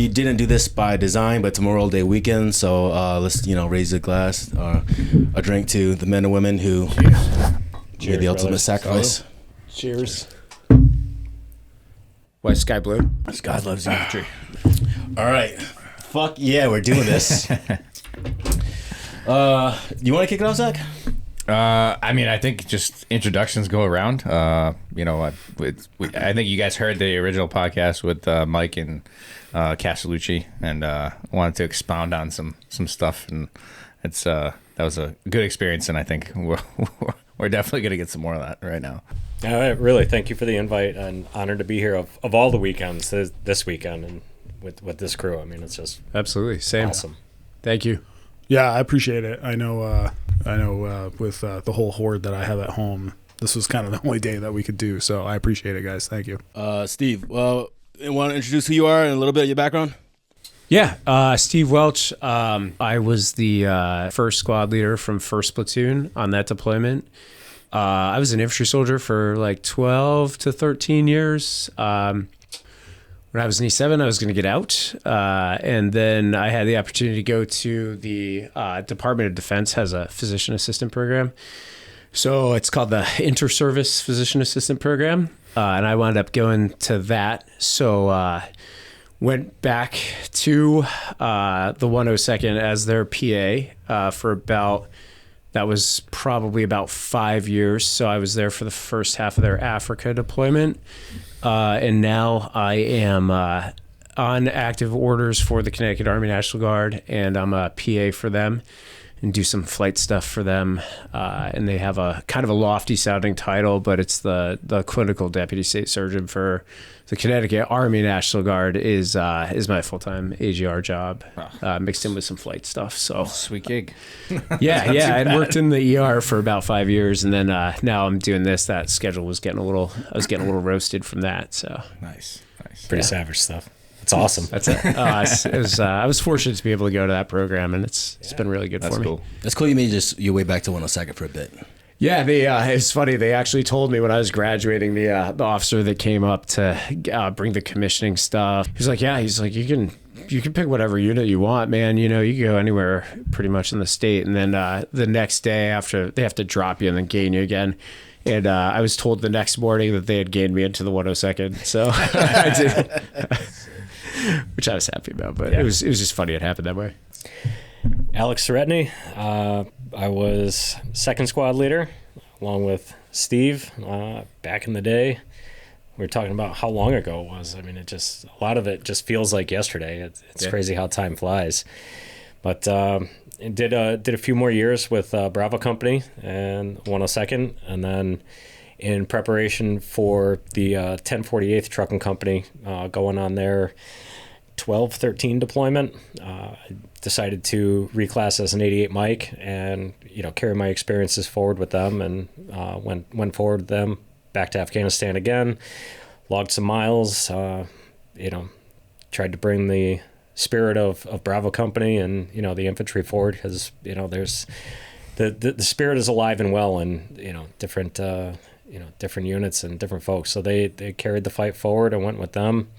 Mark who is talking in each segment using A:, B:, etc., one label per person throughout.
A: we didn't do this by design, but it's Memorial Day weekend, so let's raise a glass, a drink to the men and women who made the ultimate sacrifice.
B: Cheers. Why Sky Blue?
C: God loves infantry.
A: All right, fuck yeah, we're doing this. You want to kick it off, Zach?
C: I think just introductions go around. I think you guys heard the original podcast with Mike and Castellucci, and wanted to expound on some stuff, and it's that was a good experience, and I think we're definitely going to get some more of that right now.
D: Really, thank you for the invite, and honored to be here of all the weekends this weekend and with this crew. I mean, it's just
B: absolutely same.
D: Awesome.
B: Thank you.
E: Yeah, I appreciate it. I know with the whole horde that I have at home, this was kind of the only day that we could do. So I appreciate it, guys. Thank you.
A: Steve, want to introduce who you are and a little bit of your background?
B: Yeah, Steve Welch. I was the first squad leader from 1st Platoon on that deployment. I was an infantry soldier for like 12 to 13 years. When I was in E7, I was going to get out. And then I had the opportunity to go to the Department of Defense, has a physician assistant program. So it's called the Inter-Service Physician Assistant Program. And I wound up going to that. So went back to the 102nd as their PA for about, that was probably about 5 years. So I was there for the first half of their Africa deployment. And now I am on active orders for the Connecticut Army National Guard, and I'm a PA for them and do some flight stuff for them. And they have a kind of a lofty sounding title, but it's the clinical deputy state surgeon for the Connecticut Army National Guard is my full-time AGR job, mixed in with some flight stuff. So
C: sweet gig.
B: Yeah. I worked in the ER for about 5 years, and then now I'm doing this. That schedule was I was getting a little roasted from that. So
C: nice.
D: Pretty savage stuff. It's awesome.
B: That's it. I was fortunate to be able to go to that program, and it's been really good for me.
C: Cool.
A: That's cool. You made your way back to 102nd for a bit.
B: Yeah, it's funny. They actually told me when I was graduating, the officer that came up to bring the commissioning stuff. He's like, you can pick whatever unit you want, man. You can go anywhere pretty much in the state. And then the next day after, they have to drop you and then gain you again. And I was told the next morning that they had gained me into the 102nd. So I did, which I was happy about. But it was just funny it happened that way.
D: Alex Soretny. I was 2nd squad leader along with Steve back in the day. We were talking about how long ago it was. I mean, a lot of it just feels like yesterday. It's crazy how time flies. But did a few more years with Bravo Company and 102nd, and then in preparation for the 1048th Trucking Company going on their 12-13 deployment. Decided to reclass as an 88 Mike and carry my experiences forward with them, and went forward with them back to Afghanistan again, logged some miles, tried to bring the spirit of Bravo Company and the infantry forward, because there's the spirit is alive and well in different different units and different folks. So they carried the fight forward. I went with them.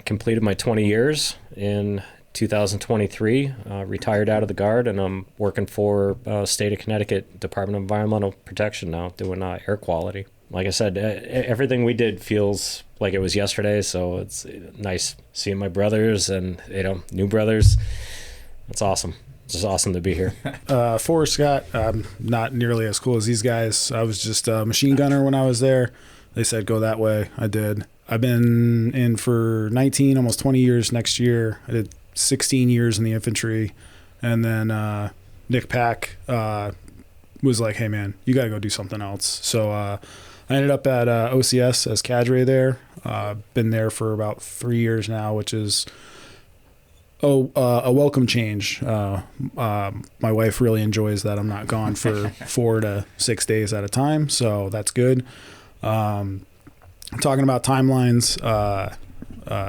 D: Completed my 20 years in 2023, retired out of the Guard, and I'm working for State of Connecticut Department of Environmental Protection now, doing air quality. Like I said, everything we did feels like it was yesterday, so it's nice seeing my brothers and new brothers. It's awesome. It's just awesome to be here.
E: Forrest, Scott, not nearly as cool as these guys. I was just a machine gunner when I was there. They said go that way. I did. I've been in for 19, almost 20 years next year. I did 16 years in the infantry. And then Nick Pack was like, hey, man, you got to go do something else. So I ended up at OCS as cadre there. Been there for about 3 years now, which is a welcome change. My wife really enjoys that I'm not gone for 4 to 6 days at a time, so that's good. Talking about timelines,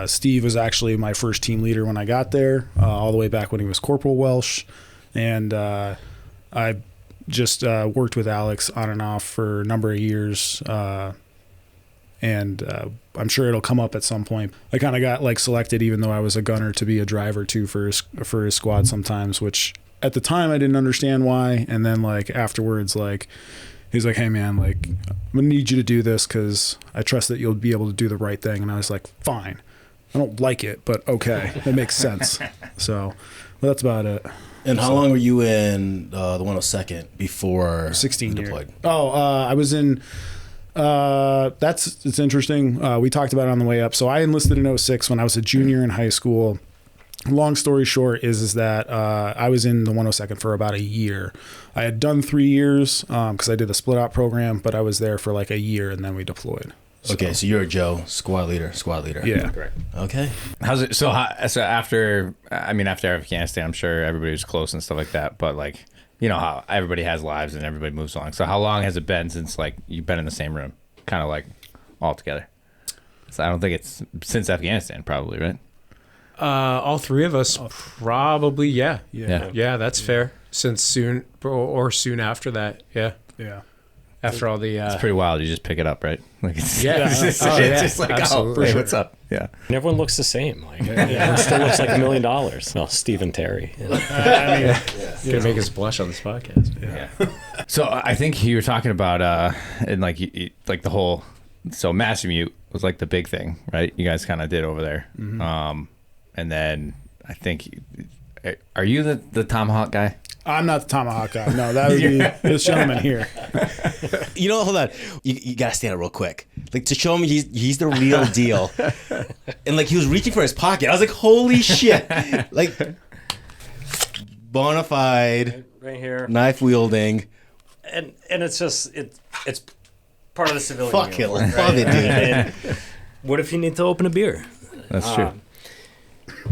E: Steve was actually my first team leader when I got there, all the way back when he was Corporal Welsh. And I just worked with Alex on and off for a number of years. and I'm sure it'll come up at some point. I kind of got like selected, even though I was a gunner, to be a driver too for his squad sometimes, which at the time I didn't understand why. And then like afterwards, like he's like, hey man, like I'm gonna need you to do this because I trust that you'll be able to do the right thing. And I was like, fine. I don't like it, but okay, it makes sense. So well, that's about it.
A: And how long were you in the 102nd before
E: 16
A: you
E: years.
A: deployed?
E: I was in. It's interesting. We talked about it on the way up. So I enlisted in 06 when I was a junior in high school. Long story short is that I was in the 102nd for about a year. I had done 3 years because I did the split out program, but I was there for like a year and then we deployed.
A: Okay, so you're a Joe, squad leader.
E: Yeah.
D: Correct.
A: Okay.
C: How's it? So after Afghanistan, I'm sure everybody was close and stuff like that. But like, you know how everybody has lives and everybody moves along. So how long has it been since like you've been in the same room, kind of like all together? So I don't think it's since Afghanistan, probably, right?
B: All three of us, probably, yeah.
C: Yeah.
B: That's fair. Since soon or soon after that, yeah. After all the,
C: It's pretty wild. You just pick it up, right? Like it's,
B: Yeah.
C: it's just,
B: Oh,
C: it's
B: yeah.
C: just like,
B: Absolutely.
C: hey, what's up? Yeah.
D: And everyone looks the same. Like everyone still looks like $1 million. Well, Steve and Terry.
B: gonna make us blush on this podcast.
C: Yeah. So I think you were talking about and like like the whole Masamute was like the big thing, right? You guys kind of did over there.
E: Mm-hmm.
C: And then I think are you the Tomahawk guy?
E: I'm not the Tomahawk guy. No, that would be this gentleman here.
A: You know, hold on. You gotta stand up real quick, like to show him he's the real deal. And like he was reaching for his pocket. I was like, holy shit! Like bona fide,
D: Right here.
A: knife wielding.
D: And it's just it's part of the civilian.
A: Fuck it,
D: uniform,
A: love it, dude.
D: And what if you need to open a beer?
C: That's true.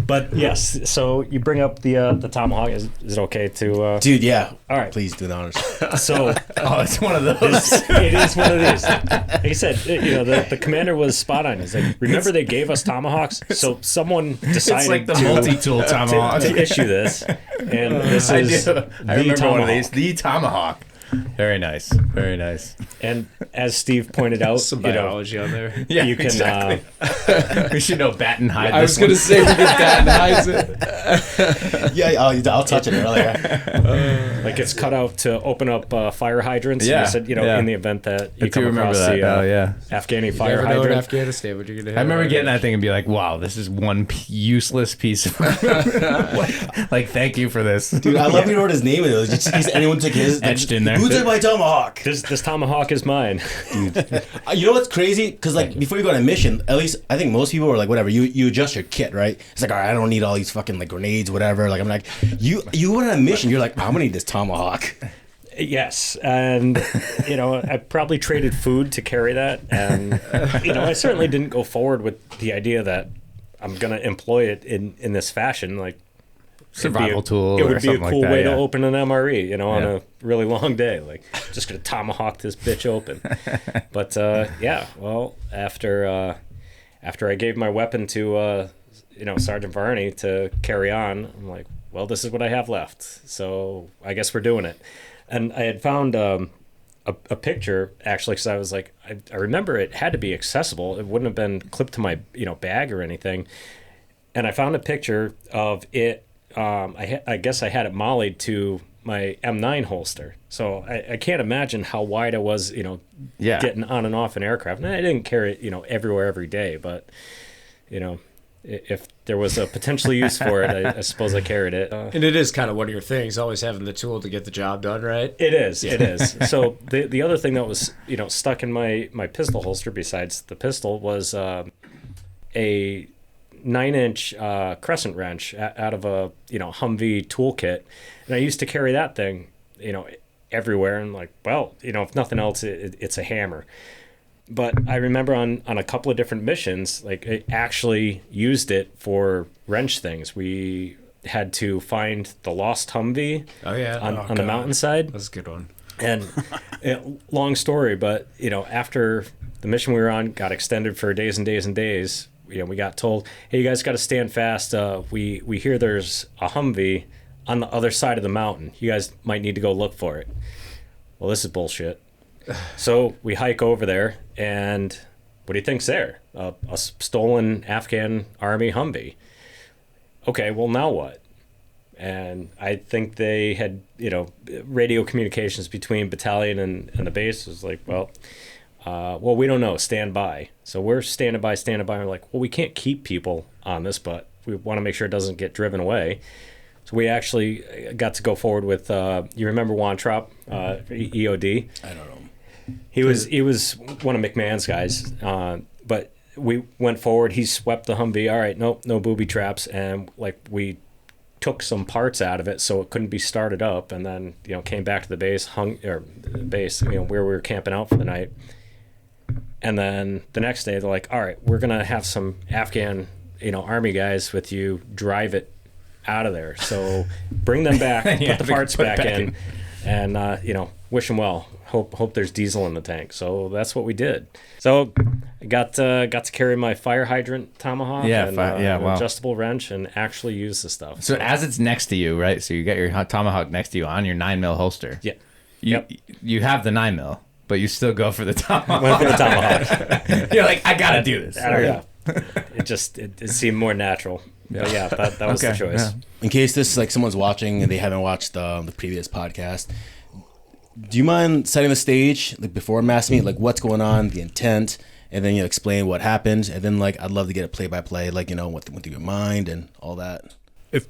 D: But yes, so you bring up the tomahawk. Is it okay to?
A: Dude, yeah.
D: All right.
A: Please do the honors.
D: So
C: Oh, it's one of those.
D: it is one of these. Like I said, the commander was spot on. He's like, remember they gave us tomahawks, so someone decided
C: It's like the
D: to,
C: multi-tool tomahawk.
D: to issue this, and this is
C: I
D: the
C: remember
D: tomahawk.
C: one of these. The Tomahawk. Very nice. Very nice.
D: And as Steve pointed out,
B: Some
D: you know,
B: biology on there.
C: Yeah,
D: you can
C: exactly. We should know bat and hide.
B: I was gonna say we could that and hides it.
A: Yeah, I'll touch it earlier.
D: like it's cut out to open up fire hydrants.
C: Yeah,
D: You said,
C: yeah.
D: in the event that you
C: I do
D: come
C: remember
D: across
C: that.
D: the
C: Yeah.
D: Afghani fire
B: Never know in
D: hydrant.
B: Afghanistan what you're gonna have.
C: I remember getting that thing and be like, "Wow, this is one useless piece of like, thank you for this."
A: Dude, I love when he wrote his name in it. It was just in case anyone took his
C: Etched in there.
A: Who took my tomahawk?
D: This tomahawk is mine.
A: You know what's crazy? Because like before you go on a mission, at least I think most people are like, whatever. You adjust your kit, right? It's like, all right, I don't need all these fucking like grenades, whatever. Like I'm like, you went on a mission. You're like, I'm gonna need this tomahawk.
D: Yes, and I probably traded food to carry that, and I certainly didn't go forward with the idea that I'm gonna employ it in this fashion. Like
C: Survival tool.
D: It
C: or
D: would be a
C: something
D: cool
C: like that,
D: way
C: yeah.
D: to open an MRE, on
C: Yeah.
D: a really long day. Like, just gonna tomahawk this bitch open. But well, after I gave my weapon to Sergeant Varney to carry on, I'm like, well, this is what I have left, so I guess we're doing it. And I had found a picture actually, because I was like, I remember it had to be accessible. It wouldn't have been clipped to my bag or anything. And I found a picture of it. I guess I had it mollied to my M9 holster. So I can't imagine how wide I was, getting on and off an aircraft. And I didn't carry it, everywhere every day. But, if there was a potential use for it, I suppose I carried it.
B: And it is kind of one of your things, always having the tool to get the job done, right?
D: It is. It is. So the other thing that was, stuck in my pistol holster besides the pistol was a 9-inch crescent wrench out of a Humvee toolkit, and I used to carry that thing everywhere, and like, well, if nothing else, it's a hammer. But I remember on a couple of different missions, like I actually used it for wrench things. We had to find the lost Humvee on the mountainside.
B: That's a good one.
D: And long story, but after the mission we were on got extended for days and days and days, we got told, hey, you guys got to stand fast. We hear there's a Humvee on the other side of the mountain. You guys might need to go look for it. Well, this is bullshit. So we hike over there, and what do you think's there? A stolen Afghan army Humvee. Okay, well, now what? And I think they had, radio communications between battalion and the base was like, well, we don't know. Stand by. So we're standing by. We're like, well, we can't keep people on this, but we want to make sure it doesn't get driven away. So we actually got to go forward with, you remember Wontrop, EOD?
A: I don't know.
D: He was one of McMahon's guys, but we went forward. He swept the Humvee. All right, no booby traps, and we took some parts out of it so it couldn't be started up, and then came back to the base, where we were camping out for the night. And then the next day they're like, all right, we're gonna have some Afghan army guys with you drive it out of there. So bring them back, put the parts back in, and wish them well. Hope there's diesel in the tank. So that's what we did. So I got to carry my fire hydrant tomahawk and an adjustable wrench and actually use the stuff.
C: So as it's next to you, right? So you got your tomahawk next to you on your 9mm holster.
D: Yeah.
C: You have the 9mm, but you still go for the tomahawk.
D: Went for the tomahawk.
C: You're like, I gotta do this.
D: Yeah. It seemed more natural. But yeah, that was the choice. Yeah.
A: In case this is someone's watching and they haven't watched the previous podcast, do you mind setting the stage before Masamute, what's going on, the intent, and then explain what happened, and then I'd love to get a play-by-play, what went through your mind and all that.
E: If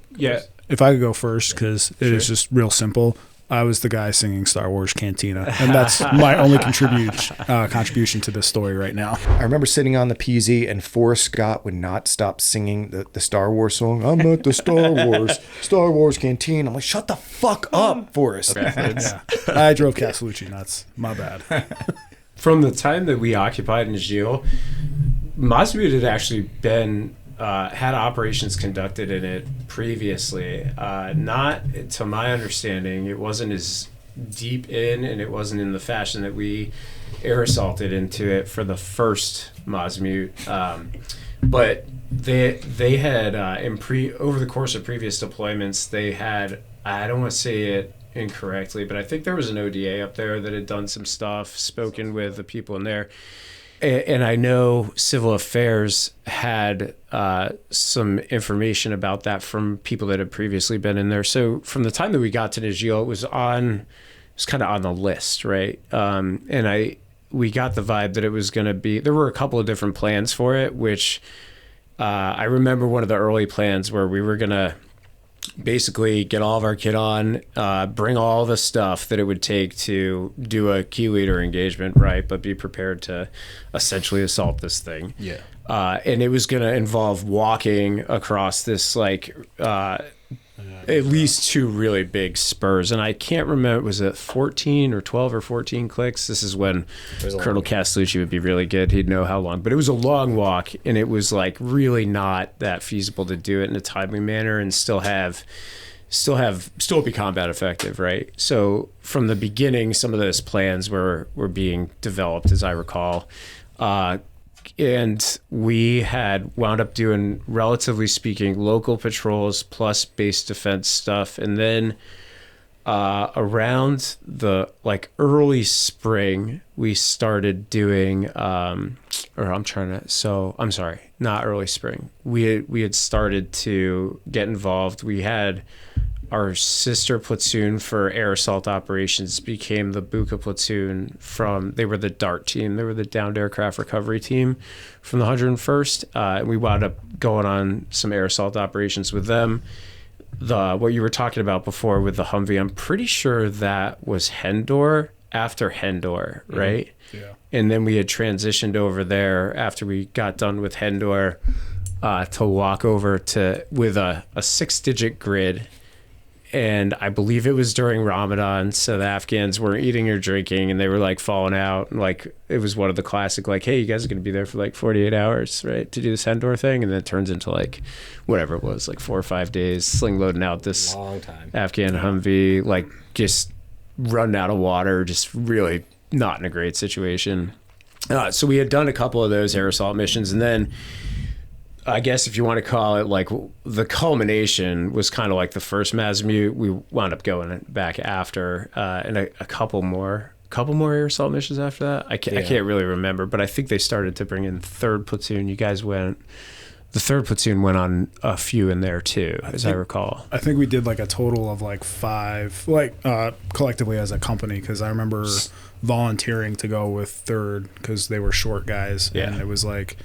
E: I could go first, because it is just real simple. I was the guy singing Star Wars Cantina, and that's my only contribution to this story right now.
F: I remember sitting on the PZ, and Forrest Scott would not stop singing the Star Wars song. I'm at the Star Wars Canteen. I'm like, shut the fuck up, Forrest.
E: Yeah. I drove Castellucci nuts. My bad.
B: From the time that we occupied Najil, Masamute had actually been had operations conducted in it previously. Not to my understanding, it wasn't as deep in, and it wasn't in the fashion that we air assaulted into it for the first Masamute. But they had over the course of previous deployments, they had, I don't want to say it incorrectly, but I think there was an ODA up there that had done some stuff, spoken with the people in there. And I know Civil Affairs had some information about that from people that had previously been in there. So from the time that we got to Najil, it was kind of on the list, right? And we got the vibe that it was going to be. There were a couple of different plans for it, which I remember one of the early plans where we were going to basically get all of our kit on, bring all the stuff that it would take to do a key leader engagement, right? But be prepared to essentially assault this thing.
A: Yeah.
B: And it was going to involve walking across this at least two really big spurs. And I can't remember, was it 14 or 12 or 14 clicks? This is when Colonel Castellucci would be really good. He'd know how long. But it was a long walk, and it was really not that feasible to do it in a timely manner and still be combat effective, right? So from the beginning, some of those plans were being developed, as I recall. And we had wound up doing, relatively speaking, local patrols plus base defense stuff. And then around the early spring, we started doing, not early spring. We had started to get involved. We had our sister platoon for air assault operations became the Buka platoon they were the DART team. They were the downed aircraft recovery team from the 101st. We wound up going on some air assault operations with them. What you were talking about before with the Humvee, I'm pretty sure that was Hendor after Hendor, right?
E: Yeah.
B: And then we had transitioned over there after we got done with Hendor to walk over with a 6-digit grid. And I believe it was during Ramadan, so the Afghans weren't eating or drinking, and they were falling out. It was one of the classic, hey, you guys are going to be there for 48 hours, right, to do this Hendor thing, and then it turns into whatever it was, 4 or 5 days, sling loading out this
D: long time
B: Afghan Humvee, just running out of water, just really not in a great situation. So we had done a couple of those air assault missions, and then I guess if you want to call it the culmination was kind of the first Masamute. We wound up going back after, and a couple more couple more air assault missions after that. I can't really remember, but I think they started to bring in 3rd platoon. You guys went. The 3rd platoon went on a few in there too, I recall.
E: I think we did like a total of like 5, like collectively as a company, because I remember volunteering to go with 3rd because they were short guys, and it was like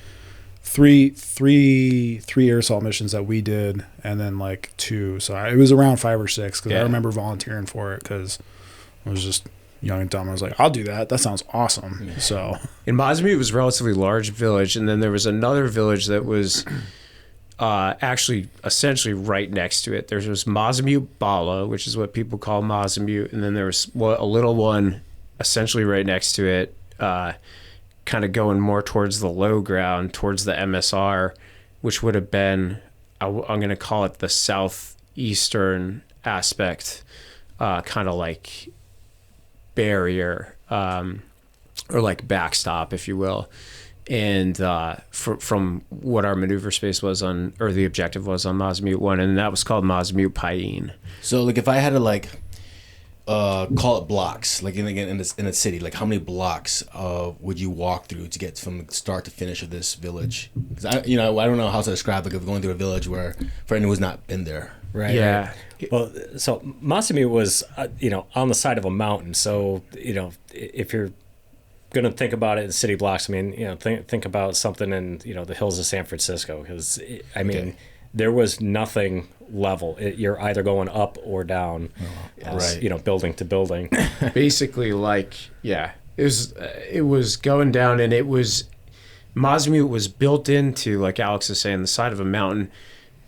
E: three air assault missions that we did, and then like 2. So it was around 5 or 6 because I remember volunteering for it because I was just young and dumb. I was like, I'll do that. That sounds awesome. So
B: in Masamute, it was a relatively large village, and then there was another village that was actually essentially right next to it. There was Masamute Bala, which is what people call Masamute, and then there was a little one essentially right next to it, kind of going more towards the low ground, towards the MSR, which would have been, I'm going to call it the southeastern aspect, kind of like barrier, or like backstop, if you will. And from what our maneuver space was on, or the objective was on Masamute 1, and that was called Masamute Payin.
A: So like if I had to like call it blocks, like in a city, like how many blocks would you walk through to get from start to finish of this village? Because I don't know how to describe, like, if going through a village where, for anyone who's not been there.
D: Right.
B: Yeah.
D: Right. Well, so Masamute was, on the side of a mountain. So, if you're going to think about it in city blocks, I mean, think about something in, the hills of San Francisco. Because, there was nothing level. You're either going up or down, building to building.
B: Basically, it was going down, and Masamute was built into, like Alex is saying, the side of a mountain,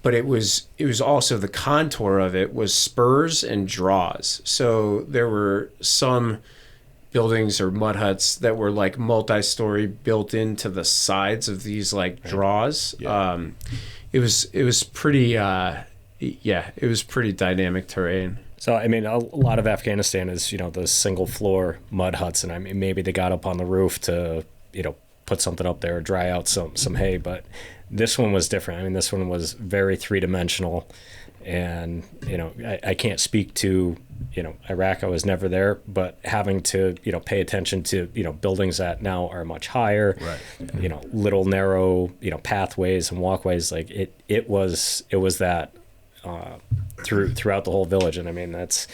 B: but it was also, the contour of it was spurs and draws. So there were some buildings or mud huts that were like multi-story built into the sides of these like draws. Yeah. It was pretty it was pretty dynamic terrain.
D: So, I mean, a lot of Afghanistan is, the single floor mud huts, and I mean, maybe they got up on the roof to, put something up there or dry out some hay, but this one was different. I mean, this one was very 3-dimensional, and, I can't speak to, Iraq. I was never there, but having to, pay attention to, buildings that now are much higher, right. Little narrow, pathways and walkways, like it was that throughout the whole village. And I mean, that's,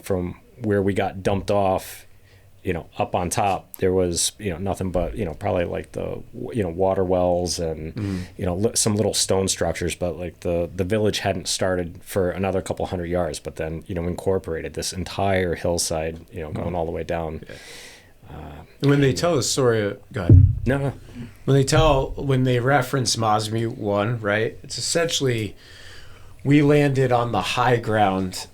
D: from where we got dumped off, up on top, there was, nothing but, probably like the, water wells and, some little stone structures, but like the village hadn't started for another couple hundred yards, but then, incorporated this entire hillside, going all the way down.
B: Yeah. When they tell the story, go ahead.
D: No.
B: When they reference Masamute 1, right, it's essentially, we landed on the high ground,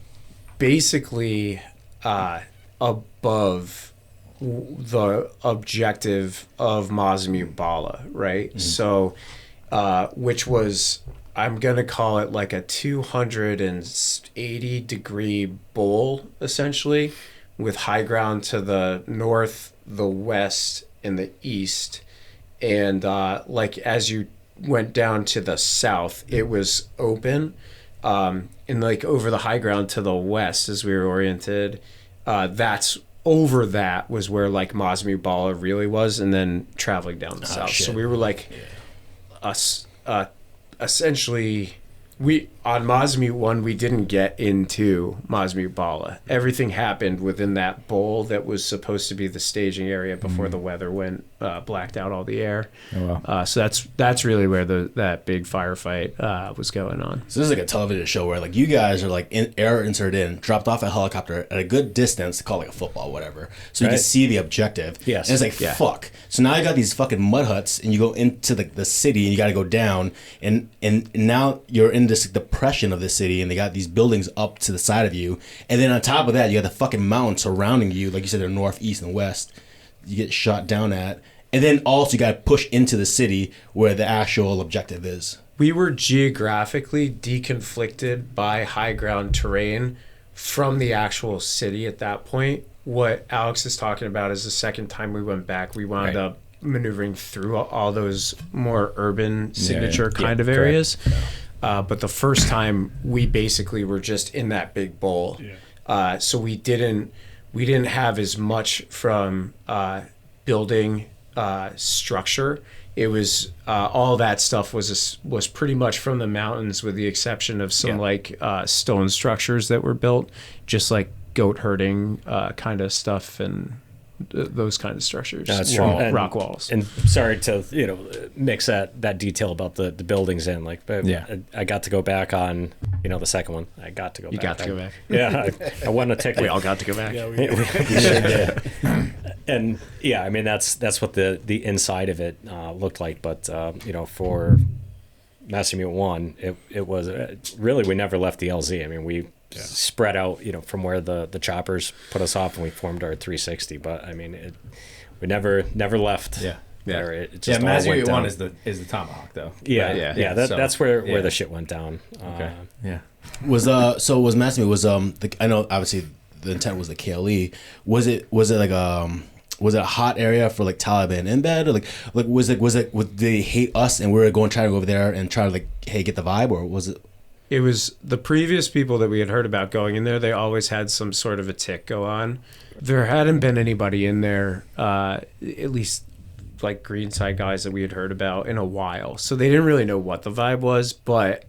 B: basically above the objective of Masamute Bala, right? Mm-hmm. So, which was, I'm going to call it like a 280 degree bowl, essentially, with high ground to the north, the west, and the east. And like as you went down to the south, it was open. And like over the high ground to the west, as we were oriented, over that was where like Masamute Bala really was, and then traveling down the south. Shit. So we were like, essentially, on Masamute 1, we didn't get into Masamute Bala. Everything happened within that bowl that was supposed to be the staging area before the weather went blacked out all the air. Oh, wow. So that's really where that big firefight was going on.
A: So this is like a television show where like you guys are like air inserted in, dropped off a helicopter at a good distance to call like a football, whatever, so you can see the objective.
D: Yes.
A: And it's like fuck. So now you got these fucking mud huts, and you go into the city, and you got to go down, and now you're in this depression of the city, and they got these buildings up to the side of you, and then on top of that you got the fucking mountains surrounding you, like you said, they're north, east, and west. You get shot down at, and then also you got to push into the city where the actual objective is.
B: We were geographically deconflicted by high ground terrain from the actual city at that point. What Alex is talking about is the second time we went back, we wound up maneuvering through all those more urban signature kind of areas. But the first time, we basically were just in that big bowl. Yeah. So we we didn't have as much from building structure. It was all that stuff was pretty much from the mountains, with the exception of some stone structures that were built, just like goat herding kind of stuff and those kind of structures.
D: That's true. And,
B: rock walls.
D: And sorry to mix that detail about the buildings in, like, but I got to go back on the second one. I got to go.
B: You
D: back.
B: got to go back.
D: Yeah, I won a ticket.
B: We all got to go back.
E: Yeah, we
D: We sure did. And yeah, I mean that's what the inside of it looked like. But for Masamute 1, it was really, we never left the LZ. I mean, we spread out from where the choppers put us off, and we formed our 360. But I mean, we never left.
C: Yeah.
D: There. It just all
C: Masamute
D: went down.
C: 1 is the tomahawk though.
D: Yeah,
C: Right?
D: yeah. That's where the shit went down.
C: Okay. Yeah.
A: Was Masamute I know obviously the intent was the KLE. Was it was it a hot area for like Taliban in bed, or like would they hate us and we were going to try to go over there and try to like, hey, get the vibe, or was it?
B: It was the previous people that we had heard about going in there. They always had some sort of a tick go on. There hadn't been anybody in there, at least like Greenside guys that we had heard about, in a while. So they didn't really know what the vibe was. But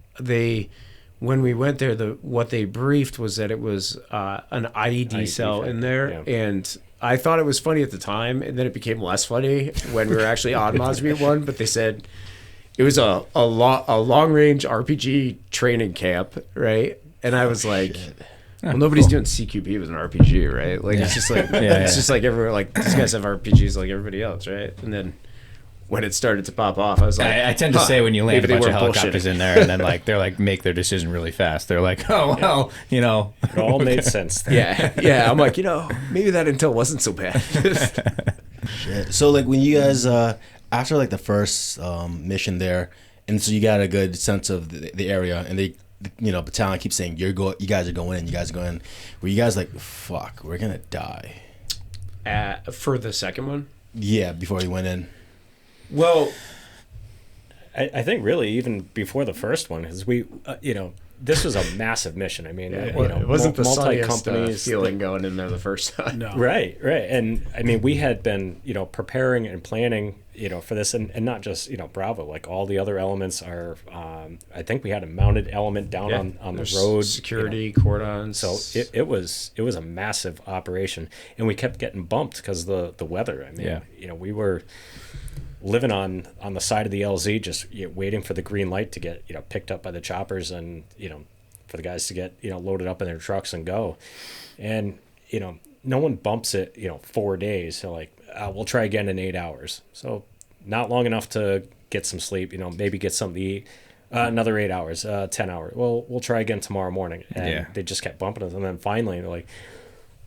B: when we went there, what they briefed was that it was an IED cell in there, and I thought it was funny at the time, and then it became less funny when we were actually on Masamute 1. But they said it was a long range RPG training camp, right? And I was like, well, nobody's doing CQB with an RPG, right? Like it's just like it's just like everyone, like these guys have RPGs like everybody else, right? And then when it started to pop off, I was like,
C: I tend to say when you land a
B: maybe they
C: bunch of
B: weren't
C: helicopters
B: bullshitting.
C: in there, and then like they're like make their decision really fast. They're like, oh well,
D: It all made sense.
B: yeah. I'm like, maybe that intel wasn't so bad.
A: Shit. So like when you guys after like the first mission there, and so you got a good sense of the area, and they battalion keeps saying you guys are going in. Were you guys like, fuck, we're gonna die?
B: For the second one?
A: Yeah, before you went in.
B: Well,
D: I think really even before the first one, because we this was a massive mission. I mean,
B: it wasn't the sunniest
D: companies
B: feeling going in there the first time.
E: No.
D: Right. And I mean, we had been, preparing and planning, for this, and not just, Bravo, like all the other elements are, I think we had a mounted element down on the road.
B: Security, cordons.
D: So it was a massive operation, and we kept getting bumped because of the weather. I mean, we were living on the side of the LZ, just waiting for the green light to get picked up by the choppers, and for the guys to get loaded up in their trucks and go. And no one bumps it 4 days. So like we'll try again in 8 hours. So not long enough to get some sleep. Maybe get something to eat. Another 8 hours, 10 hours. Well, we'll try again tomorrow morning. And they just kept bumping us. And then finally they're like,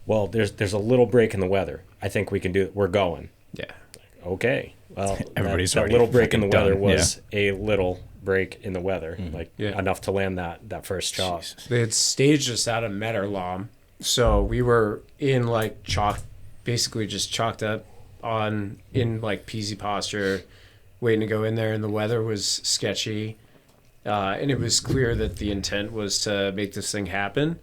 D: well, there's a little break in the weather. I think we can do it. We're going.
B: Yeah.
D: Okay. Well,
C: Everybody's
D: that
C: already
D: little break in the
C: fucking
D: weather
C: done.
D: was a little break in the weather, enough to land that first chop.
B: They had staged us out of Metterlom, so we were in like basically just chalked up in like peasy posture, waiting to go in there, and the weather was sketchy, and it was clear that the intent was to make this thing happen.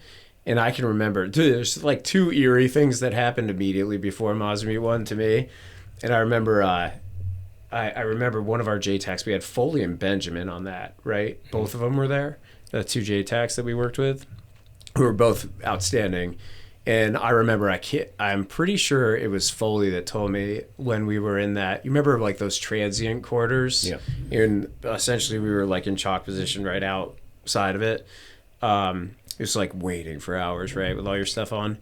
B: And I can remember, there's like two eerie things that happened immediately before Masamute 1 to me. And I remember I remember one of our JTACs, we had Foley and Benjamin on that, right? Both of them were there, the two JTACs that we worked with, who were both outstanding. And I remember, I'm pretty sure it was Foley that told me when we were in that, you remember like those transient quarters?
D: Yeah.
B: And essentially we were like in chalk position right outside of it. It was like waiting for hours, right, with all your stuff on,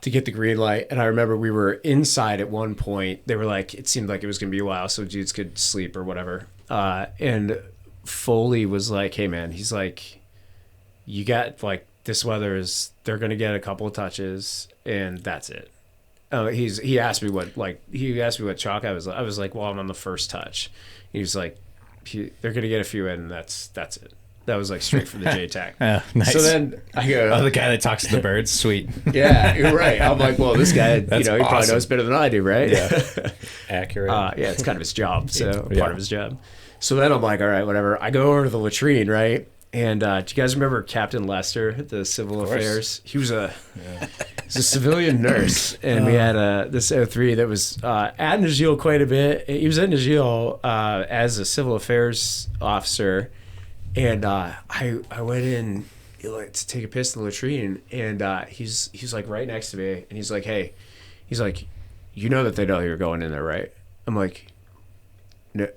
B: to get the green light. And I remember we were inside at one point. They were like, it seemed like it was going to be a while so dudes could sleep or whatever. And Foley was like, hey man, he's like, you got like, this weather they're going to get a couple of touches and that's it. He asked me what chalk I was like, well, I'm on the first touch. He was like, they're going to get a few in and that's it. That was like straight from the JTAC.
C: Nice.
B: So then I go,
C: the guy that talks to the birds, sweet.
B: yeah, you're right. I'm like, well, this guy, he probably
C: awesome.
B: knows better than I do, right?
D: Yeah. Accurate.
B: Yeah, it's kind of his job. So part of his job. So then I'm like, all right, whatever. I go over to the latrine, right? And do you guys remember Captain Lester, the civil affairs? He was He's a civilian nurse, and we had this O3 that was at Najil quite a bit. He was at Najil as a civil affairs officer, and I went in like to take a piss in the latrine, and he's like right next to me, and he's like, hey, he's like, you know that they know you're going in there, right? I'm like, no.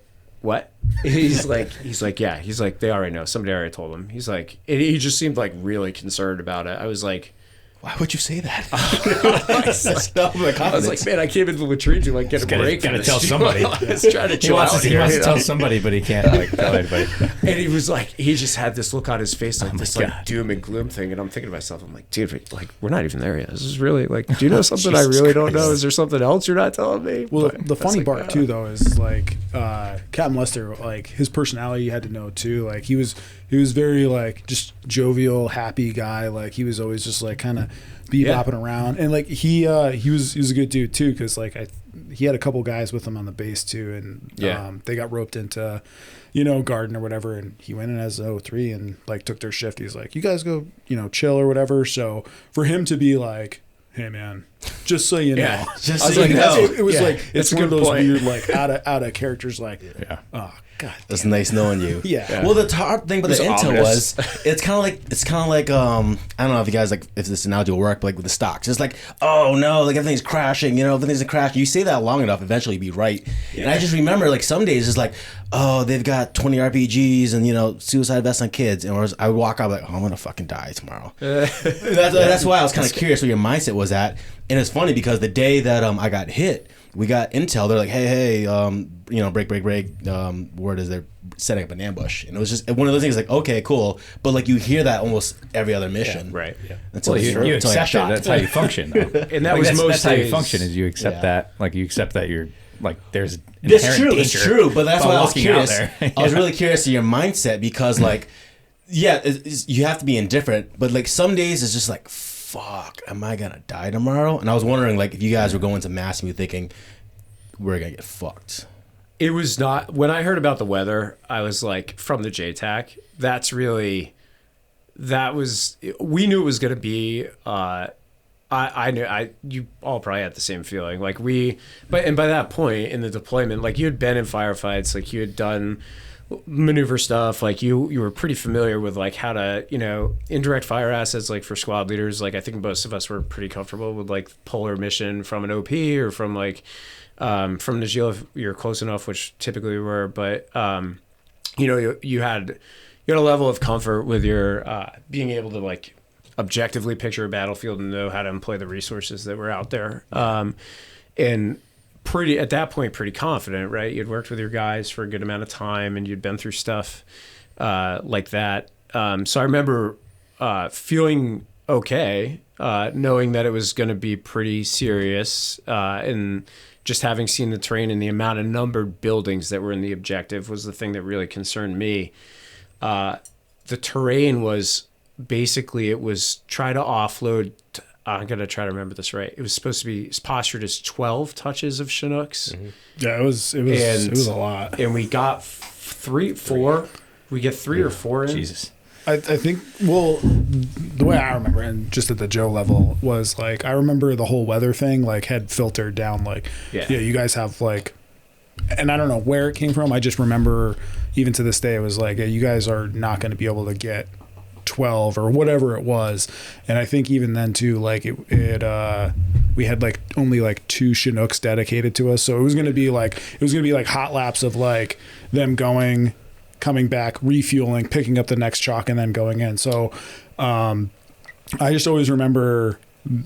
B: What? He's like, yeah. He's like, they already know. Somebody already told him. He's like, he just seemed like really concerned about it. I was like,
A: why would you say that?
B: I was like, man, I came into the latrine to like get a break.
C: Gotta tell somebody.
B: I was trying to chill out
C: He
B: here.
C: wants to tell somebody, but he can't like tell anybody.
B: And he was like, he just had this look on his face, like this like doom and gloom thing. And I'm thinking to myself, I'm like, dude, like we're not even there yet. This is really like, do you know something I really don't know? Is there something else you're not telling me?
E: Well,
B: But
E: the funny
B: like,
E: part too, though, is like Captain Lester, like his personality you had to know too. Like he was very like just jovial, happy guy. Like he was always just like kind of bebopping around, and like he was a good dude too, because like he had a couple guys with him on the base too, and they got roped into garden or whatever, and he went in as O3 and like took their shift. He's like, you guys go chill or whatever. So for him to be like, hey man, just so you know,
A: just
E: I was
A: so
E: like,
A: you know.
E: it was like it's
B: a
E: one of
B: good
E: those
B: point.
E: weird like out of characters like oh god,
A: It's nice knowing you.
E: Yeah.
A: Well, the hard thing about the intel
C: ominous.
A: was it's kind of like I don't know if you guys like if this analogy will work, but like with the stocks, it's like, oh no, like everything's crashing, everything's crashing. You say that long enough, eventually you'll be right. Yeah. And I just remember like some days it's like, oh, they've got 20 RPGs and suicide vests on kids, and I would walk out like, oh, I'm gonna fucking die tomorrow. That's why I was kind of curious where your mindset was at. And it's funny because the day that I got hit, we got intel. They're like, hey, break. Word is they're setting up an ambush, and it was just one of those things. Like, okay, cool, but like you hear that almost every other mission,
B: right? Yeah.
A: Until
C: Well, you accept it. That's how you function, though.
B: And that
C: Like,
B: was
C: that's
B: most
C: how you
B: days.
C: function. Is you accept that, like you accept that you're like there's
A: It's
C: inherent
A: true.
C: danger
A: It's true. But that's
C: by
A: why I was
C: walking out
A: curious.
C: there.
A: I was really curious to your mindset because, like, you have to be indifferent. But like some days it's just like, fuck, am I gonna die tomorrow? And I was wondering, like, if you guys were going to mass and you thinking we're gonna get fucked.
B: It was not, when I heard about the weather, I was like, from the JTAC, we knew it was going to be, you all probably had the same feeling. Like and by that point in the deployment, like you had been in firefights, like you had done maneuver stuff, like you were pretty familiar with like how to, indirect fire assets, like for squad leaders. Like I think most of us were pretty comfortable with like polar mission from an OP or from like, from Najil if you're close enough, which typically we were, but you had a level of comfort with your being able to like objectively picture a battlefield and know how to employ the resources that were out there. And at that point pretty confident, right? You'd worked with your guys for a good amount of time and you'd been through stuff like that. So I remember feeling okay, knowing that it was going to be pretty serious, and just having seen the terrain and the amount of numbered buildings that were in the objective was the thing that really concerned me. The terrain was basically, it was try to offload. I'm going to try to remember this right. It was supposed to be postured as 12 touches of Chinooks. Mm-hmm.
E: Yeah, it was a lot.
B: And we got 3. We get 3 or 4 in.
C: Jesus.
E: I think, well, the way I remember, and just at the Joe level, was like, I remember the whole weather thing, like, had filtered down, like, yeah, you guys have, like, and I don't know where it came from. I just remember, even to this day, it was like, yeah, you guys are not going to be able to get 12 or whatever it was. And I think even then, too, like, we had, like, only, like, 2 Chinooks dedicated to us. So it was going to be, like, hot laps of, like, them coming back, refueling, picking up the next chalk, and then going in. So I just always remember,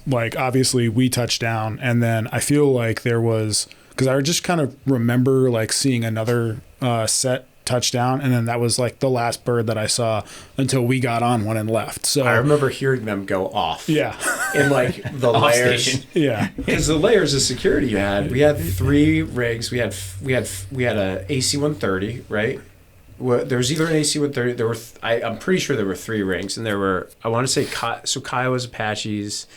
E: like, obviously we touched down, and then I feel like there was, because I just kind of remember, like, seeing another set touchdown, and then that was, like, the last bird that I saw until we got on one and left. So
B: I remember hearing them go off.
E: Yeah.
B: In, like, the layers.
C: Station.
E: Yeah.
B: Because the layers of security you had, we had 3 rigs. We had a AC-130, right? There was either an AC-130. There were. I'm pretty sure there were 3 rings, and there were. I want to say Kiowa's Apaches,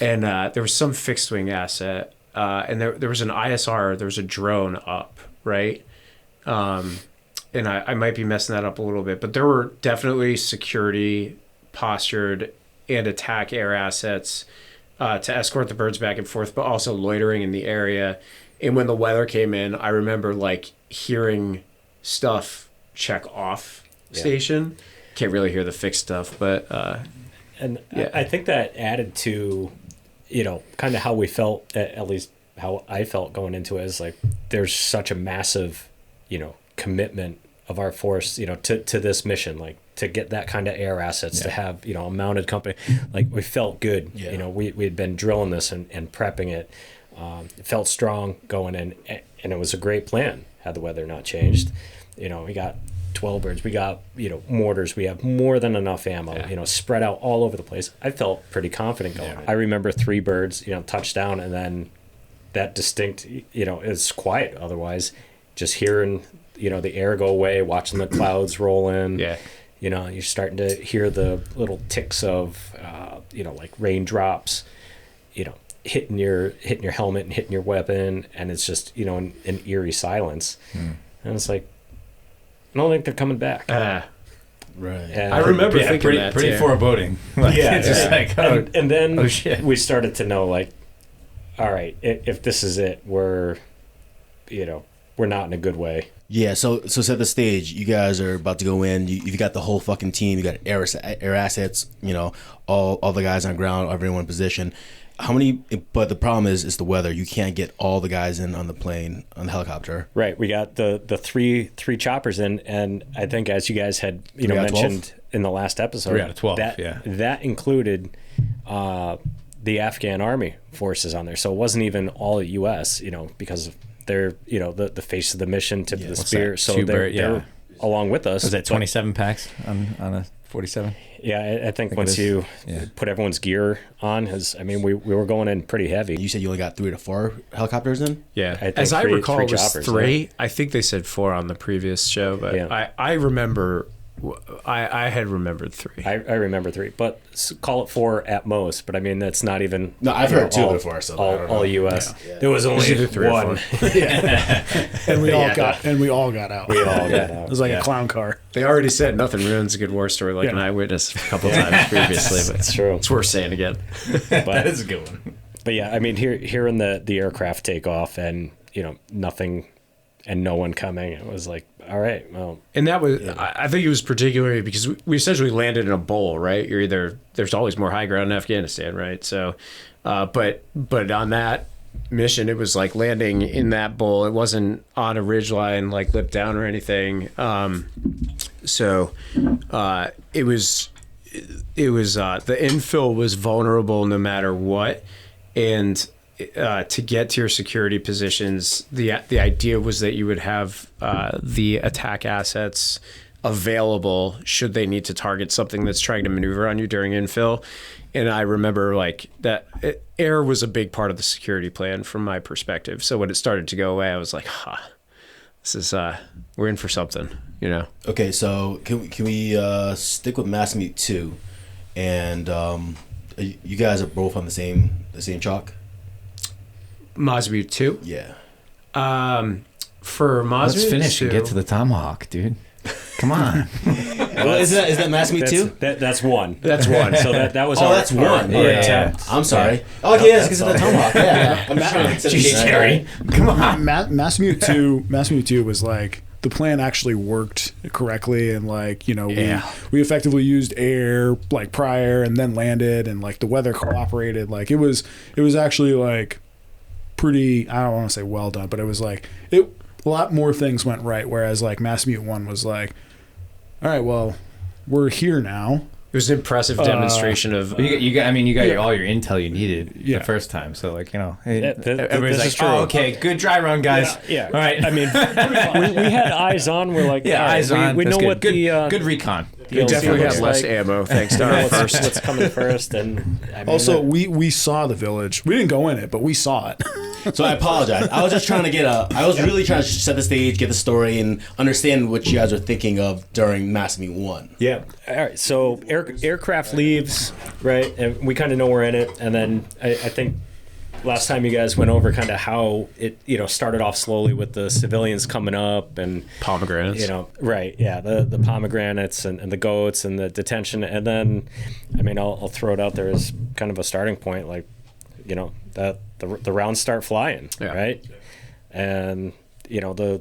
B: and there was some fixed wing asset, and there was an ISR. There was a drone up, right? And I might be messing that up a little bit, but there were definitely security, postured, and attack air assets to escort the birds back and forth, but also loitering in the area. And when the weather came in, I remember like hearing stuff check off station. Can't really hear the fixed stuff, but
D: and I think that added to, kind of how we felt, at least how I felt going into it, is like there's such a massive, commitment of our force, to this mission, like to get that kind of air assets, to have, a mounted company. Like we felt good. We had been drilling this and prepping it. It felt strong going in, and it was a great plan had the weather not changed. We got 12 birds, we got, mortars, we have more than enough ammo, spread out all over the place. I felt pretty confident going in. I remember 3 birds, touchdown, and then that distinct, is quiet otherwise. Just hearing, the air go away, watching the clouds roll in.
B: Yeah.
D: You're starting to hear the little ticks of, like raindrops, hitting your helmet and hitting your weapon, and it's just, an eerie silence. And it's like, I don't think they're coming back.
A: Right.
D: And
B: I remember thinking that
C: pretty
B: too.
C: foreboding. Like, it's just like,
D: and then
C: shit.
D: we started to know, like, all right, if this is it, we're not in a good way.
A: Yeah, so set the stage. You guys are about to go in. You've got the whole fucking team. You got air assets. All the guys on ground, everyone in position. How many? But the problem is the weather. You can't get all the guys in on the plane, on the helicopter.
D: Right. We got the three choppers in, and I think as you guys had mentioned in the last episode,
C: 3 out of 12.
D: that included the Afghan army forces on there. So it wasn't even all U.S. Because of their the face of the mission, tip of the spear. So they're along with us.
C: Was that 27 packs on a 47?
D: Yeah, I think once you put everyone's gear on, we were going in pretty heavy.
A: You said you only got 3 to 4 helicopters in?
B: Yeah.
D: I think
B: As I recall, it was
D: choppers,
B: 3. I think they said 4 on the previous show, but I remember, I had remembered 3.
D: I remember 3, but call it 4 at most. But that's not even.
A: No, I've heard 2 before, so I don't know.
D: All U.S. Yeah. There was only
B: either 3 or
D: 1.
B: 4.
E: And we all got out.
D: We all got out.
E: It was like a clown car.
B: They already said nothing ruins a good war story, like an eyewitness a couple times previously. But
D: it's true.
B: It's worth saying again.
C: That is a good one.
D: But yeah, hearing the aircraft take off and nothing and no one coming, it was like, all right, well.
B: And that was, I think it was particularly because we essentially landed in a bowl, right? There's always more high ground in Afghanistan, right? So, but on that mission, it was like landing in that bowl. It wasn't on a ridge line, like lip down or anything. So it was the infill was vulnerable no matter what. And to get to your security positions, the idea was that you would have the attack assets available should they need to target something that's trying to maneuver on you during infill. And I remember like that air was a big part of the security plan from my perspective. So when it started to go away, I was like, this is we're in for something,
A: Okay, so can we stick with Masamute 2, and you guys are both on the same chalk?
B: Masamute 2?
A: Yeah.
B: For Masamute
C: Let's finish
B: 2,
C: and get to the tomahawk, dude. Come on.
A: Well, is that Masamute 2?
D: That's 1.
B: That's 1.
D: So that was
A: that's 1.
C: Yeah.
A: I'm sorry. Oh, yeah, it's because of the tomahawk. Yeah.
C: Jeez, Jerry. Come on.
E: Masamute 2 was like, the plan actually worked correctly, and like we effectively used air like prior and then landed, and like the weather cooperated. Like it was actually like pretty, I don't want to say well done, but it was like a lot more things went right, whereas like Masamute 1 was like, all right, well, we're here now.
B: It was an impressive demonstration of.
C: You got all your intel you needed the first time. So like everybody's like, oh, okay, good dry run, guys.
D: Yeah.
C: All right.
D: We had eyes on. We're like,
C: eyes on.
D: We know
C: good.
D: what
C: good recon.
B: We definitely had less
D: like,
B: ammo thanks to our first.
D: What's coming first, and
E: also we saw the village. We didn't go in it, but we saw it.
A: So I apologize. I was just trying to I was really trying to set the stage, get the story, and understand what you guys are thinking of during Masamute 1.
D: Yeah. All right. So aircraft leaves, right, and we kind of know we're in it, and then I think last time you guys went over kind of how it started off slowly with the civilians coming up and
B: pomegranates.
D: Right. Yeah. The pomegranates and the goats and the detention, and then I'll throw it out there as kind of a starting point, like you know, that the rounds start flying,
B: Yeah.
D: right? And you know,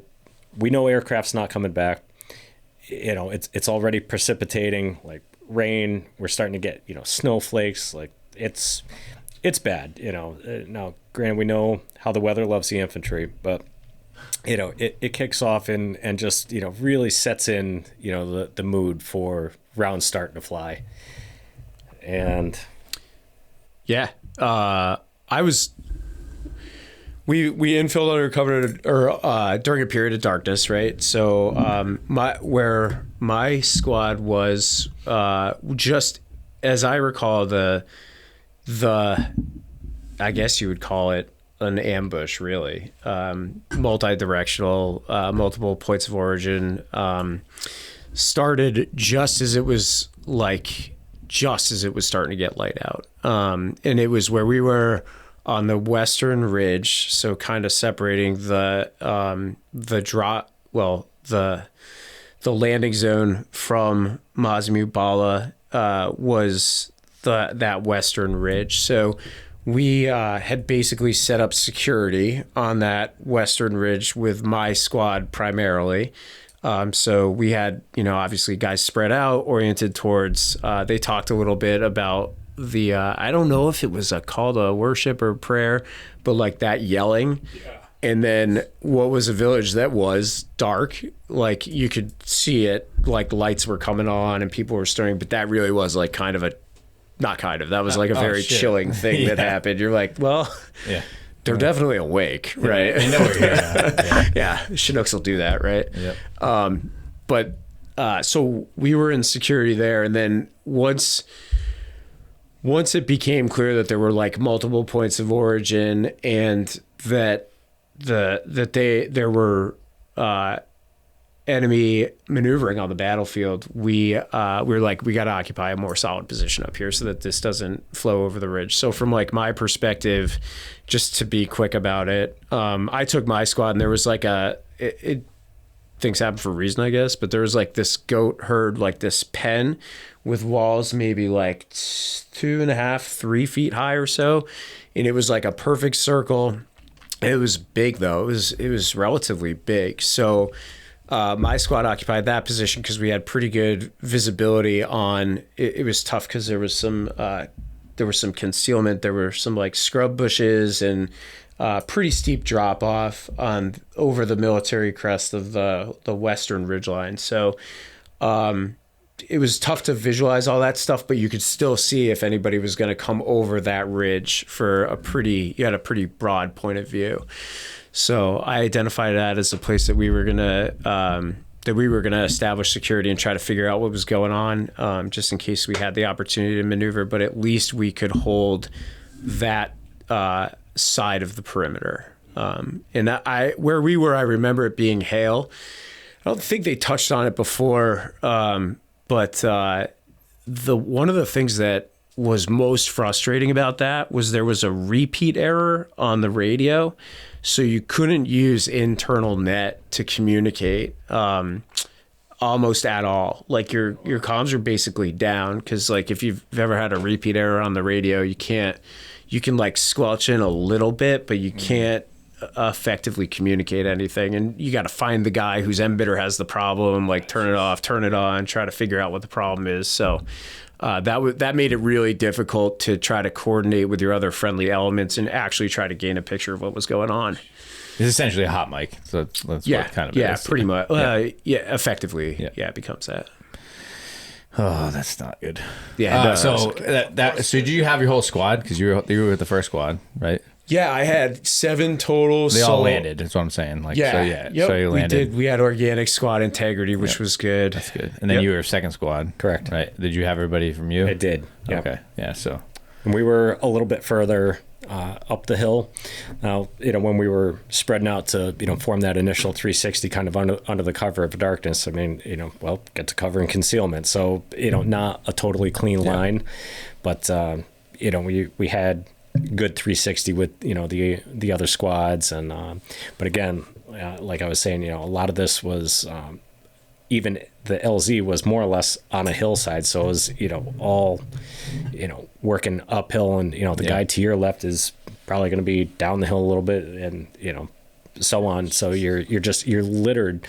D: we know aircraft's not coming back. You know, it's already precipitating like rain. We're starting to get, you know, snowflakes. Like it's bad. You know, now granted, we know how the weather loves the infantry, but you know, it kicks off and just, you know, really sets in, you know, the mood for rounds starting to fly. And
B: Yeah. We infilled under cover or during a period of darkness, right? So my squad was just as I recall the I guess you would call it an ambush, really. Multi-directional, multiple points of origin. Started just as it was starting to get light out. And it was where we were on the western ridge, so kind of separating the landing zone from Masamute Bala was that western ridge. So we had basically set up security on that western ridge with my squad primarily. So we had, you know, obviously guys spread out, oriented towards, they talked a little bit about the, I don't know if it was a call to worship or prayer, but like that yelling. Yeah. And then what was a village that was dark, like you could see it, like lights were coming on and people were stirring, but that really was like that was like a very chilling thing that happened. You're like, well, yeah. They're definitely awake, right?
C: They know where you're at.
B: Yeah, Chinooks will do that, right?
C: Yep.
B: So we were in security there, and then once it became clear that there were like multiple points of origin and that there were enemy maneuvering on the battlefield, we were like, we got to occupy a more solid position up here so that this doesn't flow over the ridge. So from like my perspective, just to be quick about it, I took my squad and there was like things happen for a reason, I guess, but there was like this goat herd, like this pen with walls maybe like 2.5, 3 feet high or so. And it was like a perfect circle. It was big though. It was relatively big. So my squad occupied that position because we had pretty good visibility on it. It was tough because there was some concealment. There were some like scrub bushes and pretty steep drop off on over the military crest of the western ridgeline. So it was tough to visualize all that stuff, but you could still see if anybody was going to come over that ridge you had a pretty broad point of view. So I identified that as a place that we were gonna establish security and try to figure out what was going on, just in case we had the opportunity to maneuver. But at least we could hold that side of the perimeter. And where we were, I remember it being hail. I don't think they touched on it before, but one of the things that was most frustrating about that was there was a repeat error on the radio. So you couldn't use internal net to communicate almost at all. Like your comms are basically down because like if you've ever had a repeat error on the radio, you can like squelch in a little bit, but you can't effectively communicate anything. And you got to find the guy whose emitter has the problem, like turn it off, turn it on, try to figure out what the problem is. So that made it really difficult to try to coordinate with your other friendly elements and actually try to gain a picture of what was going on.
C: It's essentially a hot mic. So that's what it kind of is.
B: Yeah, pretty much. Effectively, it becomes that.
C: Oh, that's not good.
B: Yeah.
C: So did you have your whole squad? Because you were with the first squad, right?
B: Yeah, I had 7 total.
C: They all landed. That's what I'm saying. Like,
B: yeah.
C: So yeah.
B: Yep.
C: So you landed.
B: We had organic squad integrity, which was good.
C: That's good. And then you were second squad.
D: Correct.
C: Right. Did you have everybody from you?
D: I did. Yep.
C: Okay. Yeah. So.
D: And we were a little bit further up the hill. Now, when we were spreading out to, form that initial 360 kind of under the cover of darkness, I mean, get to cover and concealment. So, not a totally clean line, but, we had good 360 with, the other squads. And, but again, like I was saying, a lot of this was, even the LZ was more or less on a hillside, so it was, all, working uphill, and the guy to your left is probably going to be down the hill a little bit, and so on. So you're littered,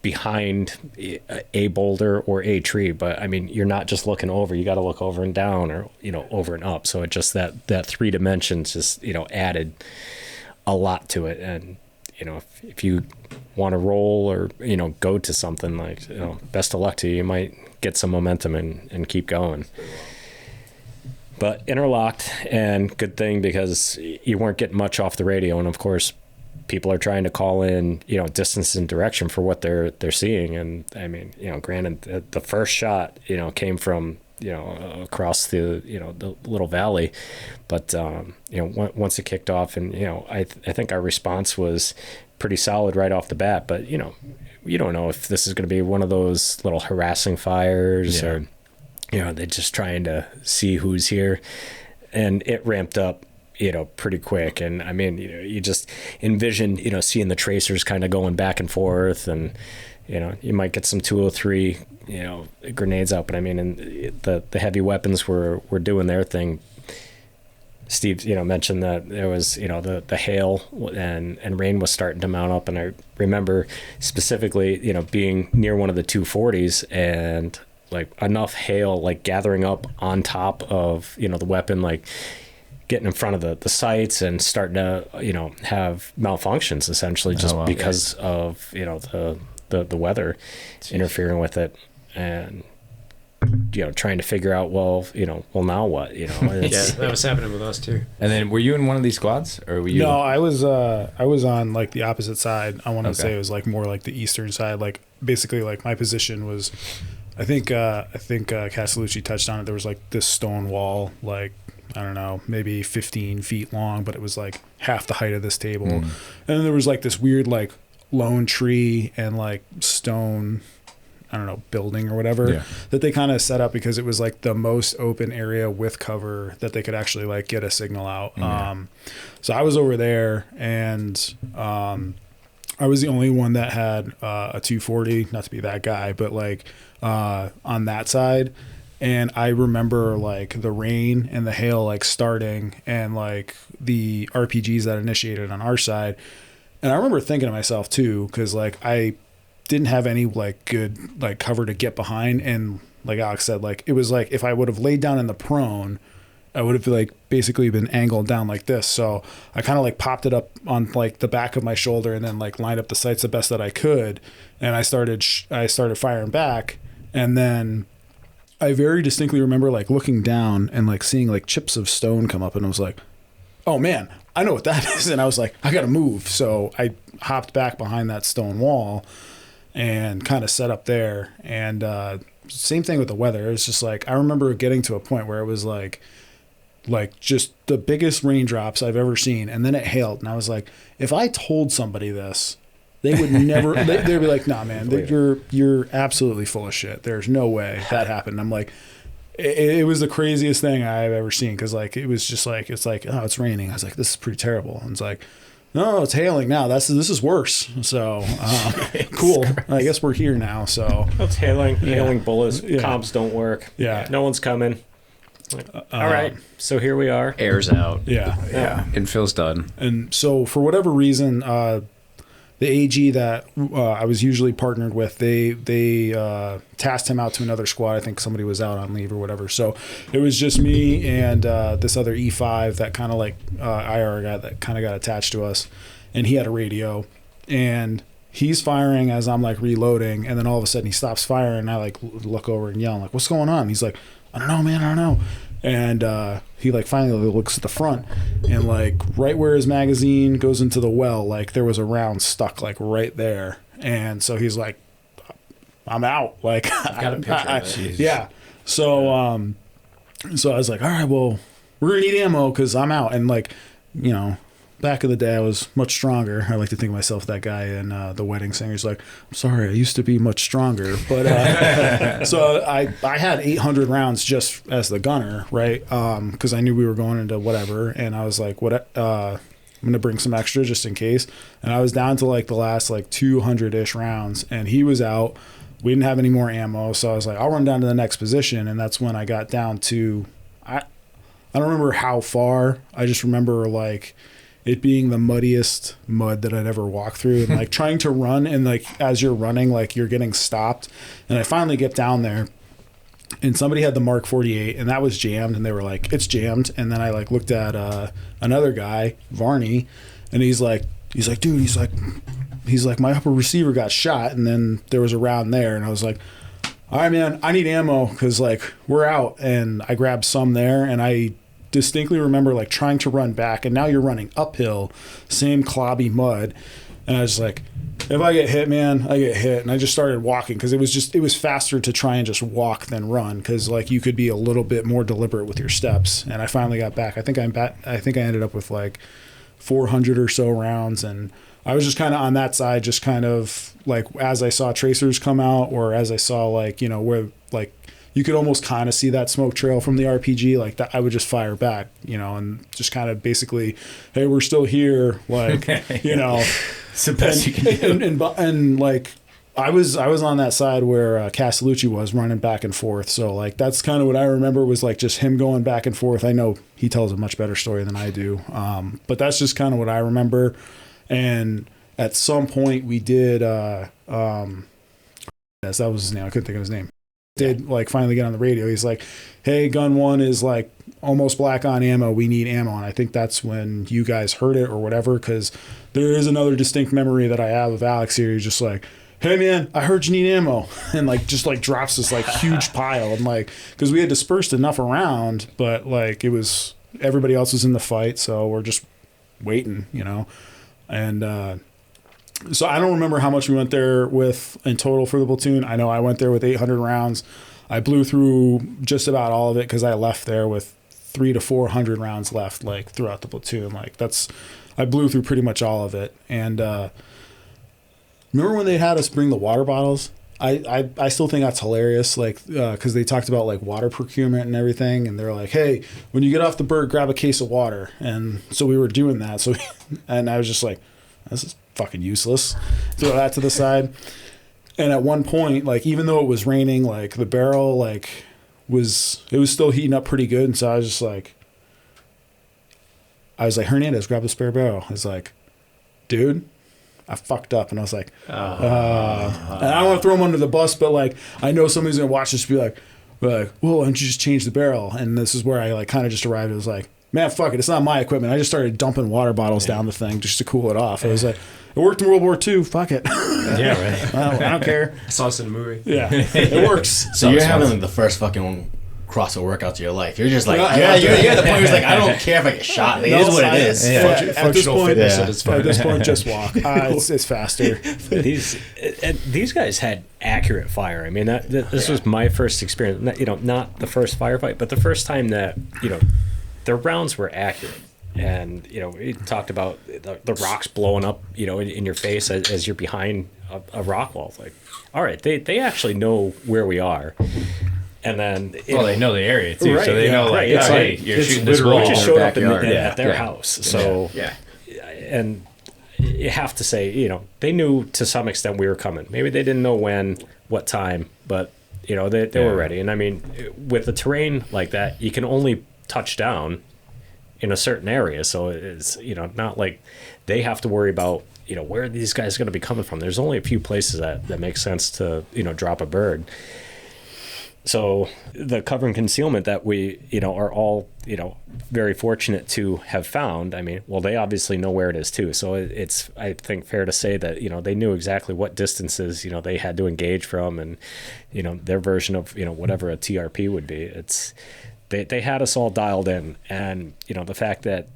D: behind a boulder or a tree, but I mean, you're not just looking over, you got to look over and down, or over and up. So it just that 3 dimensions just added a lot to it. And if you want to roll or go to something, like best of luck to you. You might get some momentum and keep going. But interlocked, and good thing, because you weren't getting much off the radio, and of course people are trying to call in, distance and direction for what they're seeing. And I mean, granted, the first shot, came from, across the, the little valley, but, once it kicked off, and, I think our response was pretty solid right off the bat, but, you don't know if this is going to be one of those little harassing fires, or, they're just trying to see who's here. And it ramped up, pretty quick. And I mean, you just envision, seeing the tracers kind of going back and forth, and, you might get some 203, grenades out. But I mean, and the heavy weapons were doing their thing. Steve, mentioned that there was, the hail and rain was starting to mount up. And I remember specifically, being near one of the 240s, and like enough hail, like gathering up on top of, the weapon, like getting in front of the sights, and starting to, have malfunctions, essentially, just because of, the weather interfering with it. And, trying to figure out, well, now what,
B: Yeah, that was happening with us too.
C: And then, were you in one of these squads, or were you?
E: No, I was on like the opposite side. I want to say it was like more like the eastern side. Like basically, like my position was, I think Castellucci touched on it. There was like this stone wall, like, I don't know, maybe 15 feet long, but it was like half the height of this table. And then there was like this weird like lone tree and like stone, I don't know, building or whatever that they kind of set up, because it was like the most open area with cover that they could actually like get a signal out. So I was over there, and I was the only one that had a 240, not to be that guy, but like on that side. And I remember like the rain and the hail like starting, and like the RPGs that initiated on our side. And I remember thinking to myself too, because like I didn't have any like good like cover to get behind. And like Alex said, like it was like if I would have laid down in the prone, I would have like basically been angled down like this. So I kind of like popped it up on like the back of my shoulder, and then like lined up the sights the best that I could. And I started firing back. And then I very distinctly remember like looking down and like seeing like chips of stone come up, and I was like, oh man, I know what that is. And I was like, I got to move. So I hopped back behind that stone wall and kind of set up there. And same thing with the weather. It's just like, I remember getting to a point where it was like just the biggest raindrops I've ever seen. And then it hailed. And I was like, if I told somebody this, they would never, they'd be like, nah, man, you're absolutely full of shit. There's no way that happened. I'm like, it was the craziest thing I've ever seen. Cause like, it was just like, it's like, oh, it's raining. I was like, this is pretty terrible. And it's like, no, it's hailing now. This is worse. So cool. Christ. I guess we're here now. So
D: it's hailing bullets. Comps don't work.
E: Yeah.
D: No one's coming. All right. So here we are.
B: Air's out.
E: Yeah.
B: Infill's done.
E: And so for whatever reason, the AG that I was usually partnered with, they tasked him out to another squad. I think somebody was out on leave or whatever. So it was just me and this other E5 that kind of like IR guy that kind of got attached to us. And he had a radio. And he's firing as I'm like reloading. And then all of a sudden he stops firing. And I like look over and yell, I'm like, what's going on? He's like, I don't know, man. I don't know. And he like finally looks at the front, and like right where his magazine goes into the well, like there was a round stuck like right there. And so he's like, I'm out. Like
B: I've got a picture of it.
E: Yeah. So so I was like, all right, well, we're gonna need ammo because I'm out. And like, you know, back in the day I was much stronger. I like to think of myself that guy in The Wedding Singer's like, I'm sorry, I used to be much stronger. But so I had 800 rounds just as the gunner, right? Because I knew we were going into whatever. And I was like, I'm gonna bring some extra just in case. And I was down to like the last like 200-ish rounds, and he was out. We didn't have any more ammo, so I was like, I'll run down to the next position. And that's when I got down to, I don't remember how far. I just remember like it being the muddiest mud that I'd ever walked through, and like trying to run, and like as you're running, like you're getting stopped. And I finally get down there, and somebody had the Mark 48, and that was jammed, and they were like, it's jammed. And then I like looked at another guy, Varney, and he's like, dude, he's like, my upper receiver got shot, and then there was a round there, and I was like, all right, man, I need ammo because like we're out. And I grabbed some there, and I distinctly remember like trying to run back, and now you're running uphill, same clobby mud, and I was like, if I get hit, man, I get hit. And I just started walking because it was faster to try and just walk than run, because like you could be a little bit more deliberate with your steps. And I finally got back. I think I ended up with like 400 or so rounds, and I was just kind of on that side, just kind of like as I saw tracers come out, or as I saw like, you know, where like you could almost kind of see that smoke trail from the RPG, like that, I would just fire back, you know, and just kind of basically, hey, we're still here, like, you know.
C: It's the best you can do.
E: And like I was on that side where Castellucci was running back and forth, so like that's kind of what I remember, was like just him going back and forth. I know he tells a much better story than I do, but that's just kind of what I remember. And at some point we did yes, that was his name, I couldn't think of his name, did like finally get on the radio. He's like, hey, gun 1 is like almost black on ammo, we need ammo. And I think that's when you guys heard it or whatever, because there is another distinct memory that I have of Alex here. He's just like, hey man, I heard you need ammo, and like just like drops this like huge pile, and like because we had dispersed enough around, but like it was everybody else was in the fight, so we're just waiting, you know. And so I don't remember how much we went there with in total for the platoon. I know I went there with 800 rounds. I blew through just about all of it because I left there with 300 to 400 rounds left, like throughout the platoon. Like I blew through pretty much all of it. And remember when they had us bring the water bottles? I still think that's hilarious, like because they talked about like water procurement and everything, and they're like, hey, when you get off the bird, grab a case of water. And so we were doing that. So and I was just like, this is fucking useless. Throw that to the side. And at one point, like even though it was raining, like the barrel like was still heating up pretty good. And so I was like, Hernandez, grab the spare barrel. I was like, dude, I fucked up. And I was like, and I don't want to throw him under the bus, but like I know somebody's gonna watch this and be like, well, why don't you just change the barrel? And this is where I like kind of just arrived. It was like, man, fuck it, it's not my equipment. I just started dumping water bottles down the thing just to cool it off. I was like, it worked in World War II. Fuck it.
C: Yeah, right.
E: I don't care.
B: I saw this in a movie.
E: Yeah, it works.
A: So you're having like the first fucking CrossFit workouts of your life. You're just like, you're at the point where you're like, I don't care if I get shot. Like, it is what it is.
E: At this point,
B: at
E: this point, just walk. It's faster.
D: These guys had accurate fire. I mean, this was my first experience. You know, not the first firefight, but the first time that their rounds were accurate. And we talked about the rocks blowing up, in your face as you're behind a rock wall. It's like, all right, they actually know where we are. And then
C: they know the area too,
D: right,
C: so they know like,
D: it's
C: hey,
D: like
C: you're shooting this
D: we
C: wall.
D: just showed up
C: backyard.
D: at their house. So and you have to say, they knew to some extent we were coming. Maybe they didn't know when, what time, but they were ready. And I mean, with the terrain like that, you can only touch down in a certain area, so it's not like they have to worry about where are these guys going to be coming from. There's only a few places that make sense to drop a bird. So the cover and concealment that we are all very fortunate to have found, I mean, well, they obviously know where it is too, so it's I think fair to say that they knew exactly what distances they had to engage from, and their version of whatever a TRP would be. They had us all dialed in, and the fact that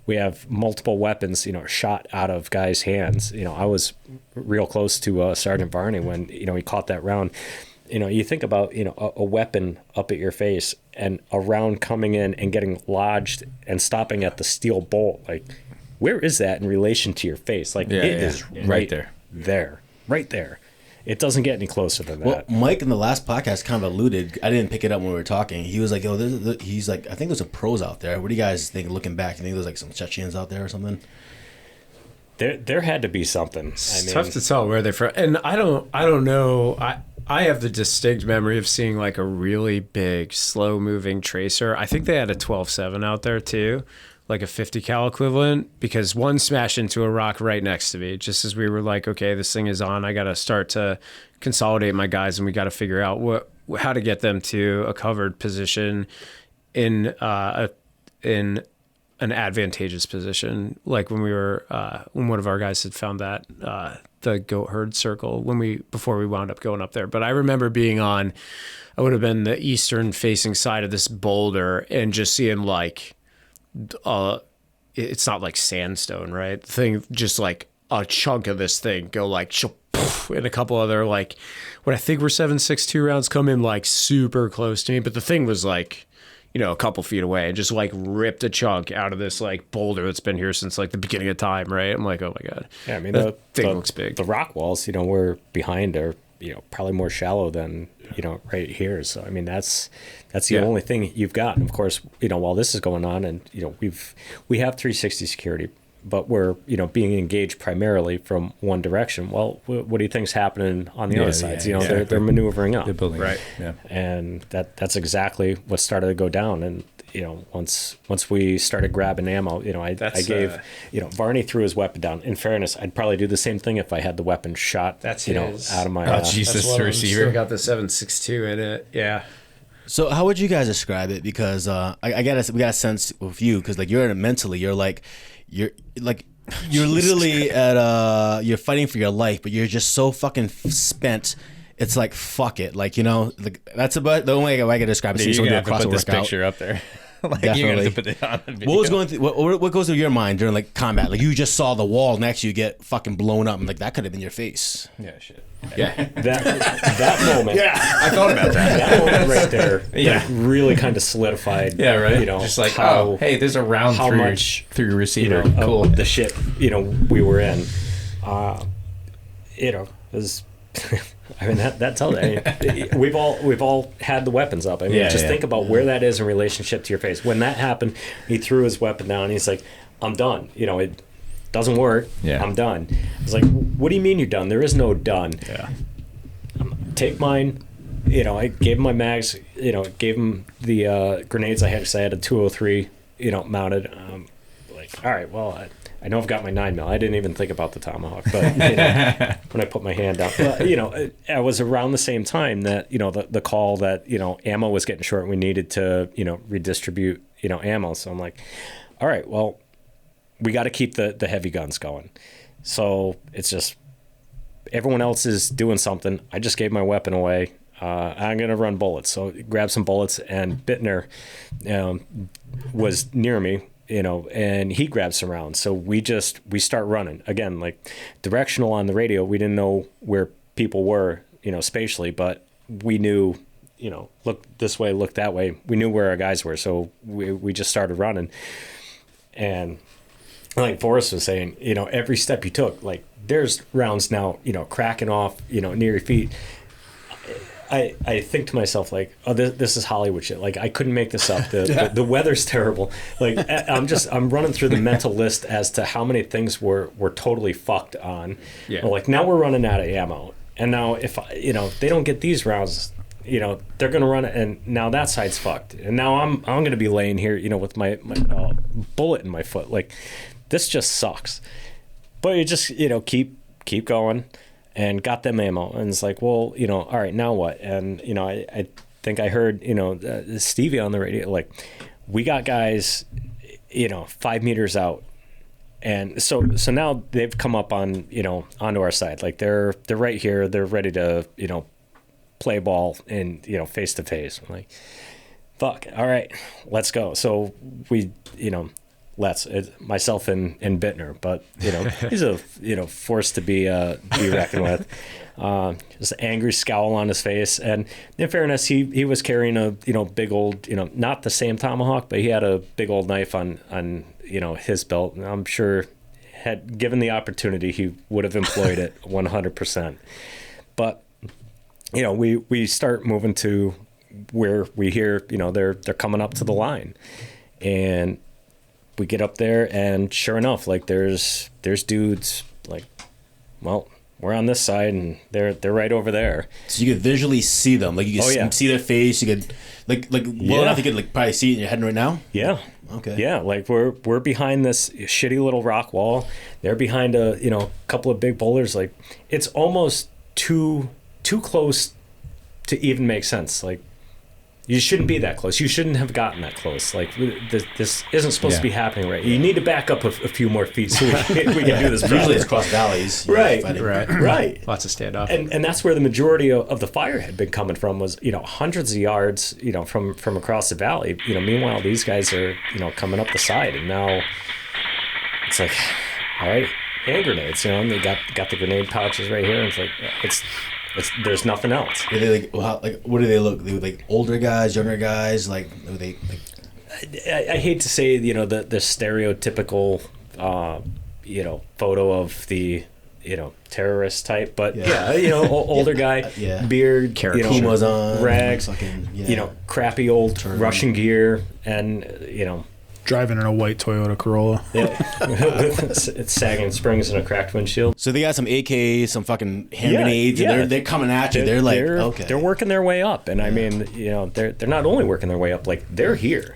D: we have multiple weapons shot out of guys' hands. I was real close to Sergeant Varney when he caught that round. You think about a weapon up at your face and a round coming in and getting lodged and stopping at the steel bolt. Like, where is that in relation to your face? Like, it is right there. it doesn't get any closer than
A: Well,
D: that.
A: Mike in the last podcast kind of alluded. I didn't pick it up when we were talking. He was like, "Yo, he's like, I think there's some pros out there. What do you guys think? Looking back, you think there's like some Chechens out there or something?"
D: There had to be something.
B: It's tough to tell where they're from, and I don't know. I have the distinct memory of seeing like a really big, slow-moving tracer. I think they had a 12.7 out there too, like a 50 cal equivalent, because one smashed into a rock right next to me. Just as we were like, okay, this thing is on. I got to start to consolidate my guys, and we got to figure out how to get them to a covered position in an advantageous position, like when we were when one of our guys had found that the goat herd circle before we wound up going up there. But I remember being on, I would have been the eastern facing side of this boulder and just seeing like it's not like sandstone, right? The thing, just like a chunk of this thing go like and a couple other like what I think were 7.62 rounds come in like super close to me, but the thing was like, you know, a couple feet away and just like ripped a chunk out of this like boulder that's been here since like the beginning of time, right? I'm like, oh my God.
D: Yeah, I mean,
B: that thing looks big.
D: The rock walls, you know, we're behind are, you know, probably more shallow than, you know, right here. So, I mean, that's the only thing you've got. And of course, you know, while this is going on and, you know, we have 360 security, but we're, you know, being engaged primarily from one direction. Well, what do you think's happening on the other sides? You know, they're maneuvering up.
C: They're building,
B: right?
C: Yeah,
D: and that's exactly what started to go down. And you know, once we started grabbing ammo, you know, I gave, you know, Varney threw his weapon down. In fairness, I'd probably do the same thing if I had the weapon shot.
B: That's
D: you know,
B: his.
D: out of my.
C: Jesus,
B: That's
C: the receiver.
B: Still got the 7.62 in it. Yeah.
A: So how would you guys describe it? Because we got a sense with you, because like you're mentally, you're literally at you're fighting for your life, but you're just so fucking spent. It's like fuck it, like, you know, like that's about the only way I can describe it.
C: You're
A: Someone
C: gonna
A: do a
C: have to put this
A: workout.
C: picture up there. Like
A: Definitely.
C: you're gonna have to put it on the video.
A: What was going through, what goes through your mind during like combat? Like you just saw the wall next to you get fucking blown up, and like that could have been your face.
C: Yeah, shit.
B: Yeah.
D: That moment.
C: Yeah, I thought about that.
D: That moment right there.
C: Yeah.
D: Like, really kind of solidified.
C: Yeah, right.
D: You know,
C: just like,
D: how,
C: oh, hey, there's a round
D: how
C: through
D: much,
C: through your receiver.
D: you know,
C: Cool.
D: of the shit, you know, we were in. You know, it was. I mean, that tells you. I mean, we've all had the weapons up. I mean, just think about where that is in relationship to your face. When that happened, he threw his weapon down. And he's like, "I'm done." You know, it doesn't work.
C: Yeah.
D: I'm done. I was like, "What do you mean you're done? There is no done."
B: Yeah.
D: Take mine. You know, I gave him my mags. You know, gave him the grenades I had, because I had a 203. You know, mounted. Like, all right, well. I know I've got my 9mm. I didn't even think about the tomahawk, but you know, when I put my hand up, but, you know, I was around the same time that, you know, the call that, you know, ammo was getting short. We needed to, you know, redistribute, you know, ammo. So I'm like, all right, well, we got to keep the heavy guns going. So it's just everyone else is doing something. I just gave my weapon away. I'm going to run bullets. So grab some bullets, and Bittner was near me. You know, and he grabbed some rounds. So we start running again, like directional on the radio. We didn't know where people were, you know, spatially, but we knew, you know, look this way, look that way. We knew where our guys were. So we just started running. And like Forrest was saying, you know, every step you took, like there's rounds now, you know, cracking off, you know, near your feet. I think to myself, like, oh, this is Hollywood shit. Like, I couldn't make this up. The weather's terrible. Like, I'm running through the mental list as to how many things we're totally fucked on.
B: Yeah.
D: Like, now we're running out of ammo. And now if, you know, they don't get these rounds, you know, they're going to run it. And now that side's fucked. And now I'm going to be laying here, you know, with my bullet in my foot. Like, this just sucks. But you just, you know, keep going. And got them ammo, and it's like, well, you know, all right, now what? And you know, I think I heard, you know, Stevie on the radio, like, we got guys, you know, 5 meters out, and so now they've come up on, you know, onto our side, like they're right here, they're ready to, you know, play ball and, you know, face to face. I'm like, fuck, all right, let's go. So we, you know. Myself and Bittner, but you know, he's a, you know, force to be reckoned with. Just an angry scowl on his face, and in fairness, he was carrying a, you know, big old, you know, not the same tomahawk, but he had a big old knife on you know, his belt, and I'm sure, had given the opportunity, he would have employed it 100%. But, we start moving to where we hear, they're coming up to the line. And we get up there, and sure enough, like there's dudes like, well, we're on this side and they're right over there.
A: So you could visually see them, like you could see their face. You could well enough you could like probably see it in your head right now.
D: Yeah.
A: Okay.
D: Yeah, like we're behind this shitty little rock wall. They're behind a couple of big boulders. Like it's almost too close to even make sense. Like you shouldn't be that close. You shouldn't have gotten that close. Like this isn't supposed to be happening, right? You need to back up a few more feet so we can do this.
A: Usually it's cross valleys.
D: Right.
B: Lots of standoff.
D: And that's where the majority of the fire had been coming from, was hundreds of yards from across the valley. Meanwhile these guys are coming up the side, and now it's like, all right, hand grenades. And they got the grenade pouches right here, and it's there's nothing else.
A: Are they what do they look? They look like older guys, younger guys? Like are they like?
D: I hate to say the stereotypical photo of the terrorist type, but older guy, beard,
A: Pumas on,
D: rags,
A: fucking,
D: crappy old Russian gear, and
E: Driving in a white Toyota Corolla.
D: it's sagging springs and a cracked windshield.
A: So they got some AKs, some fucking hand grenades, and they're coming at you. They're like, okay,
D: they're working their way up, and I mean, they're not only working their way up, like they're here.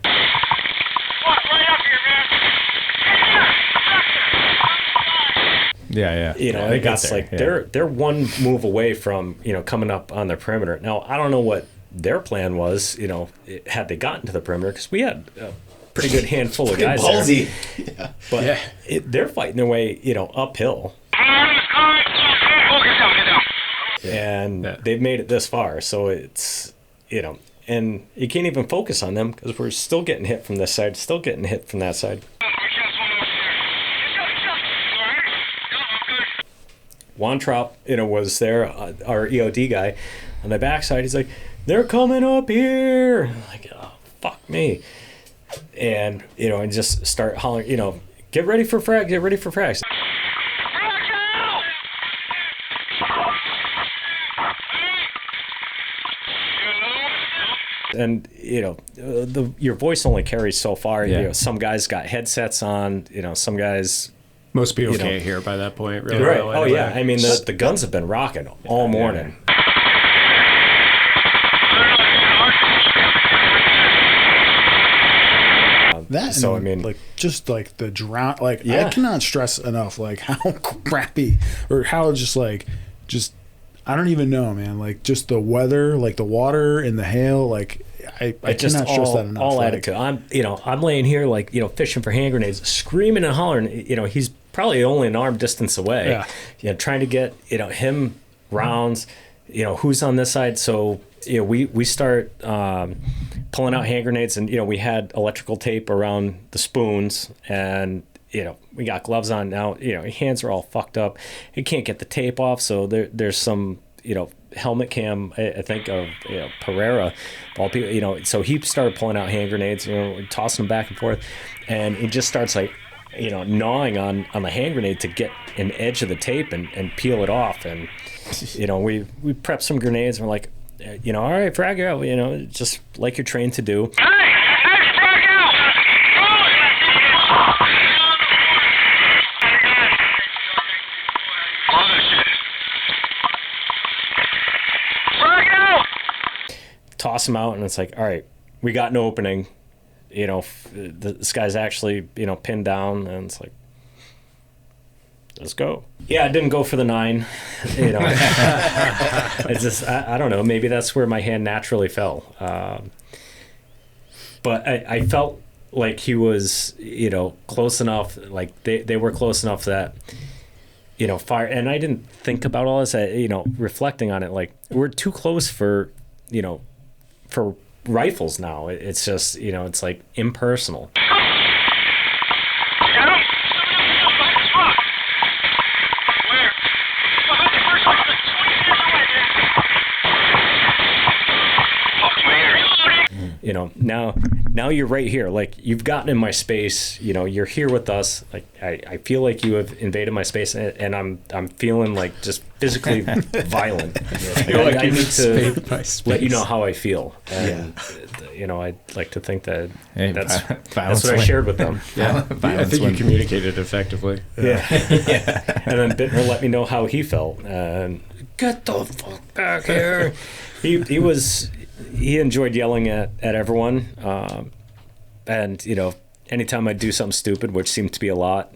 C: Yeah.
D: They got there. They're one move away from coming up on their perimeter. Now I don't know what their plan was. Had they gotten to the perimeter, because we had a pretty good handful of guys
A: ballsy.
D: There. But they're fighting their way uphill. And they've made it this far, so it's and you can't even focus on them because we're still getting hit from this side, still getting hit from that side. Wontrop, was there, our EOD guy, on the backside. He's like, they're coming up here. I'm like, oh, fuck me. And, and just start hollering, get ready for frags, get ready for frags. And, your voice only carries so far. Some guys got headsets on, some guys...
B: Most people can't hear by that point, really.
D: Right. Oh, yeah. I mean, the guns have been rocking all morning.
E: I mean, just like the drown, I cannot stress enough, how crappy, or how just I don't even know, man. Just the weather, the water and the hail, I cannot stress that enough.
D: All added to. I'm laying here fishing for hand grenades, screaming and hollering. He's probably only an arm distance away. Trying to get him rounds. Who's on this side. So we start pulling out hand grenades, and we had electrical tape around the spoons, and we got gloves on now. Your hands are all fucked up. You can't get the tape off, so there's some helmet cam, I think, of Pereira, all people. So he started pulling out hand grenades, tossing them back and forth, and he just starts gnawing on the hand grenade to get an edge of the tape and peel it off. And we prepped some grenades, and we're like, all right, frag out, just like you're trained to do. Toss them out, and it's like, all right, we got an opening. This guy's actually, pinned down, and it's like, let's go. Yeah, I didn't go for the 9. It's just, I don't know, maybe that's where my hand naturally fell. But I felt like he was, close enough, they were close enough that, fire, and I didn't think about all this, reflecting on it, we're too close for rifles now. It's just, it's impersonal. now you're right here. Like, you've gotten in my space, you're here with us. Like, I feel like you have invaded my space, and I'm feeling like just physically violent. Like, I need to let you know how I feel. And, I'd like to think that that's what I shared with them.
B: Yeah, I think you communicated effectively.
D: Yeah. And then Bittner let me know how he felt. And get the fuck back here. He enjoyed yelling at everyone. And, anytime I'd do something stupid, which seemed to be a lot,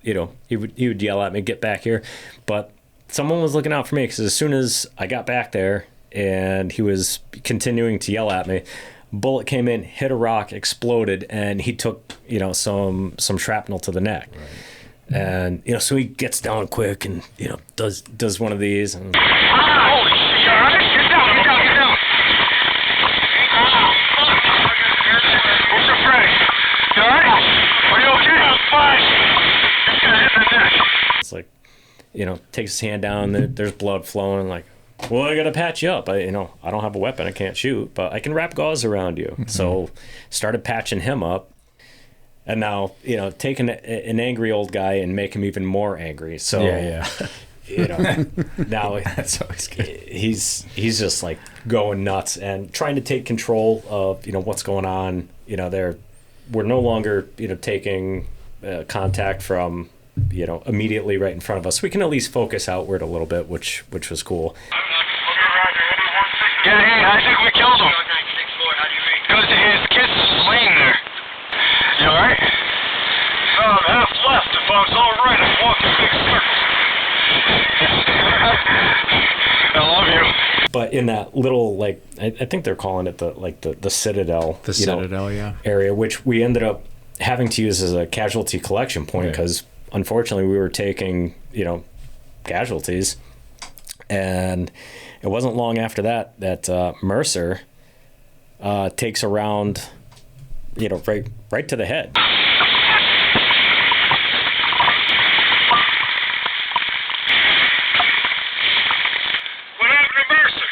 D: he would yell at me, get back here. But someone was looking out for me, because as soon as I got back there and he was continuing to yell at me, bullet came in, hit a rock, exploded, and he took, some shrapnel to the neck. Right. And, so he gets down quick and, does one of these. And
G: holy shit, you all right? Get down. Where's your friend? You all right? Are you okay? I'm fine. Just got hit in the neck.
D: It's like, takes his hand down, there's blood flowing, like, well, I got to patch you up. I don't have a weapon. I can't shoot, but I can wrap gauze around you. Mm-hmm. So started patching him up. And now, taking an angry old guy and make him even more angry. So, now that's always good. He's just like going nuts and trying to take control of, what's going on. We're no longer, taking contact from, immediately right in front of us. We can at least focus outward a little bit, which was cool.
G: Yeah, hey, I think we killed him. Because his kiss is laying there. You alright? I'm half left. If I was alright, I'd walk in big circles. I love you.
D: But in that little, like, I think they're calling it the Citadel.
B: The Citadel, yeah.
D: Area, which we ended up having to use as a casualty collection point, because unfortunately we were taking, casualties. And it wasn't long after that Mercer takes a round, right to the head.
G: What happened to Mercer?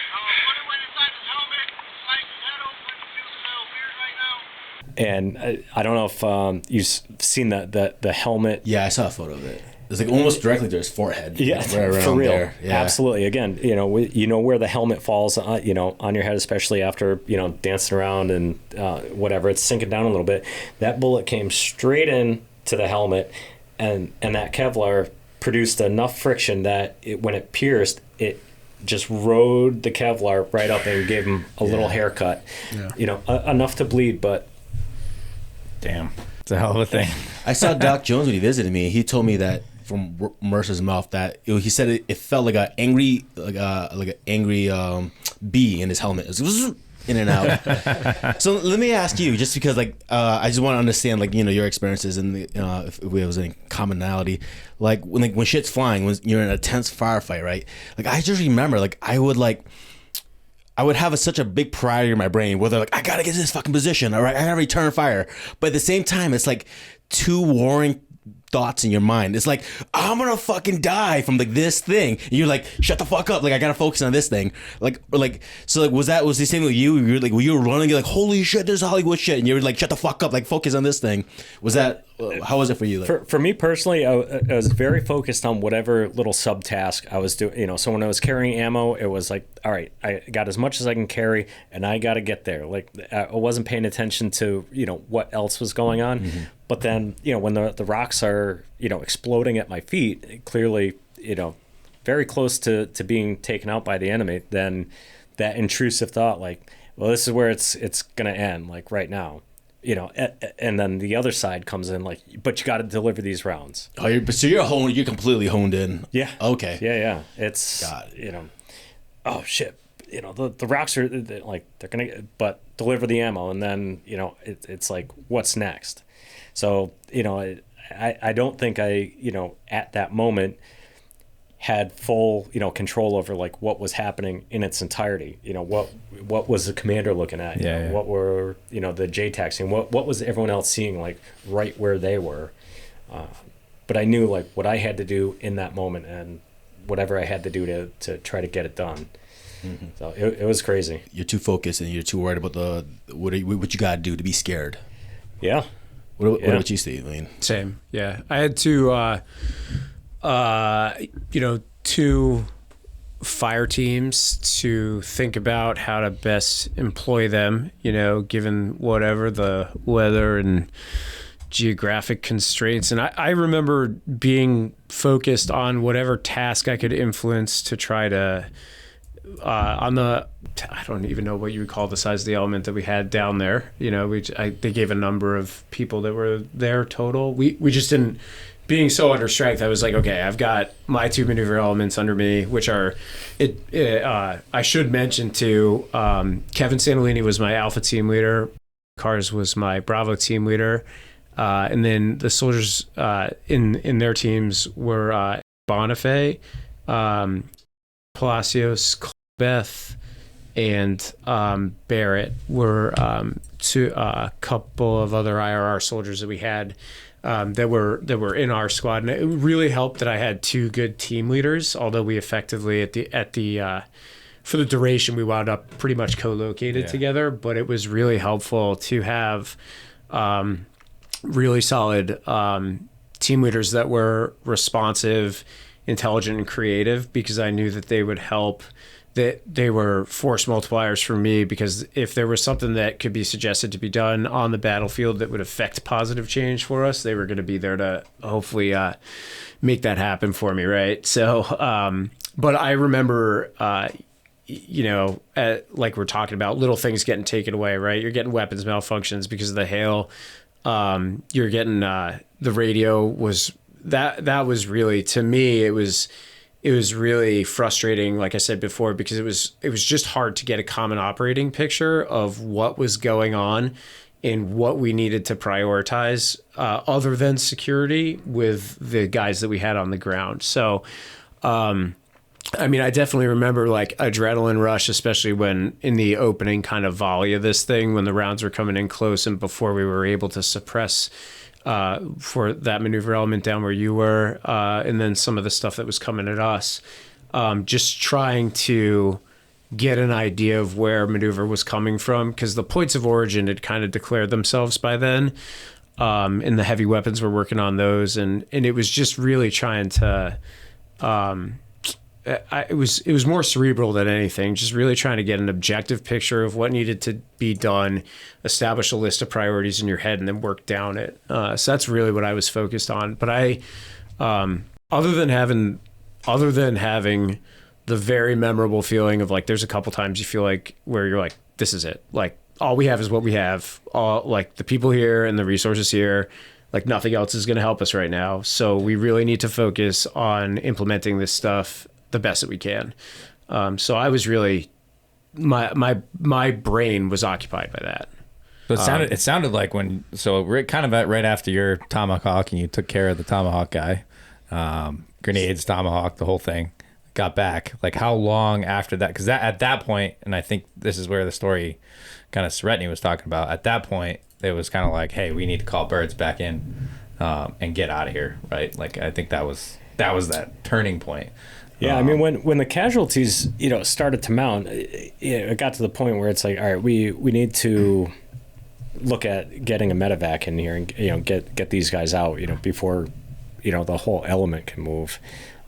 D: And I don't know if you've seen the helmet.
A: Yeah, I saw a photo of it. It's like almost directly to his forehead.
D: Yeah,
A: right around
D: for real.
A: there. Yeah.
D: Absolutely. Again, where the helmet falls, on your head, especially after, dancing around and whatever, it's sinking down a little bit. That bullet came straight in to the helmet, and that Kevlar produced enough friction that when it pierced, it just rode the Kevlar right up and gave him a little haircut. Yeah. Enough to bleed, but
C: damn, it's a hell of a thing.
A: I saw Doc Jones when he visited me. He told me that from Mercer's mouth that he said it felt like an angry bee in his helmet. It was in and out. So let me ask you, just because I just want to understand your experiences and if there was any commonality, when shit's flying, when you're in a tense firefight, right? I just remember I would have such a big priority in my brain, whether I gotta get to this fucking position, all right, I gotta return fire. But at the same time, it's two warring thoughts in your mind. It's I'm gonna fucking die from this thing. And you're shut the fuck up. I gotta focus on this thing. So was the same with you? You were running, you're holy shit, there's Hollywood shit, and you're shut the fuck up, focus on this thing. Was that how was it for you?
D: For me personally, I was very focused on whatever little subtask I was doing. So when I was carrying ammo, it was all right, I got as much as I can carry, and I got to get there. I wasn't paying attention to what else was going on. Mm-hmm. But then when the rocks are exploding at my feet, clearly very close to being taken out by the enemy, then that intrusive thought well, this is where it's gonna end, right now. And then the other side comes in but you got to deliver these rounds.
A: Oh, you're completely honed in.
D: Yeah.
A: Okay.
D: Yeah. It's oh shit. The rocks are they're gonna, but deliver the ammo, and then it's what's next. So I don't think I at that moment had full control over what was happening in its entirety. What was the commander looking at? What were the JTAC seeing? What was everyone else seeing right where they were? But I knew what I had to do in that moment, and whatever I had to do to try to get it done. So it was crazy.
A: You're too focused and you're too worried about what you got to do to be scared.
D: Yeah.
A: What about you, Steve? I mean,
B: Same. Yeah. I had to, 2 fire teams to think about how to best employ them, given whatever the weather and geographic constraints. And I remember being focused on whatever task I could influence to try to, I don't even know what you would call the size of the element that we had down there. They gave a number of people that were there total. We just didn't, being so under strength, I was like, okay, I've got my 2 maneuver elements under me, which are, I should mention too, Kevin Santolini was my Alpha team leader. Cars was my Bravo team leader. And then the soldiers in their teams were Bonifay, Palacios, Beth, and Barrett were a couple of other IRR soldiers that we had that were in our squad, and it really helped that I had 2 good team leaders. Although we effectively for the duration we wound up pretty much co-located together, but it was really helpful to have really solid team leaders that were responsive, intelligent, and creative, because I knew that they would help. That they were force multipliers for me, because if there was something that could be suggested to be done on the battlefield that would affect positive change for us, they were going to be there to hopefully make that happen for me, right? So, but I remember, like we're talking about, little things getting taken away, right? You're getting weapons malfunctions because of the hail. You're getting the radio was that was really, to me, it was really frustrating, like I said before, because it was just hard to get a common operating picture of what was going on and what we needed to prioritize other than security with the guys that we had on the ground. So, I definitely remember like adrenaline rush, especially when in the opening kind of volley of this thing, when the rounds were coming in close and before we were able to suppress for that maneuver element down where you were, and then some of the stuff that was coming at us, just trying to get an idea of where maneuver was coming from, because the points of origin had kind of declared themselves by then, and the heavy weapons were working on those, and it was just really trying to it was more cerebral than anything, just really trying to get an objective picture of what needed to be done, establish a list of priorities in your head, and then work down it. So that's really what I was focused on. But I, other than having the very memorable feeling of like, there's a couple times you feel like where you're like, this is it. Like all we have is what we have. All like the people here and the resources here. Like nothing else is going to help us right now. So we really need to focus on implementing this stuff the best that we can. So I was really, my brain was occupied by that.
C: So it sounded like we're kind of right after your Tomahawk, and you took care of the Tomahawk guy, grenades, Tomahawk, the whole thing, got back. Like how long after that? Because at that point, and I think this is where the story kind of Sretny was talking about, at that point, it was kind of like, hey, we need to call birds back in and get out of here, right? Like I think that was that turning point.
D: Yeah, when the casualties, started to mount, it got to the point where it's like, all right, we need to look at getting a medevac in here and get these guys out, before the whole element can move.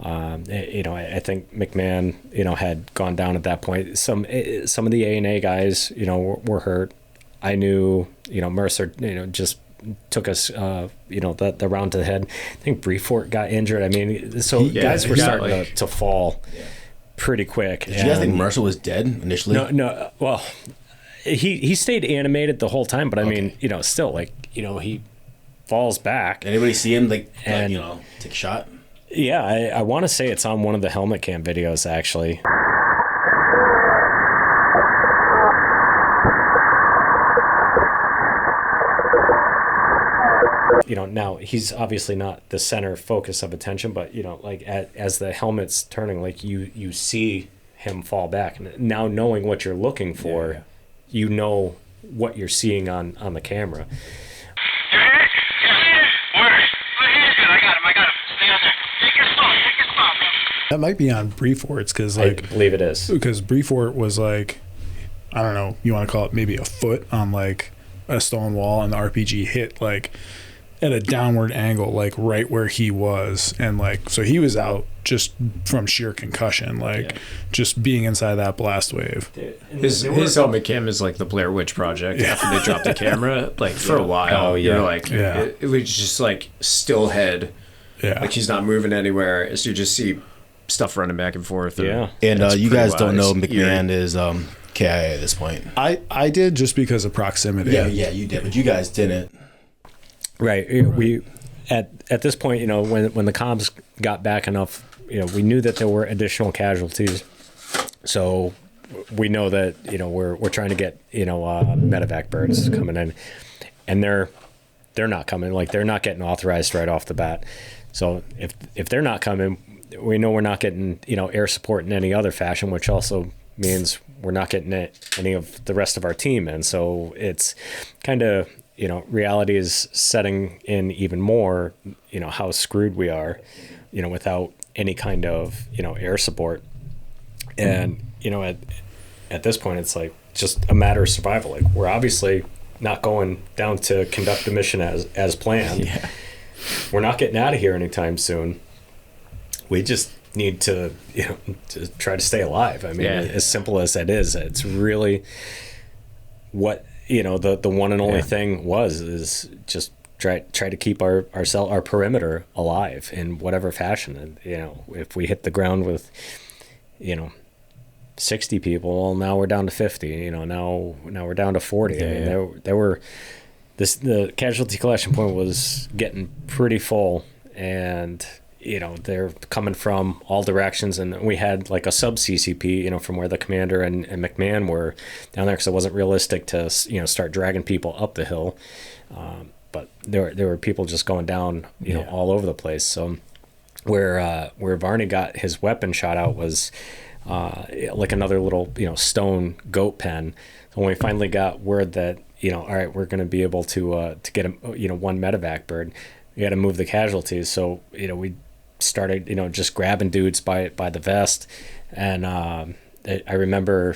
D: I think McMahon, had gone down at that point. Some of the A&A guys, were hurt. I knew, Mercer, just took us, the round to the head. I think Briefort got injured. Guys were starting to fall pretty quick.
A: Did you guys think Mercer was dead initially?
D: No. Well, he stayed animated the whole time, but still, he falls back.
A: Anybody see him take a shot?
D: Yeah, I want to say it's on one of the helmet cam videos actually. Now he's obviously not the center focus of attention, but as the helmet's turning, you see him fall back, and now knowing what you're looking for, you know what you're seeing on the camera.
G: You hit? Yeah. Where? He's good. I got him. Stay on there. Take your spot, man.
E: That might be on Brefort's because
D: I believe it is.
E: because Brefort was like, I don't know, you want to call it maybe a foot on like a stone wall, and the RPG hit like at a downward angle, like right where he was, and like so he was out just from sheer concussion, like just being inside that blast wave.
B: His helmet cam is like the Blair Witch Project. After they dropped the camera, like for a while, you're like, it was just like still head.
E: Yeah,
B: like he's not moving anywhere. As you just see stuff running back and forth.
A: And you guys don't know McMahon is KIA at this point.
E: I did just because of proximity.
A: Yeah, you did, but you guys didn't.
D: Right. We at this point, when the comms got back enough, we knew that there were additional casualties. So we know that we're trying to get medevac birds coming in, and they're not coming. Like they're not getting authorized right off the bat. So if they're not coming, we know we're not getting air support in any other fashion, which also means we're not getting any of the rest of our team in. So it's kind of reality is setting in even more. How screwed we are, without any kind of air support. And at this point, it's like just a matter of survival. Like we're obviously not going down to conduct the mission as planned.
B: Yeah.
D: We're not getting out of here anytime soon. We just need to to try to stay alive. I mean, as simple as that is, it's really what the one and only thing is just try to keep our perimeter alive in whatever fashion. And if we hit the ground with 60 people, well, now we're down to 50. Now we're down to 40. I mean, there were the casualty collection point was getting pretty full, and they're coming from all directions, and we had like a sub CCP from where the commander and McMahon were down there, because it wasn't realistic to start dragging people up the hill, but there were people just going down all over the place. So where Varney got his weapon shot out was like another little stone goat pen. So when we finally got word that all right, we're going to be able to get one medevac bird, we got to move the casualties. So we started just grabbing dudes by the vest, and I remember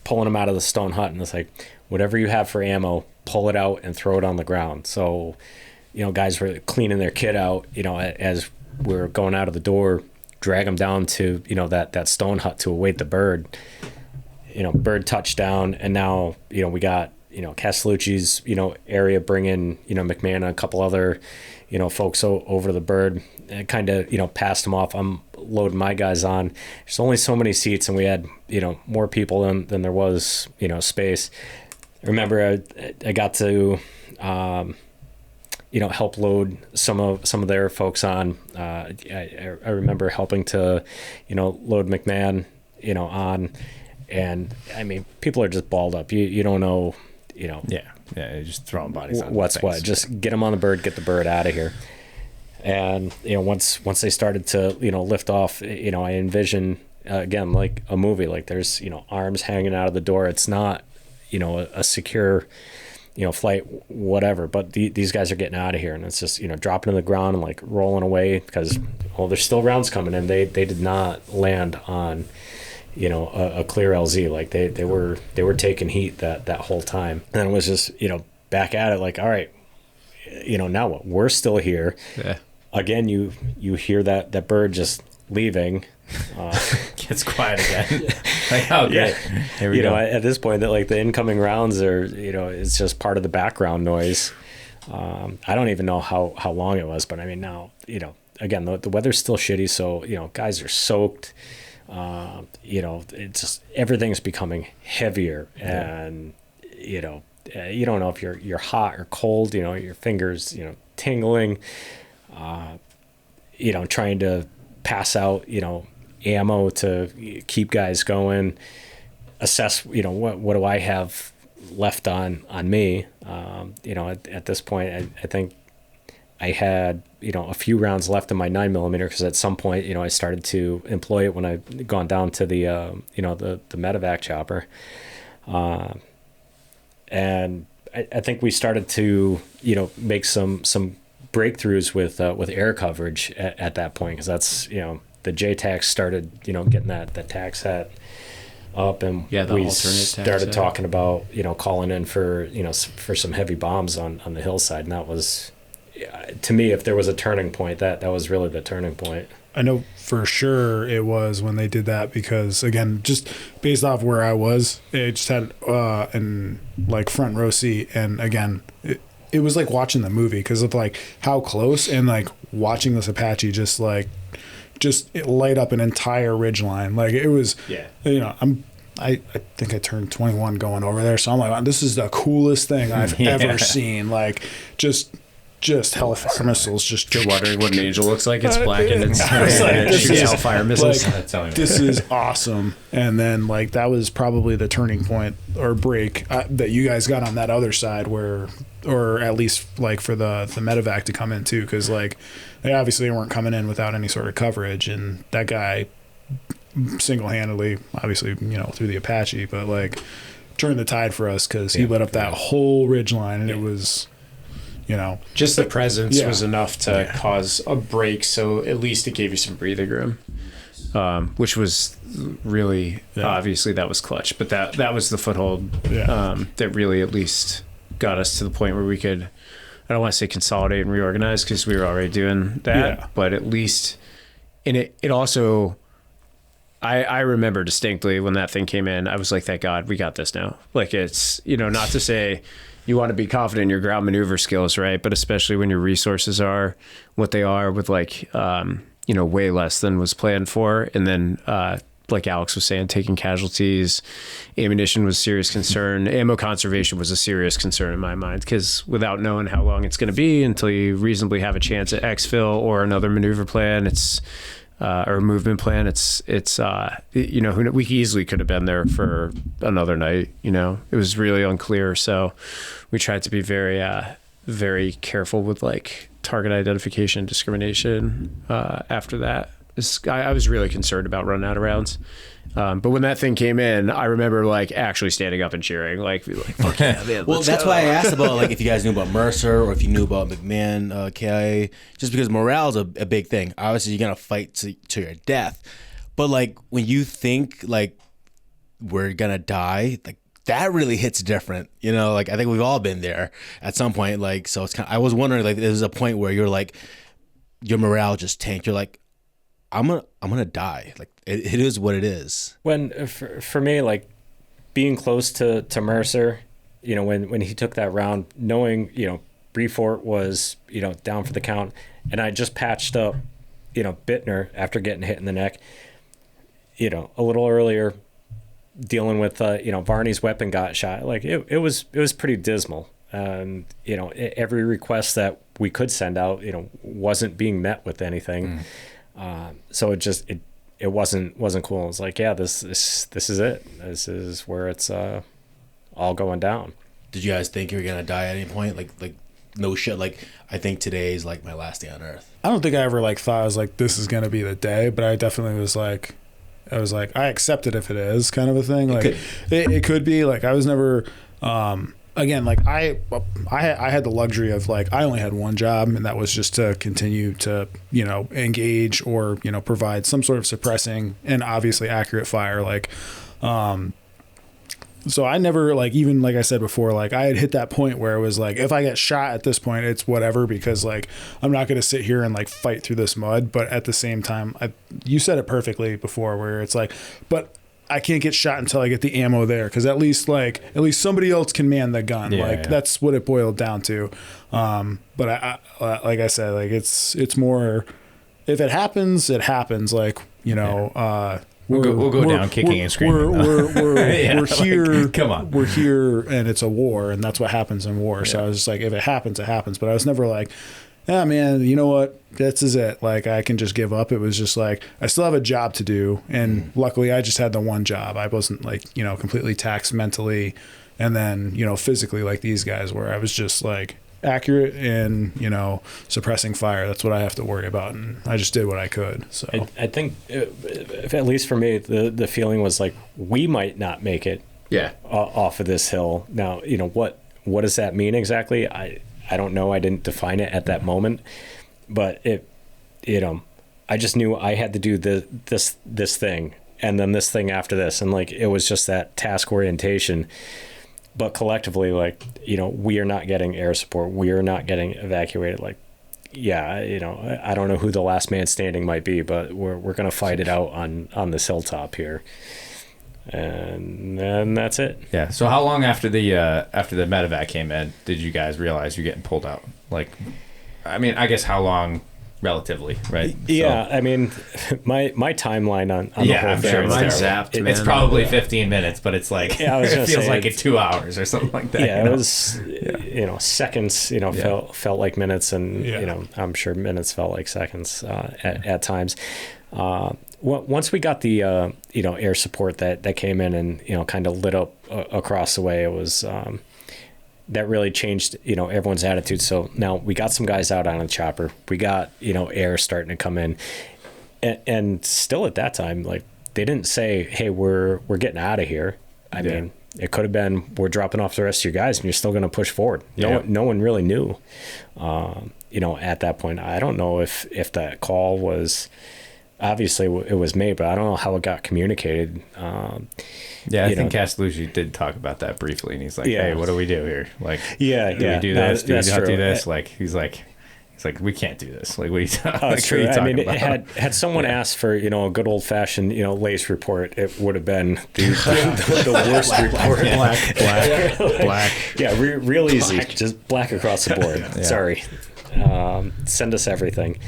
D: pulling them out of the stone hut, and it's like, whatever you have for ammo, pull it out and throw it on the ground. So guys were cleaning their kit out as we were going out of the door, drag them down to that stone hut to await the bird. Bird touchdown, and now we got Castellucci's area bringing McMahon and a couple other folks over the bird, and kind of passed them off. I'm loading my guys on. There's only so many seats, and we had more people than there was space. I remember I got to help load some of their folks on. I remember helping to load McMahon on, and I mean, people are just balled up. You don't know
C: you're just throwing bodies on
D: what's
C: things.
D: what. Just get them on the bird, get the bird out of here. And once they started to lift off, I envision again like a movie. Like there's arms hanging out of the door. It's not a secure flight, whatever. But these guys are getting out of here, and it's just dropping to the ground and like rolling away, because there's still rounds coming in. They did not land on a clear LZ. Like they were taking heat that whole time. And it was just back at it, like, all right, now what? We're still here.
B: Yeah.
D: Again, you hear that bird just leaving.
B: Gets quiet again.
C: Like, oh, good. Here we go.
D: At this point, that like the incoming rounds are it's just part of the background noise. I don't even know how long it was, but I mean, now again, the weather's still shitty, so guys are soaked. It's just everything's becoming heavier, and you don't know if you're hot or cold. Your fingers tingling. Trying to pass out ammo to keep guys going. Assess what do I have left on me. At this point, I think I had a few rounds left in my 9mm, because at some point I started to employ it when I'd gone down to the the medevac chopper, and I think we started to make some breakthroughs with air coverage at that point, because the J-Tax started, getting that tax hat up, and
B: the
D: we
B: alternate
D: started
B: tax hat.
D: talking about, calling in for, for some heavy bombs on the hillside. And that was, to me, if there was a turning point, that was really the turning point.
E: I know for sure it was when they did that, because again, just based off where I was, it just had an like front row seat, and again, it was like watching the movie because of like how close, and like watching this Apache just it light up an entire ridgeline. Like it was, I think I turned 21 going over there, so I'm like, this is the coolest thing I've ever seen. Like just hellfire missiles. Just
B: You're wondering what an angel looks like. It's black and it's
E: like,
B: it shoots hellfire missiles.
E: this is awesome. And then like that was probably the turning point or break that you guys got on that other side, where, or at least like for the medevac to come in too, because like they obviously weren't coming in without any sort of coverage, and that guy single-handedly, obviously, through the Apache, but like turned the tide for us, because he lit up that whole ridgeline, and it was,
B: just the presence was enough to cause a break, so at least it gave you some breathing room, which was really obviously that was clutch, but that was the foothold that really at least got us to the point where we could, I don't want to say consolidate and reorganize, because we were already doing that, but at least, and it also, I remember distinctly when that thing came in, I was like, thank God we got this now. Like, it's, not to say you want to be confident in your ground maneuver skills, right? But especially when your resources are what they are, with like, way less than was planned for. And then, like Alex was saying, taking casualties, ammunition was a serious concern. Ammo conservation was a serious concern in my mind, because without knowing how long it's going to be until you reasonably have a chance at exfil or another maneuver plan, or a movement plan, we easily could have been there for another night. It was really unclear. So we tried to be very, very careful with like target identification and discrimination after that. I was really concerned about running out of rounds. But when that thing came in, I remember like actually standing up and cheering, like fuck yeah, man.
A: Well, that's why I asked about like if you guys knew about Mercer or if you knew about McMahon, KIA, just because morale is a big thing. Obviously, you're gonna fight to your death, but like when you think like we're gonna die, like that really hits different. Like I think we've all been there at some point. Like so, it's kind. I was wondering like there's a point where you're like your morale just tanked. You're like, I'm gonna die. Like it is what it is.
D: When for me, like being close to Mercer, when he took that round, knowing Brefort was down for the count, and I just patched up Bittner after getting hit in the neck. A little earlier, dealing with Varney's weapon got shot. Like it was pretty dismal. Every request that we could send out wasn't being met with anything. So it wasn't cool. It was like, yeah, this is it. This is where it's all going down.
A: Did you guys think you were gonna die at any point? Like no shit. Like I think today is like my last day on Earth.
E: I don't think I ever like thought I was like, this is gonna be the day, but I definitely was like, I accept it if it is, kind of a thing. Like it could be. Like I was never. Again, like I had the luxury of like I only had one job, and that was just to continue to engage or provide some sort of suppressing and obviously accurate fire. Like, so I never like, even like I said before, like I had hit that point where it was like, if I get shot at this point, it's whatever, because like I'm not going to sit here and like fight through this mud. But at the same time, you said it perfectly before, where it's like, but I can't get shot until I get the ammo there, because at least somebody else can man the gun. That's what it boiled down to. But I like I said, like it's more, if it happens, it happens. Like
C: we'll go down kicking and screaming.
E: We're here.
C: Come on,
E: we're here, and it's a war, and that's what happens in war. So I was just like, if it happens, it happens. But I was never like, yeah, man, you know what? This is it. Like, I can just give up. It was just like, I still have a job to do. And luckily, I just had the one job. I wasn't like, completely taxed mentally and then, physically like these guys, where I was just like accurate in, suppressing fire. That's what I have to worry about. And I just did what I could. So
D: I think, if, at least for me, the feeling was like, we might not make it off of this hill. Now, what does that mean exactly? I don't know. I didn't define it at that moment, but I just knew I had to do this thing and then this thing after this. And like, it was just that task orientation. But collectively, like, you know, we are not getting air support. We are not getting evacuated. Like, yeah, you know, I don't know who the last man standing might be, but we're going to fight it out on this hilltop here. And then that's it.
C: Yeah. So how long after the medevac came in did you guys realize you're getting pulled out? Like, I mean, I guess how long relatively, right?
D: Yeah.
C: So,
D: I mean, my timeline on the whole
C: I'm
D: thing.
C: sure
D: is
C: mine's
D: terrible.
C: zapped. It's probably 15 minutes, but it's like
D: Yeah, I was
C: it
D: gonna
C: feels
D: say,
C: like it's 2 hours or something like that.
D: Yeah,
C: you know?
D: it was, you know, seconds, you know, felt like minutes, and, you know, I'm sure minutes felt like seconds at times. Once we got the, you know, air support that came in and, you know, kind of lit up across the way, it was, that really changed, you know, everyone's attitude. So now we got some guys out on a chopper. We got, you know, air starting to come in. And still at that time, like, they didn't say, hey, we're getting out of here. I mean, it could have been, we're dropping off the rest of your guys and you're still going to push forward. No one really knew, you know, at that point. I don't know if that call was, obviously it was made, but I don't know how it got communicated.
C: I think Castellucci did talk about that briefly, and he's like, hey, what do we do here? Like, do we do this? Do we not do this? Like, he's like, we can't do this. Like, what are you talking about?
D: True. I mean, had someone asked for, you know, a good old fashioned, you know, lace report, it would have been the worst report. Black. Yeah, real easy. Just black across the board. Yeah. Sorry. Send us everything.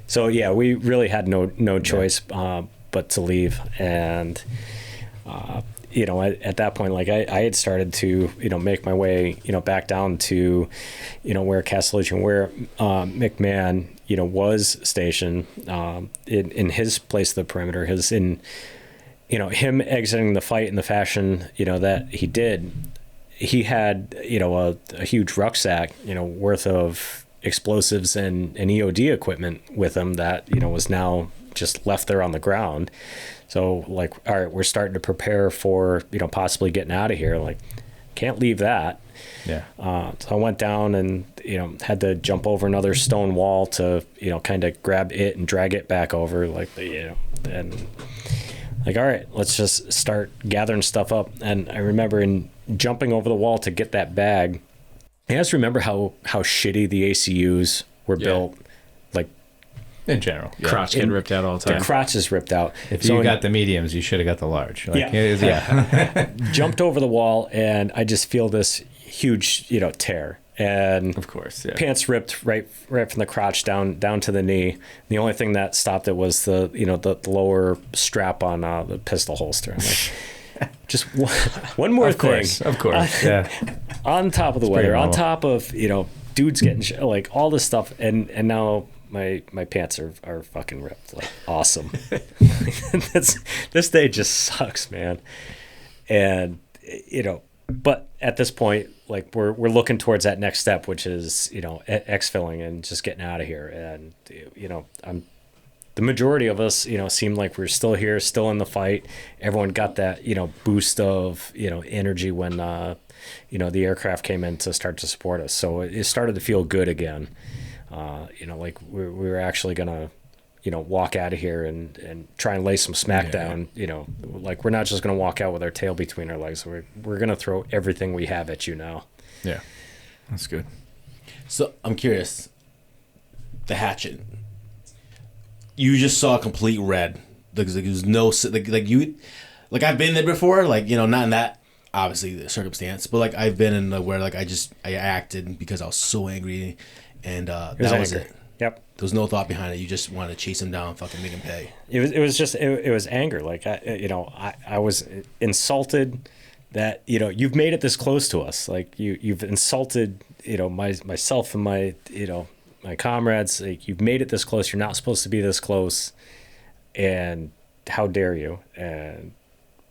D: So yeah, we really had no choice but to leave. And you know, at that point, like I had started to, you know, make my way, you know, back down to, you know, where Castellucci and where McMahon, you know, was stationed in his place of the perimeter. You know, him exiting the fight in the fashion, you know, that he did. He had, you know, a huge rucksack, you know, worth of explosives and EOD equipment with him that, you know, was now just left there on the ground. So like, all right, we're starting to prepare for, you know, possibly getting out of here. Like, can't leave that.
C: Yeah.
D: So I went down and, you know, had to jump over another stone wall to, you know, kind of grab it and drag it back over, like, you know, and like, all right, let's just start gathering stuff up. And I remember in jumping over the wall to get that bag, I just remember how shitty the ACUs were built. Like,
C: in general,
B: crotch getting ripped out all the time.
D: The crotch is ripped out.
C: If you got the mediums, you should have got the large. Like,
D: Jumped over the wall, and I just feel this huge, you know, tear. And
C: of course,
D: pants ripped right from the crotch down to the knee. The only thing that stopped it was the, you know, the lower strap on the pistol holster. I'm like, just one more thing.
C: Of course, yeah.
D: On top of the weather, on top of, you know, dudes getting like all this stuff, and now my pants are fucking ripped. Like, awesome. This day just sucks, man. And, you know, but at this point, like, we're looking towards that next step, which is, you know, exfilling and just getting out of here. And, you know, the majority of us, you know, seemed like we're still here, still in the fight. Everyone got that, you know, boost of, you know, energy when, you know, the aircraft came in to start to support us. So it started to feel good again. You know, like we were actually going to, you know, walk out of here and try and lay some smack down. You know, like, we're not just going to walk out with our tail between our legs. We're going to throw everything we have at you now.
C: Yeah, that's good.
A: So I'm curious, the hatchet. You just saw complete red. Like, there was no like I've been there before. Like, you know, not in that obviously the circumstance, but like I've been in where like I acted because I was so angry, and that was it.
D: Yep.
A: There was no thought behind it. You just wanted to chase him down, fucking make him pay.
D: It was anger. Like, I was insulted that, you know, you've made it this close to us. Like, you've insulted, you know, myself and my, you know, my comrades. Like, you've made it this close. You're not supposed to be this close, and how dare you? And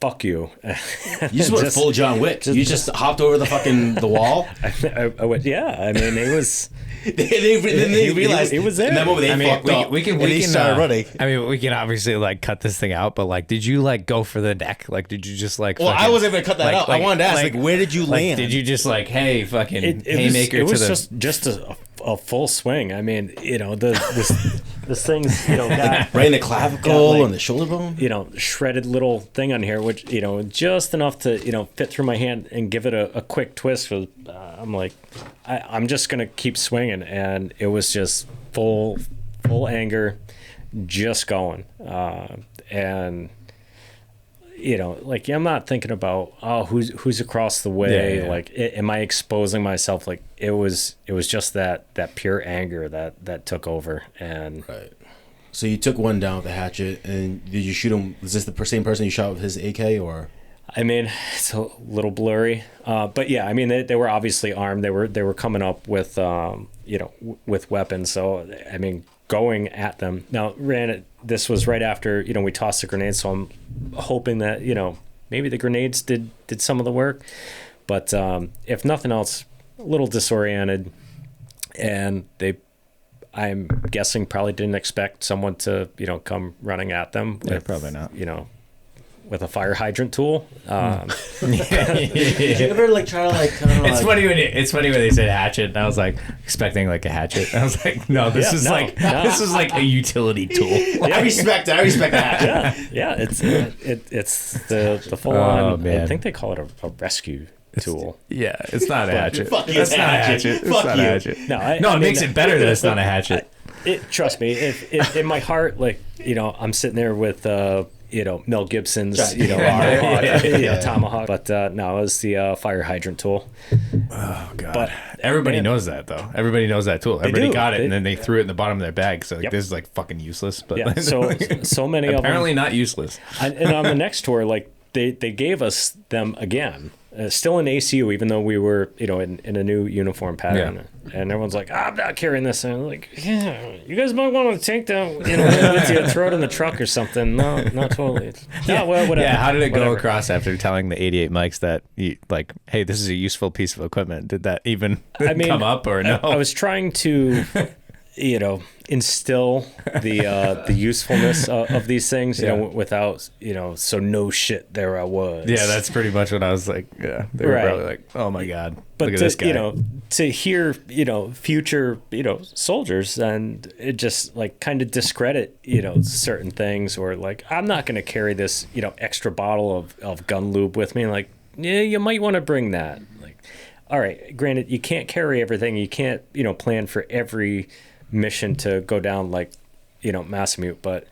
D: fuck you.
A: You just went full John Wick. You just hopped over the wall.
D: I went, yeah. I mean, it was.
A: they realized
D: it was there.
A: In that moment, they fucked up.
C: We can
A: started running.
C: I mean, we can obviously like cut this thing out, but like, did you like go for the neck? Like, did you just like?
A: Well, I wasn't gonna cut that out. I wanted to ask, like, where did you land?
C: Did you just like, hey, fucking haymaker?
D: It was just a full swing. I mean, you know, this thing's, got,
A: Right in the clavicle and the shoulder bone.
D: Shredded little thing on here, which, just enough to, fit through my hand and give it a quick twist. I'm like, I'm just going to keep swinging. And it was just full anger, just going. And, I'm not thinking about, who's across the way.
C: Yeah.
D: Like, am I exposing myself? Like, it was just that pure anger that took over. And
A: Right. So you took one down with a hatchet, and did you shoot him? Was this the same person you shot with his AK, or?
D: I mean, it's a little blurry, but yeah, I mean, they were obviously armed. They were coming up with, with weapons. So, I mean, going at them. Now, this was right after, we tossed the grenades. So I'm hoping that, maybe the grenades did some of the work. But if nothing else, a little disoriented. And I'm guessing, probably didn't expect someone to, come running at them.
C: Yeah, probably not.
D: With a fire hydrant tool.
A: Did you ever try to
C: It's funny when they said hatchet, and I was like expecting a hatchet. I was like, no, this is a utility tool.
A: I respect it. I respect the hatchet.
D: Yeah. It's the full on.
C: man.
D: I think they call it a rescue tool.
C: Yeah, it's not a hatchet.
A: Fuck you,
C: That's
A: it's a
C: not a
A: hatchet.
C: hatchet. It's
A: Fuck
C: not
A: you.
C: a hatchet.
D: No,
C: It makes it better that it's not a hatchet.
D: Trust me. If in my heart, I'm sitting there with Mel Gibson's tomahawk, but no, it was the fire hydrant tool.
C: Oh god!
D: But
C: everybody
D: man,
C: knows that though. Everybody knows that tool. Everybody
D: do.
C: got it,
D: They-
C: and then they threw it in the bottom of their bag. So
D: Yep.
C: this is fucking useless. But
D: yeah, so many of them.
C: apparently not useless.
D: And on the next tour, they gave us them again, still in ACU, even though we were, in a new uniform pattern.
C: Yeah.
D: And everyone's like, I'm not carrying this. And I'm like, yeah, you guys might want to take that, with you, throw it in the truck or something. No, not totally. No, well, whatever.
C: Yeah, how did it go
D: Whatever.
C: across after telling the 88 mics that you hey, this is a useful piece of equipment? Did that even come up or no?
D: I was trying to, instill the usefulness of these things, without, so no shit, there I was.
C: Yeah, that's pretty much what I was like. Yeah, they were
D: Right.
C: probably like, oh my god,
D: But
C: look at
D: to,
C: this guy.
D: To hear, future, soldiers, and it just kind of discredit, certain things, or I'm not going to carry this, extra bottle of gun lube with me. Yeah, you might want to bring that. All right, granted, you can't carry everything. You can't, plan for every mission to go down Masamute, but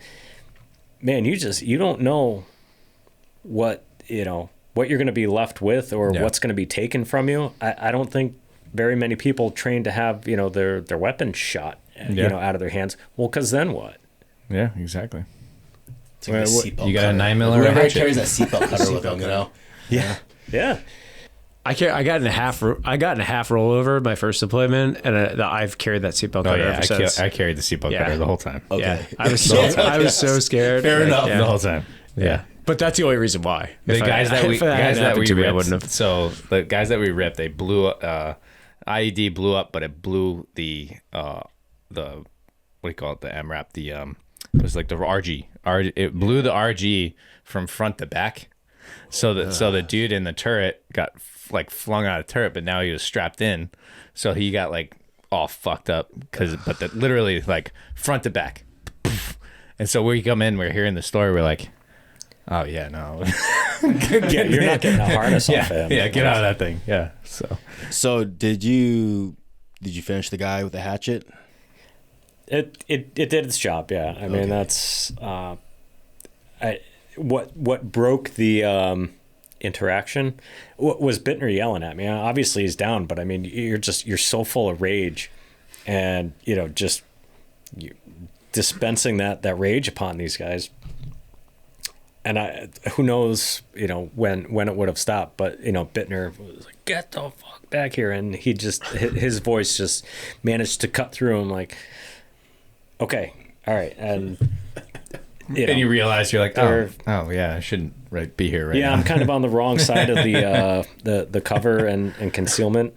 D: man, you don't know what you're going to be left with, or what's going to be taken from you. I don't think very many people train to have their weapons shot out of their hands. Well, because then what?
C: Yeah, exactly.
A: It's like a seatbelt
C: You got a
A: cutter.
C: 9 mm
A: Whoever
C: hatchet.
A: carries that seatbelt cutter with them,
D: Yeah.
B: I got in a half rollover my first deployment, and I've carried that seatbelt
C: Oh
B: cutter
C: yeah,
B: ever since.
C: I carried the seatbelt
B: Yeah.
C: cutter the whole time.
A: Okay.
B: Yeah, I was so scared.
A: Fair enough.
B: Yeah.
C: The whole time. Yeah.
B: But that's the only reason why.
C: The guys that we
B: I wouldn't
C: ripped,
B: have.
C: so the guys that we ripped, they blew IED blew up, but it blew the what do you call it, the MRAP, it was the RG. It blew the RG from front to back. So the dude in the turret got flung out of the turret, but now he was strapped in, so he got all fucked up literally front to back. And so we come in, we're hearing the story, we're like, oh yeah, no.
D: You're not getting a harness off him.
C: Yeah, get out of that thing. Yeah.
A: So did you finish the guy with the hatchet?
D: It did its job. Yeah. I mean, that's what broke the interaction was Bittner yelling at me. Obviously he's down, but I mean, you're so full of rage, and just dispensing that rage upon these guys. And who knows, when it would have stopped, but Bittner was like, "Get the fuck back here," and he just his voice just managed to cut through him. Okay, all right, and
C: And you realize you're like,
D: They're-
C: oh yeah, I shouldn't be here right now.
D: yeah, I'm kind of on the wrong side of the cover and concealment,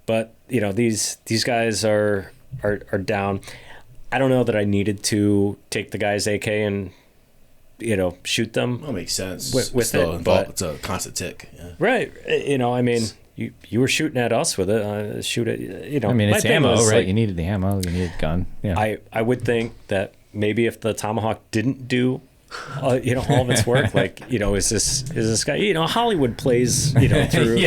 D: but these guys are down. I don't know that I needed to take the guy's AK and shoot them.
A: That makes sense.
D: With
A: Still
D: it,
A: involved.
D: but-
A: It's a constant tick. Yeah.
D: Right. I mean, you were shooting at us with it. Shoot it, you know.
C: I mean,
D: my
C: it's
D: thing
C: ammo,
D: was,
C: right?
D: like,
C: You needed the ammo. You needed gun. Yeah.
D: I would think that maybe if the Tomahawk didn't do, you know, all of its work, like, you know, is this guy, you know, Hollywood plays, you know, through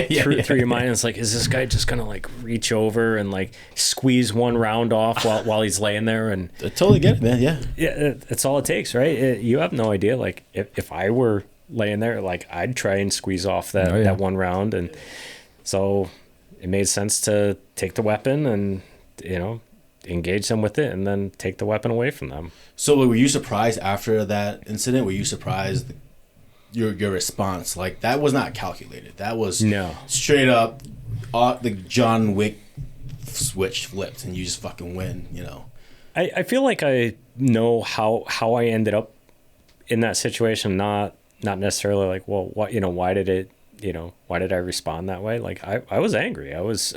D: through your mind. It's like, is this guy just gonna like reach over and like squeeze one round off while he's laying there? And
A: I totally get it, man. Yeah.
D: yeah, it's all it takes, right? You have no idea. Like if I were laying there, like I'd try and squeeze off that one round, and so it made sense to take the weapon and, you know, engage them with it and then take the weapon away from them.
A: So were you surprised after that incident? Were you surprised your response? Like, that was not calculated. That was straight up the John Wick switch flipped and you just fucking win, you know.
D: I feel like I know how I ended up in that situation, not necessarily like, well, what, you know, why did I respond that way? Like I was angry. I was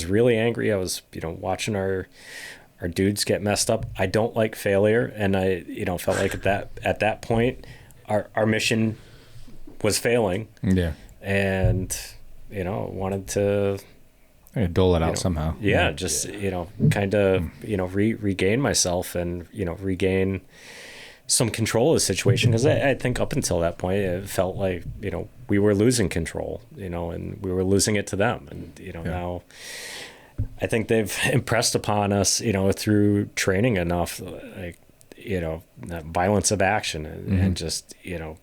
D: really angry. I was, you know, watching our dudes get messed up. I don't like failure, and I, you know, felt like at that point our mission was failing.
C: Yeah.
D: And, you know, wanted to
C: dole it out somehow.
D: Yeah, just, you know, kind of, you know, regain myself and, you know, regain some control of the situation, because I think up until that point it felt like, you know, we were losing control, you know, and we were losing it to them. And, you know, now I think they've impressed upon us, you know, through training enough, like, you know, that violence of action and just, you know,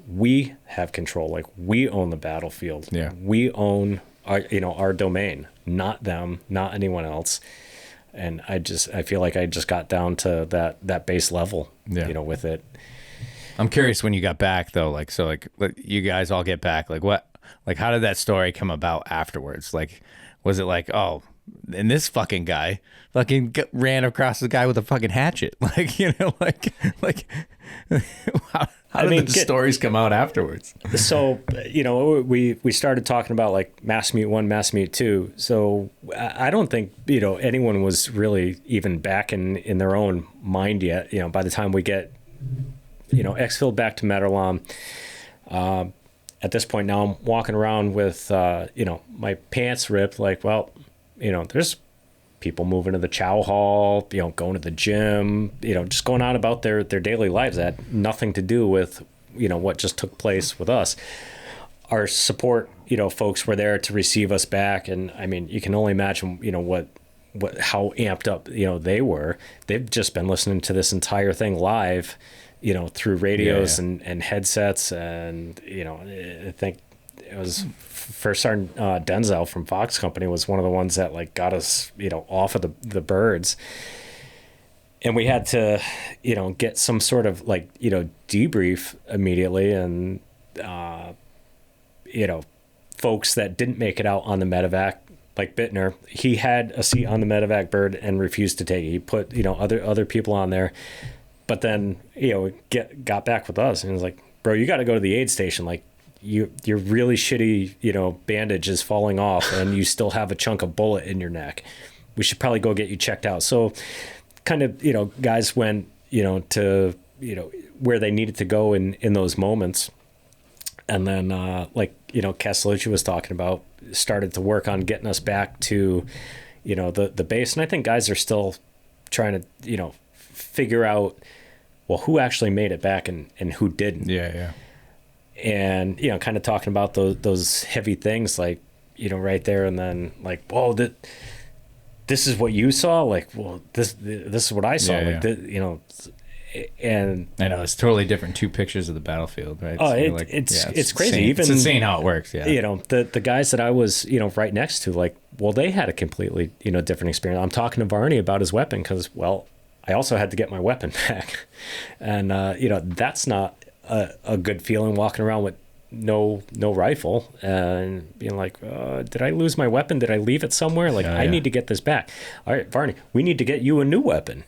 D: we have control. Like, we own the battlefield.
C: Yeah.
D: We own our, you know, our domain, not them, not anyone else. And I feel like I just got down to that base level, you know, with it.
C: I'm curious when you got back though, like, so like you guys all get back, like what, like how did that story come about afterwards? Like, was it like, oh, and this fucking guy fucking ran across the guy with a fucking hatchet? Like, you know, like how did the stories come out afterwards?
D: So, you know, we started talking about like Masamute 1, Masamute 2. So I don't think, you know, anyone was really even back in their own mind yet. You know, by the time we get, you know, exfilled back to Medellin, at this point now I'm walking around with, you know, my pants ripped. Like, well, you know, there's people moving to the chow hall, you know, going to the gym, you know, just going on about their daily lives that had nothing to do with, you know, what just took place with us. Our support, you know, folks were there to receive us back. And I mean, you can only imagine, you know, how amped up, you know, they were. They've just been listening to this entire thing live, you know, through radios and headsets. And, you know, I think it was First Sergeant Denzel from Fox Company was one of the ones that like got us, you know, off of the birds. And we had to, you know, get some sort of like, you know, debrief immediately. And, you know, folks that didn't make it out on the medevac, like Bittner, he had a seat on the medevac bird and refused to take it. He put, you know, other people on there, but then, you know, got back with us and was like, bro, you got to go to the aid station. Like, your really shitty, you know, bandage is falling off and you still have a chunk of bullet in your neck. We should probably go get you checked out. So kind of, you know, guys went, you know, to, you know, where they needed to go in those moments. And then, like, you know, Castellucci was talking about, started to work on getting us back to, you know, the base. And I think guys are still trying to, you know, figure out, well, who actually made it back and who didn't.
C: Yeah.
D: And, you know, kind of talking about those heavy things, like, you know, right there. And then like, whoa, this is what you saw. Like, well, this is what I saw. You know, and
C: I know it's totally different. Two pictures of the battlefield, right?
D: Oh,
C: So
D: it's crazy.
C: Insane.
D: Even
C: it's insane how it works. Yeah.
D: You know, the guys that I was, you know, right next to, like, well, they had a completely, you know, different experience. I'm talking to Varney about his weapon because, well, I also had to get my weapon back. And, you know, that's not a good feeling, walking around with no rifle and being like, did I lose my weapon? Did I leave it somewhere? Like, I need to get this back. All right, Varney, we need to get you a new weapon.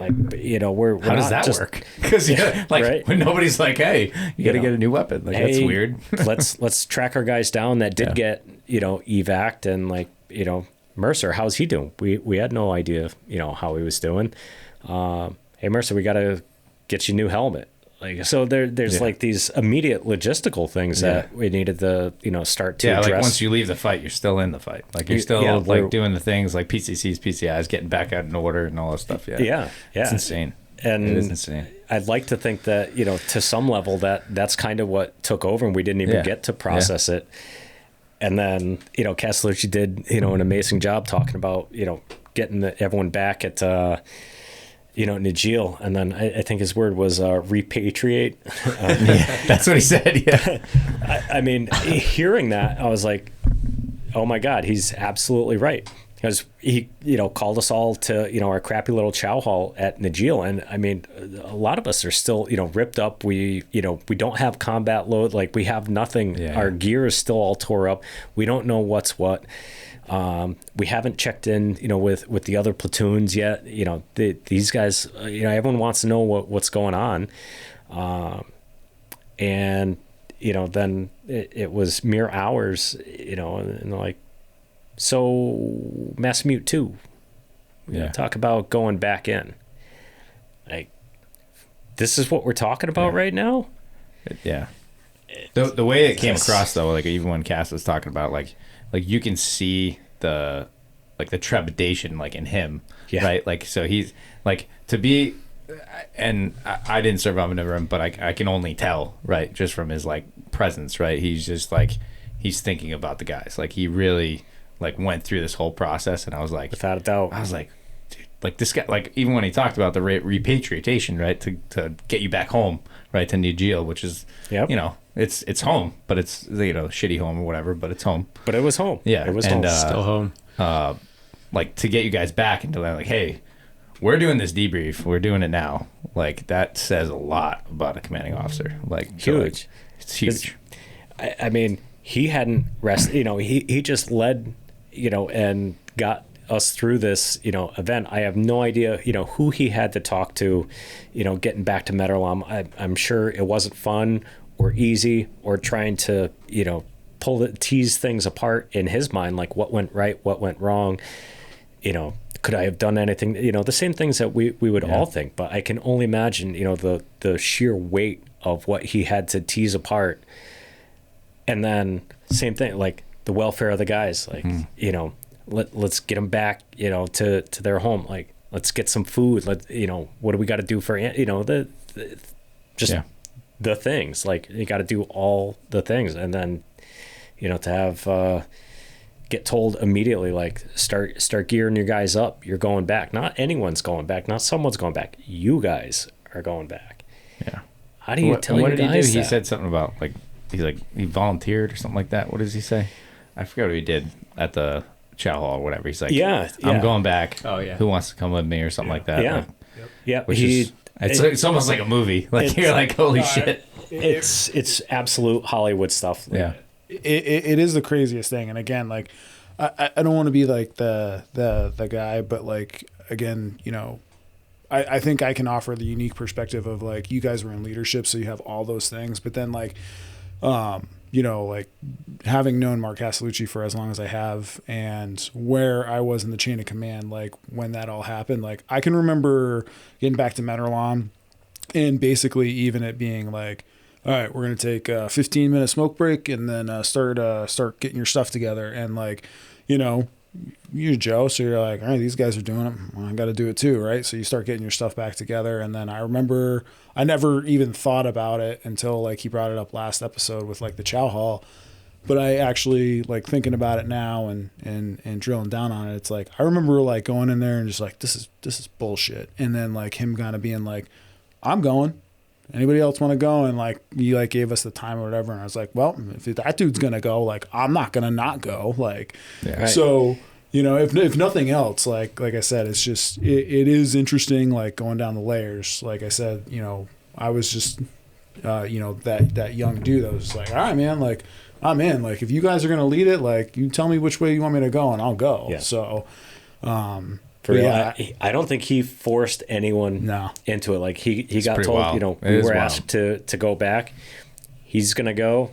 D: Like, you know, we're
C: how does that work? Because like, right? When nobody's like, hey, you got to get a new weapon. Like,
D: hey,
C: that's weird.
D: let's track our guys down that did get, you know, evac'd. And like, you know, Mercer, how's he doing? We had no idea, you know, how he was doing. Hey, Mercer, we got to get you a new helmet. Like, so there's like these immediate logistical things that we needed to, start to address.
C: Like once you leave the fight, you're still in the fight. Like you're still like doing the things like PCCs, PCIs, getting back out in order and all that stuff. Yeah. It's insane.
D: And
C: it is insane.
D: I'd like to think that, to some level that's kind of what took over and we didn't even get to process it. And then, Castellucci did, an amazing job talking about, getting everyone back at, Najil, and then I think his word was repatriate.
C: That's what he said. Yeah,
D: I mean, hearing that, I was like, "Oh my God, he's absolutely right." Because he, called us all to, our crappy little chow hall at Najil, and I mean, a lot of us are still, ripped up. We, we don't have combat load, like we have nothing.
C: Yeah.
D: Our gear is still all tore up. We don't know what's what. We haven't checked in, with the other platoons yet. These guys, everyone wants to know what's going on. And, then it was mere hours, and they're like, so Masamute 2, talk about going back in. Like, this is what we're talking about right now?
C: Yeah. The way it came across, though, like even when Cass was talking about, like you can see the trepidation like in him, right? Like, so he's like, to be, and I didn't serve on him, but I can only tell, right, just from his like presence, right? He's just like, he's thinking about the guys. Like he really like went through this whole process, and I was like,
D: without a doubt,
C: I was like, dude, like this guy, like even when he talked about the repatriation, right, to get you back home, right, to Najil, which is, it's home, but it's, shitty home or whatever, but it's home.
D: But it was home.
C: Yeah.
D: It was
C: home.
B: Still home.
C: Like to get you guys back into like, hey, we're doing this debrief. We're doing it now. Like that says a lot about a commanding officer. Like
D: huge.
C: It's huge.
D: I mean, he hadn't rested, he just led, and got us through this, event. I have no idea, who he had to talk to, getting back to Metalam. I'm sure it wasn't fun or easy or trying to, tease things apart in his mind, like what went right, what went wrong, could I have done anything, the same things that we would all think, but I can only imagine, the sheer weight of what he had to tease apart. And then same thing, like the welfare of the guys, like, let's get them back, to their home. Like, let's get some food. What do we got to do for, the things, like you got to do all the things. And then, to have, get told immediately, like start gearing your guys up. You're going back. Not anyone's going back. Not someone's going back. You guys are going back.
C: Yeah.
D: How do you tell your guys
C: What did he do?
D: that?
C: He said something about like, he volunteered or something like that. What does he say? I forgot what he did at the chow hall or whatever. He's like, I'm going back.
B: Oh yeah.
C: Who wants to come with me or something like that?
D: Yeah.
C: Like,
D: Yeah.
C: which is, it's almost like a movie. Like you're like, holy shit.
D: It's absolute Hollywood stuff.
C: Yeah.
E: It is the craziest thing. And again, like, I don't want to be like the guy, but like, again, I think I can offer the unique perspective of like, you guys were in leadership, so you have all those things, but then like, like having known Mark Castellucci for as long as I have and where I was in the chain of command, like when that all happened, like I can remember getting back to Metalam and basically even it being like, all right, we're going to take a 15-minute smoke break and then start getting your stuff together. And like, you're Joe, so you're like, all right, these guys are doing it. Well, I got to do it too, right? So you start getting your stuff back together. And then I remember I never even thought about it until like he brought it up last episode with like the chow hall. But I actually like thinking about it now and drilling down on it. It's like I remember like going in there and just like this is bullshit. And then like him kind of being like, I'm going. Anybody else want to go? And like he like gave us the time or whatever, and I was like, well, if that dude's gonna go, like I'm not gonna not go. Like, so if nothing else, like I said, it's just it is interesting, like going down the layers. Like I said, I was just that young dude that was like, all right, man, like I'm in. Like if you guys are gonna lead it, like you tell me which way you want me to go, and I'll go. Yeah. So.
D: I don't think he forced anyone into it. Like he got told,
C: wild.
D: We were asked to go back. He's gonna go.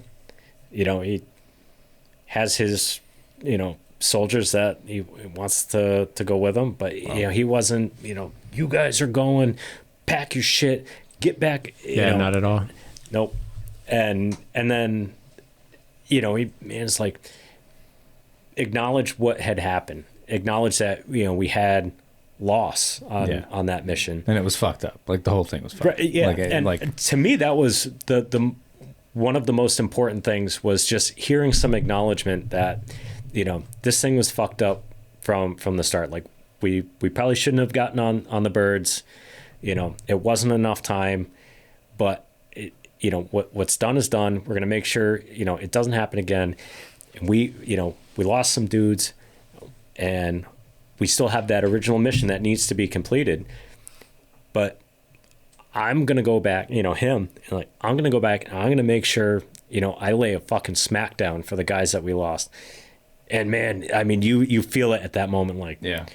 D: He has his, soldiers that he wants to go with him. But he wasn't. You guys are going. Pack your shit. get back.
B: Yeah, not at all.
D: Nope. And then, it's like, acknowledge what had happened. Acknowledge that, we had loss on that mission.
C: And it was fucked up. Like the whole thing was fucked up.
D: Yeah. And to me, that was the one of the most important things, was just hearing some acknowledgement that, this thing was fucked up from the start. Like we probably shouldn't have gotten on the birds. It wasn't enough time, but what's done is done. We're going to make sure, it doesn't happen again. And we lost some dudes, and we still have that original mission that needs to be completed. But I'm going to go back, I'm going to go back and I'm going to make sure, I lay a fucking smackdown for the guys that we lost. And man, I mean, you feel it at that moment. Like,
C: yeah.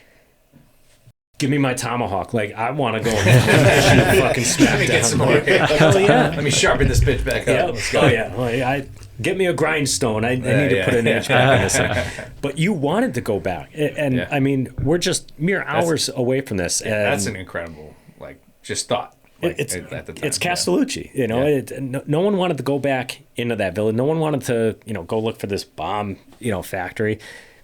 D: Give me my tomahawk. Like, I want to go and fucking smack down.
C: Get some more.
D: Hell yeah.
C: Let me sharpen this bitch back up.
D: Yeah.
C: Let's go.
D: Oh yeah. Like, get me a grindstone. I need to put an edge back in this thing. But you wanted to go back. And I mean, we're just mere hours away from this. And
C: that's an incredible, just thought.
D: It's
C: at the time.
D: it's Castellucci, no one wanted to go back into that village. No one wanted to, go look for this bomb, factory.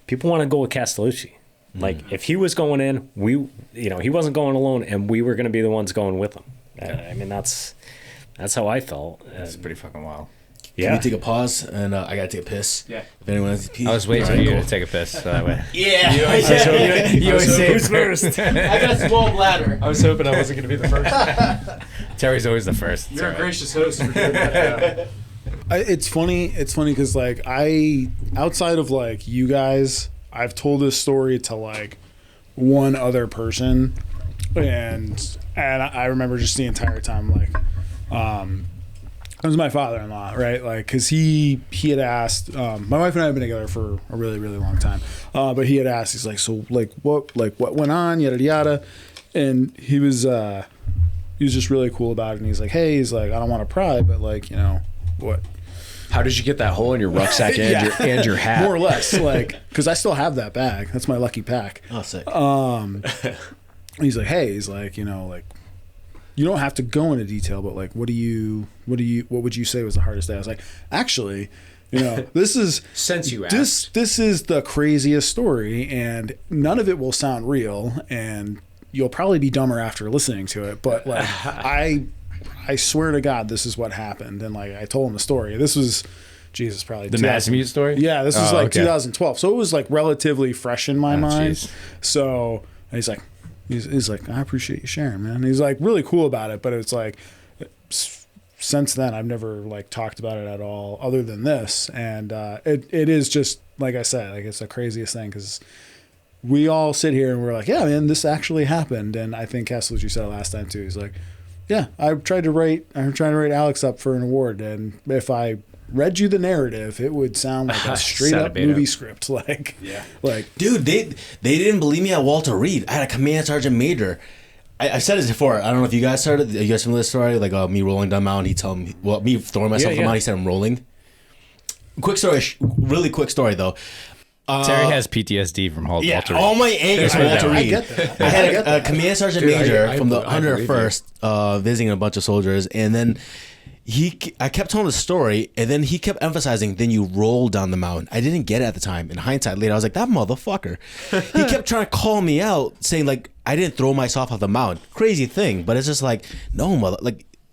D: People want to go with Castellucci. Like if he was going in, he wasn't going alone, and we were going to be the ones going with him. I mean, that's how I felt.
C: That's pretty fucking wild.
A: Can we take a pause? And I gotta take a piss.
C: Yeah.
A: If anyone has to pee.
C: I was waiting for you to take a piss. So that way.
A: Yeah.
C: You always say
B: who's first?
A: I got a small bladder.
B: I was hoping I wasn't going to be the first.
C: Terry's always the first.
B: You're a gracious host for doing that.
E: It's funny because outside of you guys, I've told this story to one other person, and I remember just the entire time it was my father-in-law, right? Because he had asked, my wife and I have been together for a really, really long time, but he had asked, he's like, so what went on, yada yada, and he was just really cool about it, and he's like, hey, I don't want to pry, but what?
B: How did you get that hole in your rucksack and your hat?
E: More or less, because I still have that bag. That's my lucky pack.
A: Oh, sick.
E: He's like, hey, you don't have to go into detail, but what would you say was the hardest day? I was like, actually, this is
B: since you asked,
E: this is the craziest story, and none of it will sound real, and you'll probably be dumber after listening to it. But I swear to God, this is what happened. And I told him the story. This was, Jesus, probably
C: the Masamute story.
E: Yeah, this was 2012, so it was relatively fresh in my mind.
C: Geez.
E: So he's like. He's like, I appreciate you sharing, man. And he's really cool about it, but it's since then I've never talked about it at all other than this. And it is just, like I said, it's the craziest thing, because we all sit here and we're like, yeah, man, this actually happened. And I think Castellucci said it last time too. He's like, yeah, I'm trying to write Alex up for an award, and if I read you the narrative, it would sound like a straight up movie script.
A: Dude, they didn't believe me at Walter Reed. I had a command sergeant major. I said this before. I don't know if you guys started. You guys remember this story? Me rolling down the mountain. He told me, me throwing myself down the mountain. He said I'm rolling. Quick story, really quick story though.
C: Terry has PTSD from Walter Reed.
A: All my angers from Walter Reed.
E: I get that.
A: I had a command sergeant major from the 101st visiting a bunch of soldiers, and then I kept telling the story, and then he kept emphasizing, then you roll down the mountain. I didn't get it at the time. In hindsight, later, I was like, that motherfucker. He kept trying to call me out, saying, I didn't throw myself off the mountain. Crazy thing, but it's just no, mother.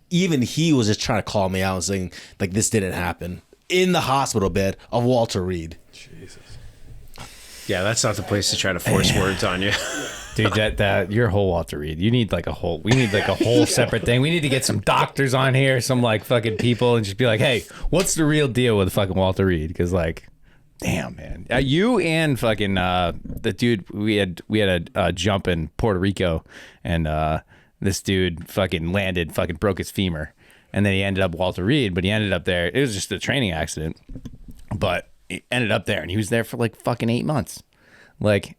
A: Even he was just trying to call me out and saying, this didn't happen. In the hospital bed of Walter Reed.
B: Jesus. Yeah, that's not the place to try to force words on you.
C: Dude, that your whole Walter Reed. You need we need a whole separate thing. We need to get some doctors on here, some fucking people, and just be like, hey, what's the real deal with fucking Walter Reed? Because damn, man, you and fucking the dude, we had a jump in Puerto Rico, and this dude fucking landed, fucking broke his femur, and then he ended up Walter Reed, but he ended up there. It was just a training accident, but he ended up there, and he was there for fucking 8 months.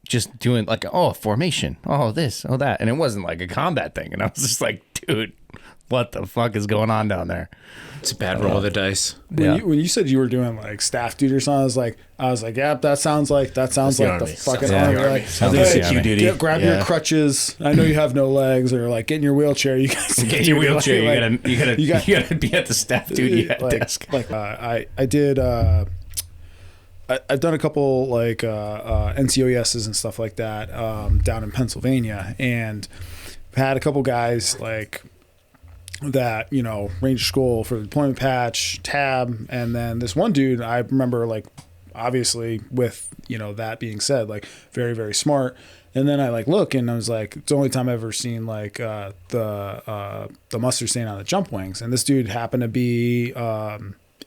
C: Just doing formation, this, that. And it wasn't a combat thing. And I was just dude, what the fuck is going on down there.
B: It's a bad roll of the dice.
E: When you said you were doing like staff duty or something, I was like, yep, that sounds like the
A: Army.
E: fucking
C: Yeah.
E: army. Like,
C: Sounds
A: like
E: hey,
A: CQ duty.
E: grab
A: Yeah.
E: your crutches. I know you have no legs, or like get in your wheelchair. You guys
C: Get in your wheelchair. You
E: got-
C: gotta be at the staff duty desk.
E: I did. I've done a couple like NCOESs and stuff like that down in Pennsylvania, and had a couple guys like that, Ranger School for the deployment patch, tab, and then this one dude I remember, like, obviously with that being said, like very, very smart. And then I like look and I was like, it's the only time I've ever seen like the mustard stain on the jump wings, and this dude happened to be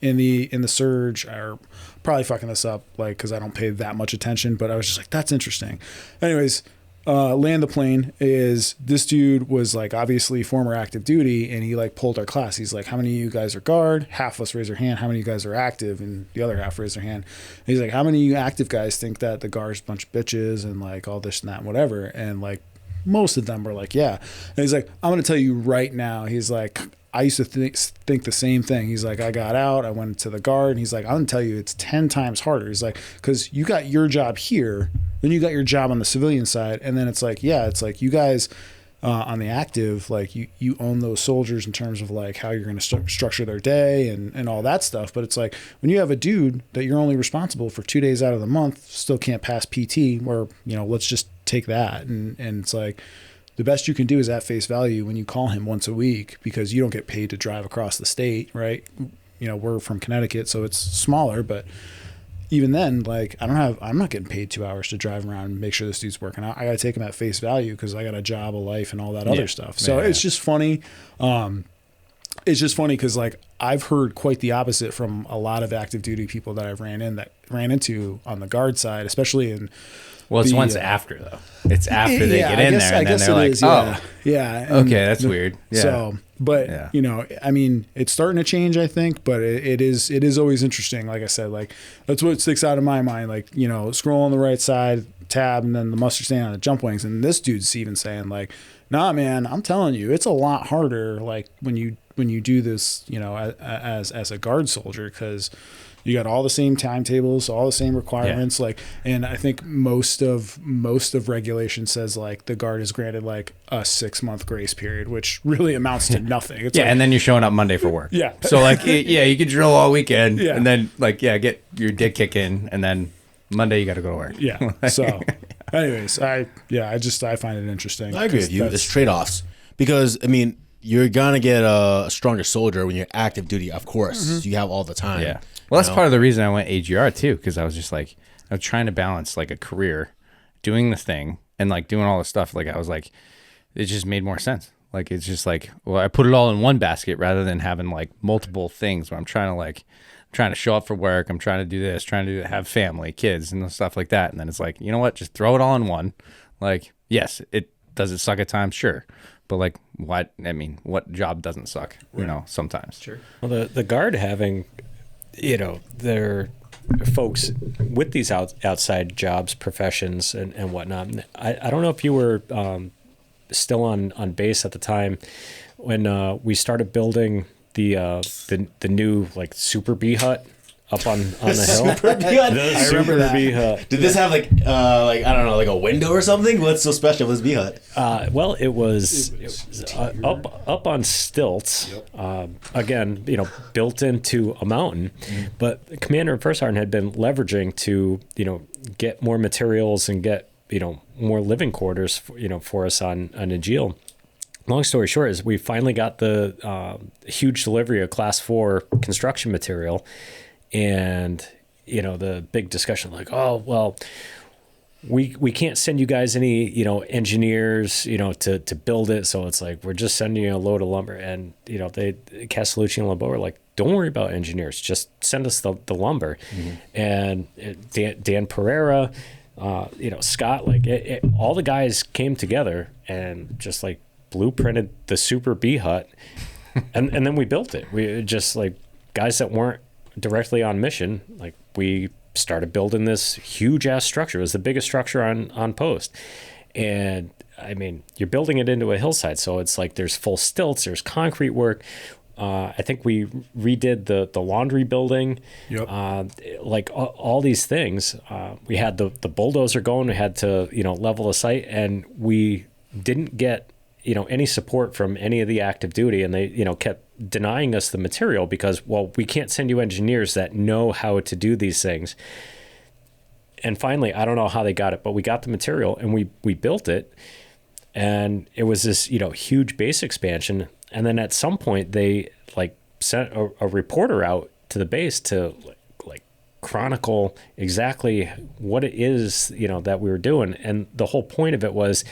E: in the surge. Or probably fucking this up, like, because I don't pay that much attention, but I was just like, that's interesting. Anyways, land the plane is this dude was like obviously former active duty, and he like pulled our class. He's like, how many of you guys are guard? Half of us raise their hand. How many of you guys are active? And the other half raise their hand. And he's like, how many of you active guys think that the guard's a bunch of bitches and like all this and that and whatever? And like most of them were like, yeah. And he's like, I'm gonna tell you right now. He's like, I used to think the same thing. He's like, I got out, I went to the guard, and he's like, I'm gonna tell you, it's 10 times harder. He's like, because you got your job here, then you got your job on the civilian side, and then it's like, yeah, it's like you guys on the active, like you own those soldiers in terms of like how you're going to structure their day and all that stuff. But it's like when you have a dude that you're only responsible for 2 days out of the month, still can't pass PT, where, let's just take that. And it's like, the best you can do is at face value when you call him once a week, because you don't get paid to drive across the state, right? We're from Connecticut, so it's smaller, but even then, like, I'm not getting paid 2 hours to drive around and make sure this dude's working out. I got to take him at face value because I got a job, a life, and all that other stuff. So it's just funny. It's just funny because like I've heard quite the opposite from a lot of active duty people that I've ran into on the guard side, especially in.
C: Well, it's once after though. It's after they get in there, and then they're like, "Oh,
E: yeah,
C: okay, that's weird." Yeah.
E: So, but I mean, it's starting to change, I think. But it is always interesting. Like I said, like that's what sticks out in my mind. Like scroll on the right side, tab, and then the mustard stain on the jump wings. And this dude's even saying like, "Nah, man, I'm telling you, it's a lot harder. Like when you do this, as a guard soldier, because." You got all the same timetables, all the same requirements, like, and I think most of regulation says like the guard is granted like a 6-month grace period, which really amounts to nothing. It's like,
C: and then you're showing up Monday for work.
E: Yeah.
C: So like, you can drill all weekend,
E: Yeah.
C: and then like, get your dick kick in, and then Monday you got to go to work.
E: Yeah. So, anyways, I find it interesting.
A: I agree with you. There's trade-offs because I mean you're gonna get a stronger soldier when you're active duty, of course. You have all the time.
C: Yeah. Well, that's part of the reason I went AGR too, because I was just like, I was trying to balance like a career, doing this thing, and like doing all this stuff. Like I was like, it just made more sense. Like it's just like, well, I put it all in one basket rather than having like multiple things where I'm trying to show up for work. I'm trying to do this, trying to have family, kids, and stuff like that. And then it's like, you know what? Just throw it all in one. Like, yes, does it suck at times? Sure. But like, what job doesn't suck? Sometimes. Sure.
D: Well, the guard having, their folks with these outside jobs, professions, and whatnot. I don't know if you were still on base at the time when we started building the new like Super Bee hut up on the hill.
A: Super Bee hut?
D: I remember that. Bee hut.
A: Did this have like I don't know, like a window or something? What's so special with this bee hut?
D: Well, it was up on stilts. Yep. Again, built into a mountain. But Commander and First Sergeant had been leveraging to get more materials and get more living quarters for us on Najil. Long story short is we finally got the huge delivery of Class 4 construction material. And, the big discussion like, oh, well, we can't send you guys any, engineers, to build it. So it's like, we're just sending you a load of lumber. And, Castellucci and LeBeau were like, don't worry about engineers. Just send us the lumber. And Dan Pereira, Scott, like all the guys came together and just like blueprinted the Super Bee hut. and then we built it. We just like guys that weren't directly on mission, like we started building this huge ass structure. It was the biggest structure on post, And I mean, you're building it into a hillside, so it's like there's full stilts, there's concrete work. I think we redid the laundry building.
E: Yep.
D: Like all these things. We had the bulldozer going. We had to level the site, and we didn't get any support from any of the active duty, and they kept denying us the material because, well, we can't send you engineers that know how to do these things. And finally, I don't know how they got it, but we got the material and we built it, and it was this huge base expansion. And then at some point they like sent a reporter out to the base to like chronicle exactly what it is that we were doing. And the whole point of it was,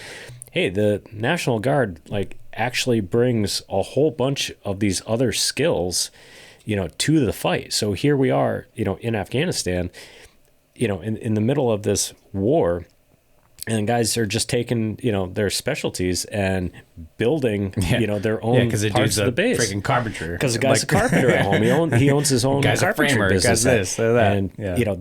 D: hey, the National Guard like actually brings a whole bunch of these other skills to the fight. So here we are in Afghanistan, in the middle of this war, and guys are just taking their specialties and building their own
C: because the
D: parts
C: dude's
D: of the
C: a
D: base.
C: freaking carpenter.
D: Because the guy's a carpenter at home. He owns his own
C: Guy's a
D: carpentry
C: framer,
D: business.
C: guy's this, that.
D: And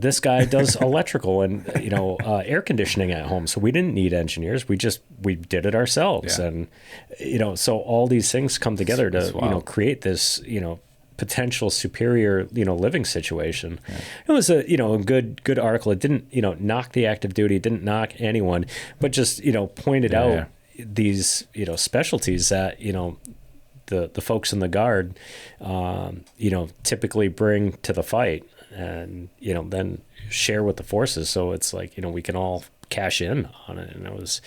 D: this guy does electrical and air conditioning at home. So we didn't need engineers. We did it ourselves.
C: Yeah.
D: And so all these things come together to create this potential superior living situation. Yeah. It was a a good article. It didn't knock the active duty, didn't knock anyone, but just pointed out these specialties that the folks in the Guard typically bring to the fight, and then share with the forces. So it's like we can all cash in on it. And it was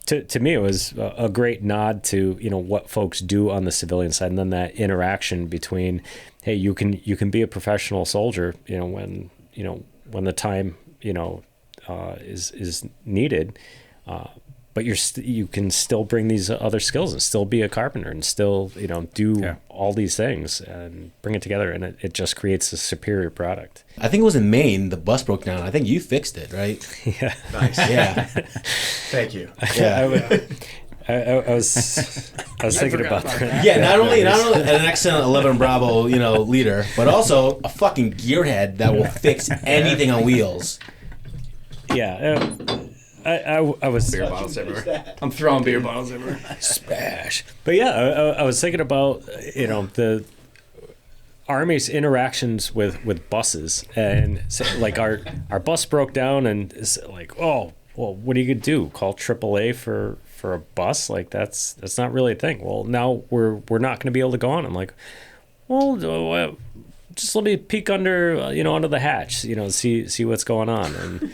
D: to me, it was a great nod to what folks do on the civilian side, and then that interaction between, hey, you can be a professional soldier, when the time is needed, but you can still bring these other skills and still be a carpenter and still do all these things and bring it together, and it just creates a superior product.
A: I think it was in Maine. The bus broke down. I think you fixed it, right?
D: Yeah.
A: Nice. Yeah.
E: Thank you.
A: Yeah.
D: I was thinking about that.
A: Yeah. Not only an excellent 11 Bravo leader, but also a fucking gearhead that will fix anything on wheels.
D: Yeah. I was
C: Beer bottles everywhere. I'm throwing beer bottles everywhere.
D: Smash. But yeah, I was thinking about the Army's interactions with buses, and so, like our bus broke down, and it's like, oh, well, what are you gonna do? Call AAA for a bus? Like that's not really a thing. Well, now we're not gonna be able to go on. I'm like, well, just let me peek under under the hatch, see what's going on, and.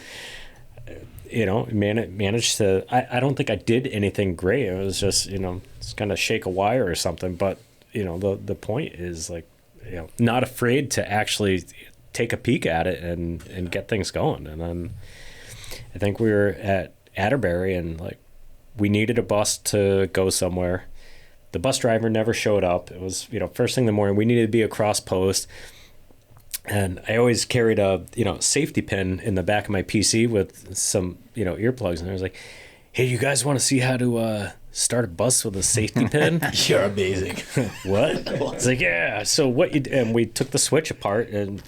D: Managed to. I don't think I did anything great. It was just it's kind of shake a wire or something. But the point is like not afraid to actually take a peek at it and get things going. And then I think we were at Atterbury, and like we needed a bus to go somewhere. The bus driver never showed up. It was first thing in the morning. We needed to be across post. And I always carried a safety pin in the back of my PC with some earplugs, and I was like, "Hey, you guys want to see how to start a bus with a safety pin?"
A: You're amazing.
D: What? It's like, yeah. So what you and we took the switch apart and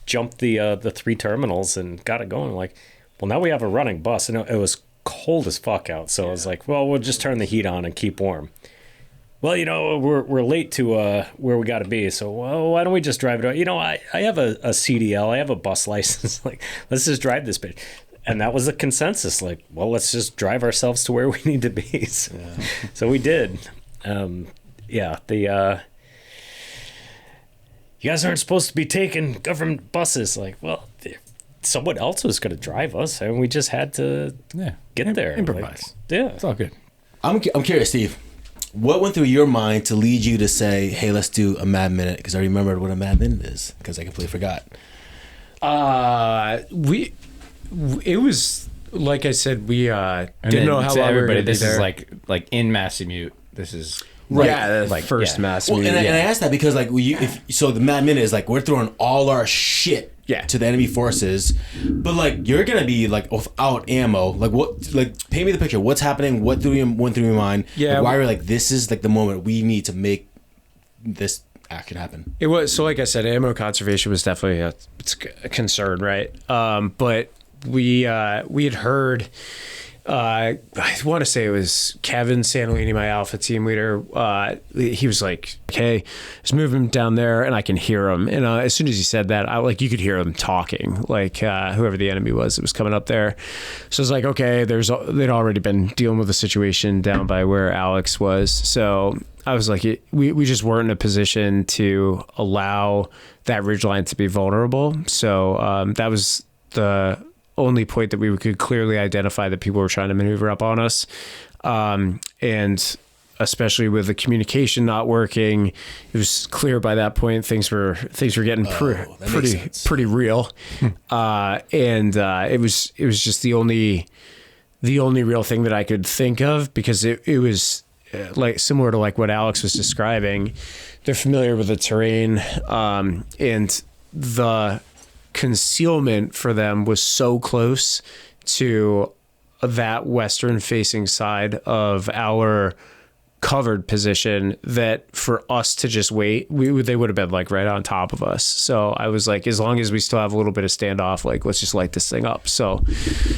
D: jumped the 3 terminals and got it going. Like, well, now we have a running bus, and it was cold as fuck out. So I was like, well, we'll just turn the heat on and keep warm. Well, we're late to where we got to be, so why don't we just drive it? I have a CDL, I have a bus license. Like, let's just drive this bitch. And that was the consensus. Like, well, let's just drive ourselves to where we need to be. So we did. You guys aren't supposed to be taking government buses. Like, well, someone else was going to drive us, and we just had to get there.
C: Improvise.
D: Like,
C: It's all good.
A: I'm curious, Steve. What went through your mind to lead you to say, "Hey, let's do a Mad Minute"? Because I remembered what a Mad Minute is, because I completely forgot.
B: It was like I said, we didn't know how long we were going to be
C: this
B: there.
C: is like in Masamute. This is
A: Right.
B: Yeah, the first mass
A: Well,
B: meeting.
A: and I asked that because like so the Mad Minute is like we're throwing all our shit to the enemy forces, but like you're gonna be like without ammo. Like what? Like paint me the picture. What's happening? What went through your mind?
B: Yeah.
A: Like, why were like this is like the moment we need to make this action happen?
B: It was so like I said, ammo conservation was definitely a concern, right? But we had heard I want to say it was Kevin Santolini, my alpha team leader. He was like, "Hey, just move him down there," and I can hear him. And as soon as he said that, you could hear him talking, whoever the enemy was that was coming up there. So I was like, okay, they'd already been dealing with a situation down by where Alex was. So I was like, we just weren't in a position to allow that ridgeline to be vulnerable. So that was the only point that we could clearly identify that people were trying to maneuver up on us. And especially with the communication not working, it was clear by that point things were getting pretty real. And it was just the only real thing that I could think of, because it was like similar to like what Alex was describing. They're familiar with the terrain, and the concealment for them was so close to that western facing side of our covered position that for us to just wait, they would have been like right on top of us. So I was like, as long as we still have a little bit of standoff, like let's just light this thing up. So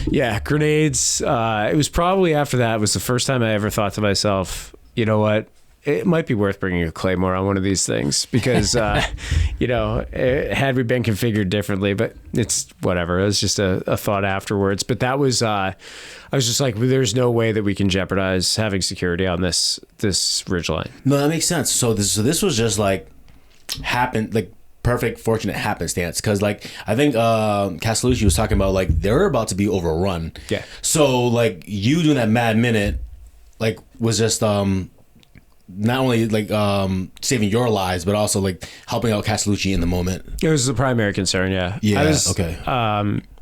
B: yeah, grenades. It was probably after that was the first time I ever thought to myself, you know what? It might be worth bringing a claymore on one of these things, because, had we been configured differently, but it's whatever. It was just a thought afterwards. But that was, I was just like, there's no way that we can jeopardize having security on this ridgeline.
A: No, that makes sense. So this was just like happened, like perfect, fortunate happenstance. Because like I think Castellucci was talking about like they're about to be overrun.
B: Yeah.
A: So like you doing that mad minute, like was just not only like saving your lives, but also like helping out Castellucci in the moment.
B: It was the primary concern. Yeah.
A: Okay.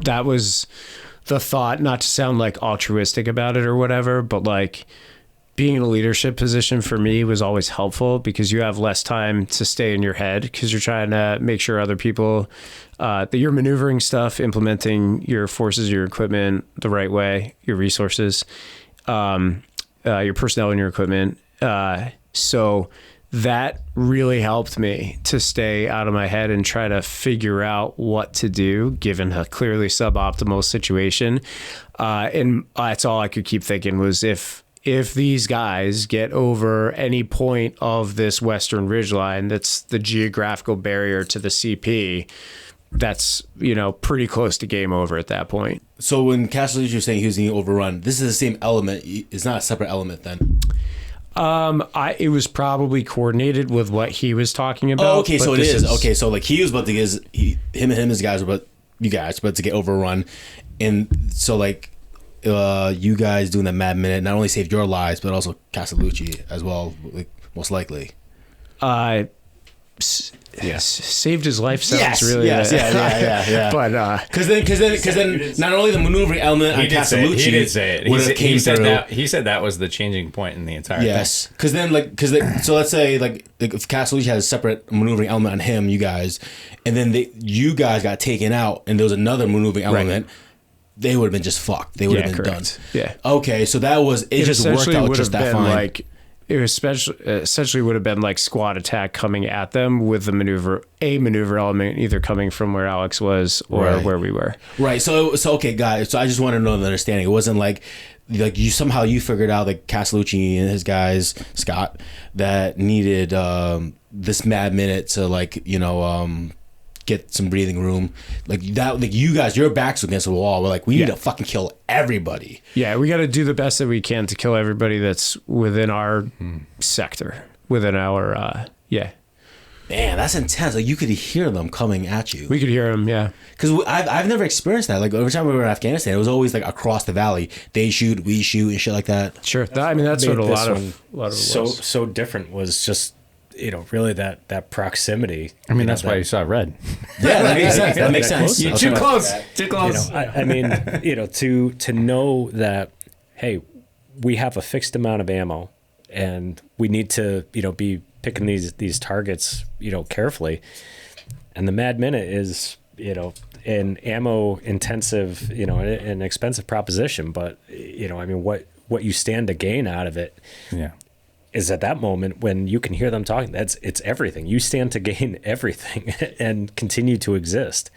B: That was the thought, not to sound like altruistic about it or whatever, but like being in a leadership position for me was always helpful, because you have less time to stay in your head, because you're trying to make sure other people, that you're maneuvering stuff, implementing your forces, your equipment the right way, your resources, your personnel and your equipment. So that really helped me to stay out of my head and try to figure out what to do given a clearly suboptimal situation. And that's all I could keep thinking was if these guys get over any point of this western ridgeline, that's the geographical barrier to the CP, that's, pretty close to game over at that point.
A: So when Castellucci was saying he was being overrun, this is the same element. It's not a separate element then.
B: It was probably coordinated with what he was talking about.
A: Oh, okay, so it is. Okay, so like he was about to him and his guys were about to get overrun, and so like you guys doing that mad minute not only saved your lives but also Castellucci as well, like most likely.
B: Saved his life sounds really.
A: Yeah. But because then not only the maneuvering element on Castellucci,
C: he did say it. He said that was the changing point in the entire thing.
A: Yes, because then so let's say like if Castellucci has a separate maneuvering element on him, you guys, and then you guys got taken out, and there was another maneuvering element. Right. They would have been just fucked. They would have been done. Yeah. Okay, so that was it. Just worked out just that fine.
B: Like, it was essentially would have been like squad attack coming at them with the maneuver element either coming from where Alex was or where we were.
A: Right. So okay, guys. So I just want to know the understanding. It wasn't like you figured out like Castellucci and his guys, Scott, that needed this mad minute to like get some breathing room, like that. Like you guys, your backs against the wall. We're like, we need to fucking kill everybody.
B: Yeah, we got to do the best that we can to kill everybody that's within our sector, within our
A: Man, that's intense. Like you could hear them coming at you.
B: We could hear them, yeah.
A: Because I've never experienced that. Like every time we were in Afghanistan, it was always like across the valley. They shoot, we shoot, and shit like that.
B: Sure. That's what a lot of it was.
D: So different was just. Really that proximity.
C: I mean, that's why you saw red.
A: Yeah, that makes sense. That makes sense.
C: You're too close. Too close.
D: I mean, to know that, hey, we have a fixed amount of ammo, and we need to, be picking these targets, carefully. And the mad minute is, an ammo intensive, an expensive proposition. But I mean, what you stand to gain out of it.
C: Yeah.
D: Is at that moment when you can hear them talking. It's everything. You stand to gain everything and continue to exist.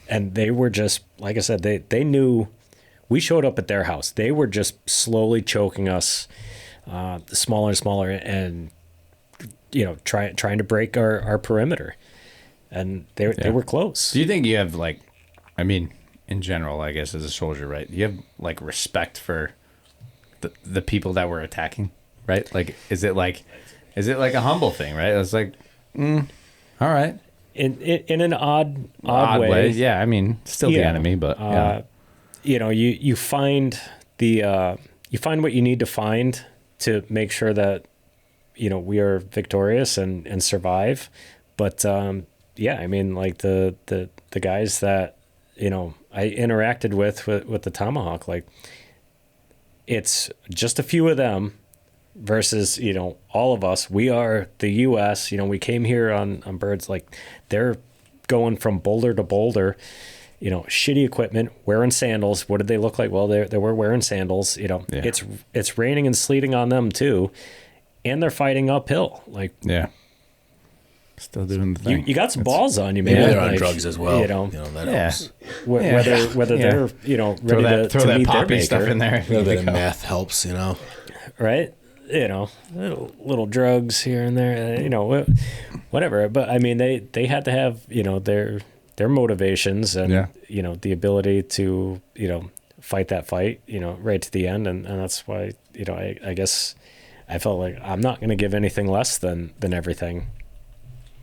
D: And they were just, like I said, they knew we showed up at their house. They were just slowly choking us, smaller and smaller, and trying to break our perimeter, and they were close.
C: Do you think you have in general, I guess as a soldier, right? You have respect for the people that were attacking, right? Like, is it like a humble thing, right? It's like, all right,
D: in an odd way.
C: Yeah, I mean, still the enemy, but
D: you find what you need to find to make sure that we are victorious and survive. But the guys that I interacted with the Tomahawk, like, it's just a few of them versus all of us. We are the U.S. We came here on birds. Like, they're going from boulder to boulder, shitty equipment, wearing sandals. What did they look like? Well, they were wearing sandals. It's raining and sleeting on them too, and they're fighting uphill. Like,
C: still doing the thing.
D: You got some balls on you, man.
A: Maybe they're on drugs as well. That helps.
D: Whether they're ready to
C: that
D: meet
C: poppy
D: their maker,
C: stuff in there.
A: A little bit of meth helps,
D: right? Little drugs here and there, whatever. But I mean, they had to have their motivations and the ability to fight that fight right to the end, and that's why I guess I felt like I'm not going to give anything less than everything.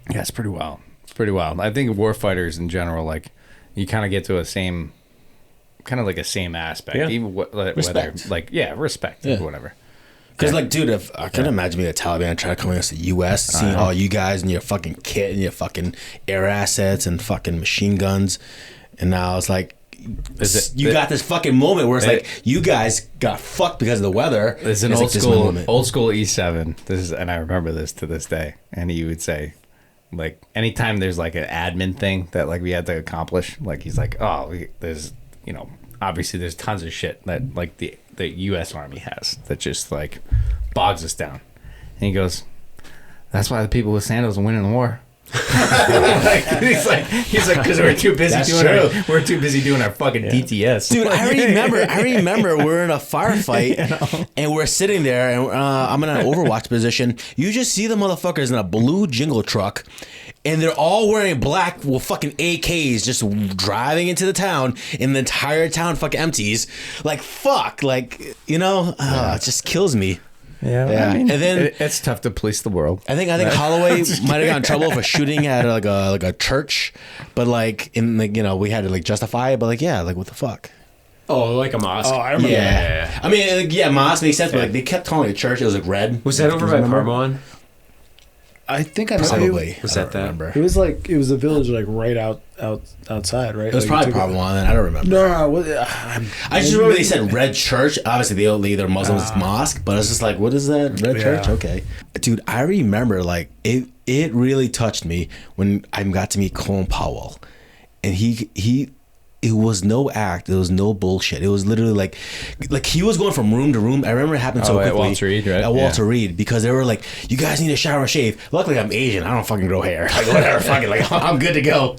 C: Yeah, it's pretty wild. It's pretty wild. I think war fighters in general, like, you kind of get to a same aspect.
D: Yeah.
C: Even
A: Respect.
C: Respect, whatever.
A: Because, dude, if I can imagine being the Taliban trying to come against the U.S., seeing all you guys and your fucking kit and your fucking air assets and fucking machine guns, and now it's like, got this fucking moment where it's like you guys got fucked because of the weather.
C: It's an old school E7. And I remember this to this day. And he would say, like, anytime there's like an admin thing that like we had to accomplish, like, he's like, there's obviously there's tons of shit that like the U.S. Army has that just like bogs us down. And he goes, that's why the people with sandals are winning the war. He's like, because we're too busy doing our fucking DTS.
A: Dude, I remember we're in a firefight and we're sitting there and I'm in an Overwatch position. You just see the motherfuckers in a blue jingle truck and they're all wearing black with fucking AKs just driving into the town, and the entire town fucking empties. Like, fuck, like, it just kills me.
C: Yeah.
A: And then
C: it's tough to police the world.
A: I think Holloway might have gotten in trouble for shooting at like a church, but like we had to like justify it. But like what the fuck?
B: Oh, like a mosque.
E: Oh, I remember.
A: Yeah. I mean, mosque makes sense, but like they kept calling it a church. It was like red.
B: Was that over by Parmon?
E: I think I know.
A: Probably.
B: Was that
A: remember.
E: It was a village like right outside, right?
A: It was
E: like
A: probably Parmon. I don't remember.
E: No.
A: I just remember they said red church. Obviously, they're Muslims, it's mosque, but I was just like, what is that? Red church? Okay. Dude, I remember like it really touched me when I got to meet Colin Powell. And he it was no act. It was no bullshit. It was literally like he was going from room to room. I remember it happened so quickly.
C: At Walter Reed, right?
A: At Walter Reed, because they were like, you guys need a shower and shave. Luckily, I'm Asian. I don't fucking grow hair. Like, whatever, fucking, like, I'm good to go.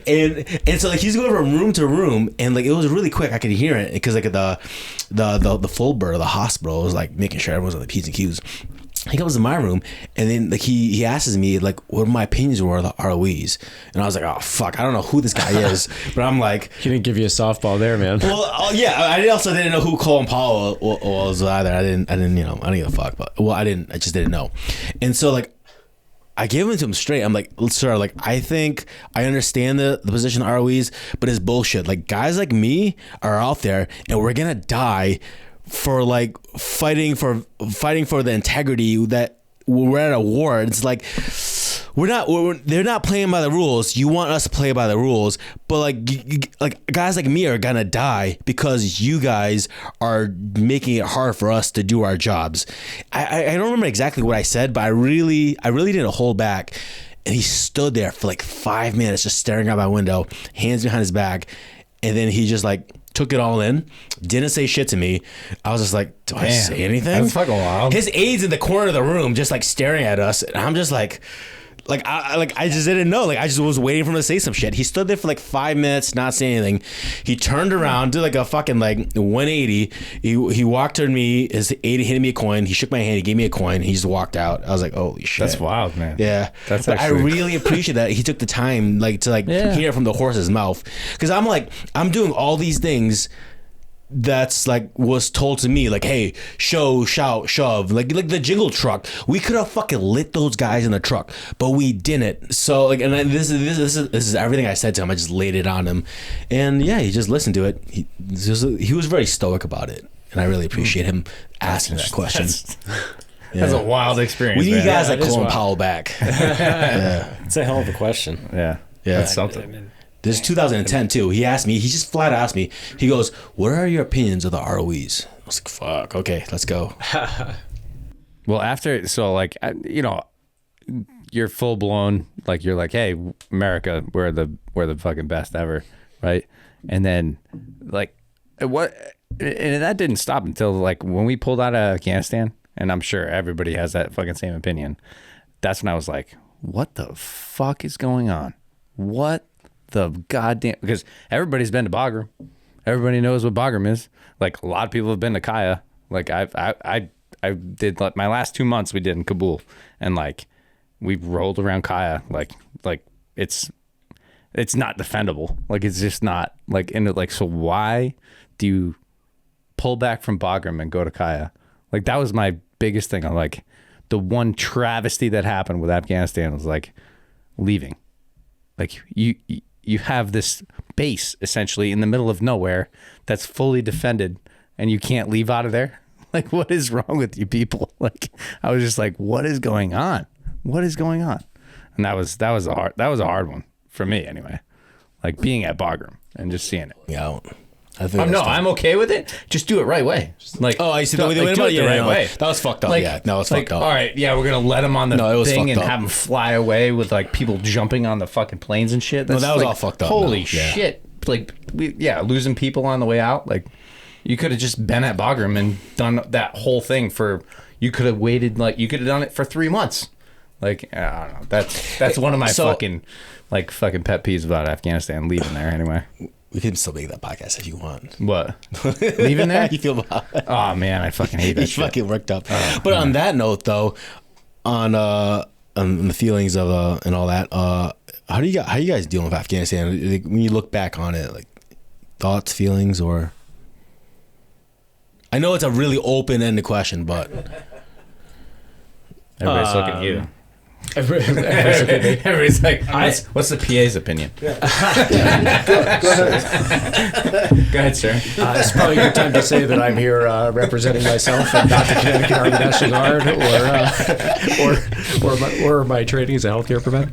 A: and so like he's going from room to room, and like it was really quick. I could hear it because like the full bird of the hospital was like making sure everyone's on the P's and Q's. He comes to my room and then like he asks me like what my opinions were of the ROEs, and I was like, oh fuck, I don't know who this guy is, but I'm like,
B: he didn't give you a softball there, man.
A: Well, I also didn't know who Colin Powell was either. I didn't give a fuck, but I just didn't know, and so like I gave it to him straight. I'm like, sir, like I think I understand the position of ROEs, but it's bullshit. Like guys like me are out there and we're gonna die for like fighting for the integrity that we're at a war. It's like they're not playing by the rules. You want us to play by the rules, but like guys like me are gonna die because you guys are making it hard for us to do our jobs. I don't remember exactly what I said, but I really didn't hold back. And he stood there for like 5 minutes just staring out my window, hands behind his back, and then he just like took it all in, didn't say shit to me. I was just like, do I say anything?
C: That's fucking wild.
A: His aide's in the corner of the room just like staring at us, and I'm just like Like I just didn't know. Like I just was waiting for him to say some shit. He stood there for like 5 minutes, not saying anything. He turned around, did like a fucking like 180. He walked toward me. His 80 handed me a coin. He shook my hand. He gave me a coin. He just walked out. I was like, holy shit.
C: That's wild, man.
A: Yeah,
C: That's
A: but
C: actually...
A: I really appreciate that he took the time to hear it from the horse's mouth, because I'm doing all these things that's like was told to me, like, hey, show, shout, shove, like the jingle truck. We could have fucking lit those guys in the truck, but we didn't. So like, and this is everything I said to him. I just laid it on him, and yeah, he just listened to it. He was very stoic about it, and I really appreciate him asking that question.
C: That's a wild experience.
A: We need
C: man.
A: guys like Colin Powell back. Yeah.
D: It's a hell of a question.
C: Yeah, that's something.
D: I mean,
A: This is 2010 too. He just flat asked me. He goes, "What are your opinions of the ROEs?" I was like, "Fuck, okay, let's go."
C: Well, after, so like, you're full blown, like you're like, hey, America, we're the fucking best ever, right? And then like, and that didn't stop until like when we pulled out of Afghanistan, and I'm sure everybody has that fucking same opinion. That's when I was like, what the fuck is going on? What the goddamn, because everybody's been to Bagram. Everybody knows what Bagram is. Like a lot of people have been to Kaya. Like I did like my last 2 months we did in Kabul, and like we rolled around Kaya. Like it's not defendable. Like it's just not like, and like, so why do you pull back from Bagram and go to Kaya? Like that was my biggest thing. I'm like, the one travesty that happened with Afghanistan was like leaving. Like you have this base essentially in the middle of nowhere that's fully defended, and you can't leave out of there. Like, what is wrong with you people? Like, I was just like, what is going on? What is going on? And that was a hard one for me anyway. Like being at Bagram and just seeing it.
A: Yeah, I think
C: I'm okay with it. Just do it right way. Like,
A: I see the way
C: do it the right way.
A: That was fucked up.
C: Like,
A: Yeah, no, it's
C: like,
A: fucked up.
C: all right, yeah, we're gonna let him on the thing and
A: up.
C: have him fly away with like people jumping on the fucking planes and shit. That's
A: that was
C: like,
A: all fucked up.
C: Holy shit! Like, losing people on the way out. Like, you could have just been at Bagram and done that whole thing for. You could have waited. Like, you could have done it for 3 months. Like, I don't know. That's one of my fucking pet peeves about Afghanistan. Leaving there anyway.
A: We can still make that podcast if you want.
C: What? Leaving there?
A: How you feel about it?
C: Oh man, I fucking hate that
A: He's
C: shit.
A: fucking worked up. But on that note, though, on the feelings of and all that, how you guys dealing with Afghanistan? Like, when you look back on it, like thoughts, feelings, or I know it's a really open-ended question, but
C: everybody's looking at you. Everybody's like, what's the PA's opinion? Go ahead, sir.
B: It's probably a good time to say that I'm here representing myself and not the Connecticut Army National Guard or my training as a healthcare provider.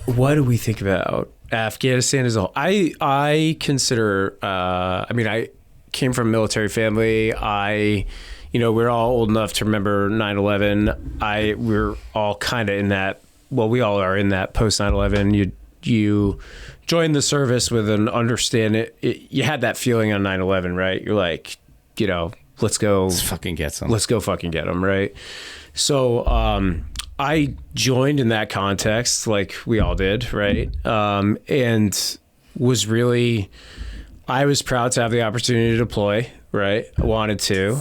B: What do we think about Afghanistan as a whole? I consider, I came from a military family. We're all old enough to remember 9/11. We're all kind of in that. Well, we all are in that post 9/11. You joined the service with an understanding. You had that feeling on 9/11, right? You're like, let's go.
C: Let's fucking get some.
B: Let's go fucking get them, right? So I joined in that context, like we all did, right? And was really, I was proud to have the opportunity to deploy. Right, I wanted to,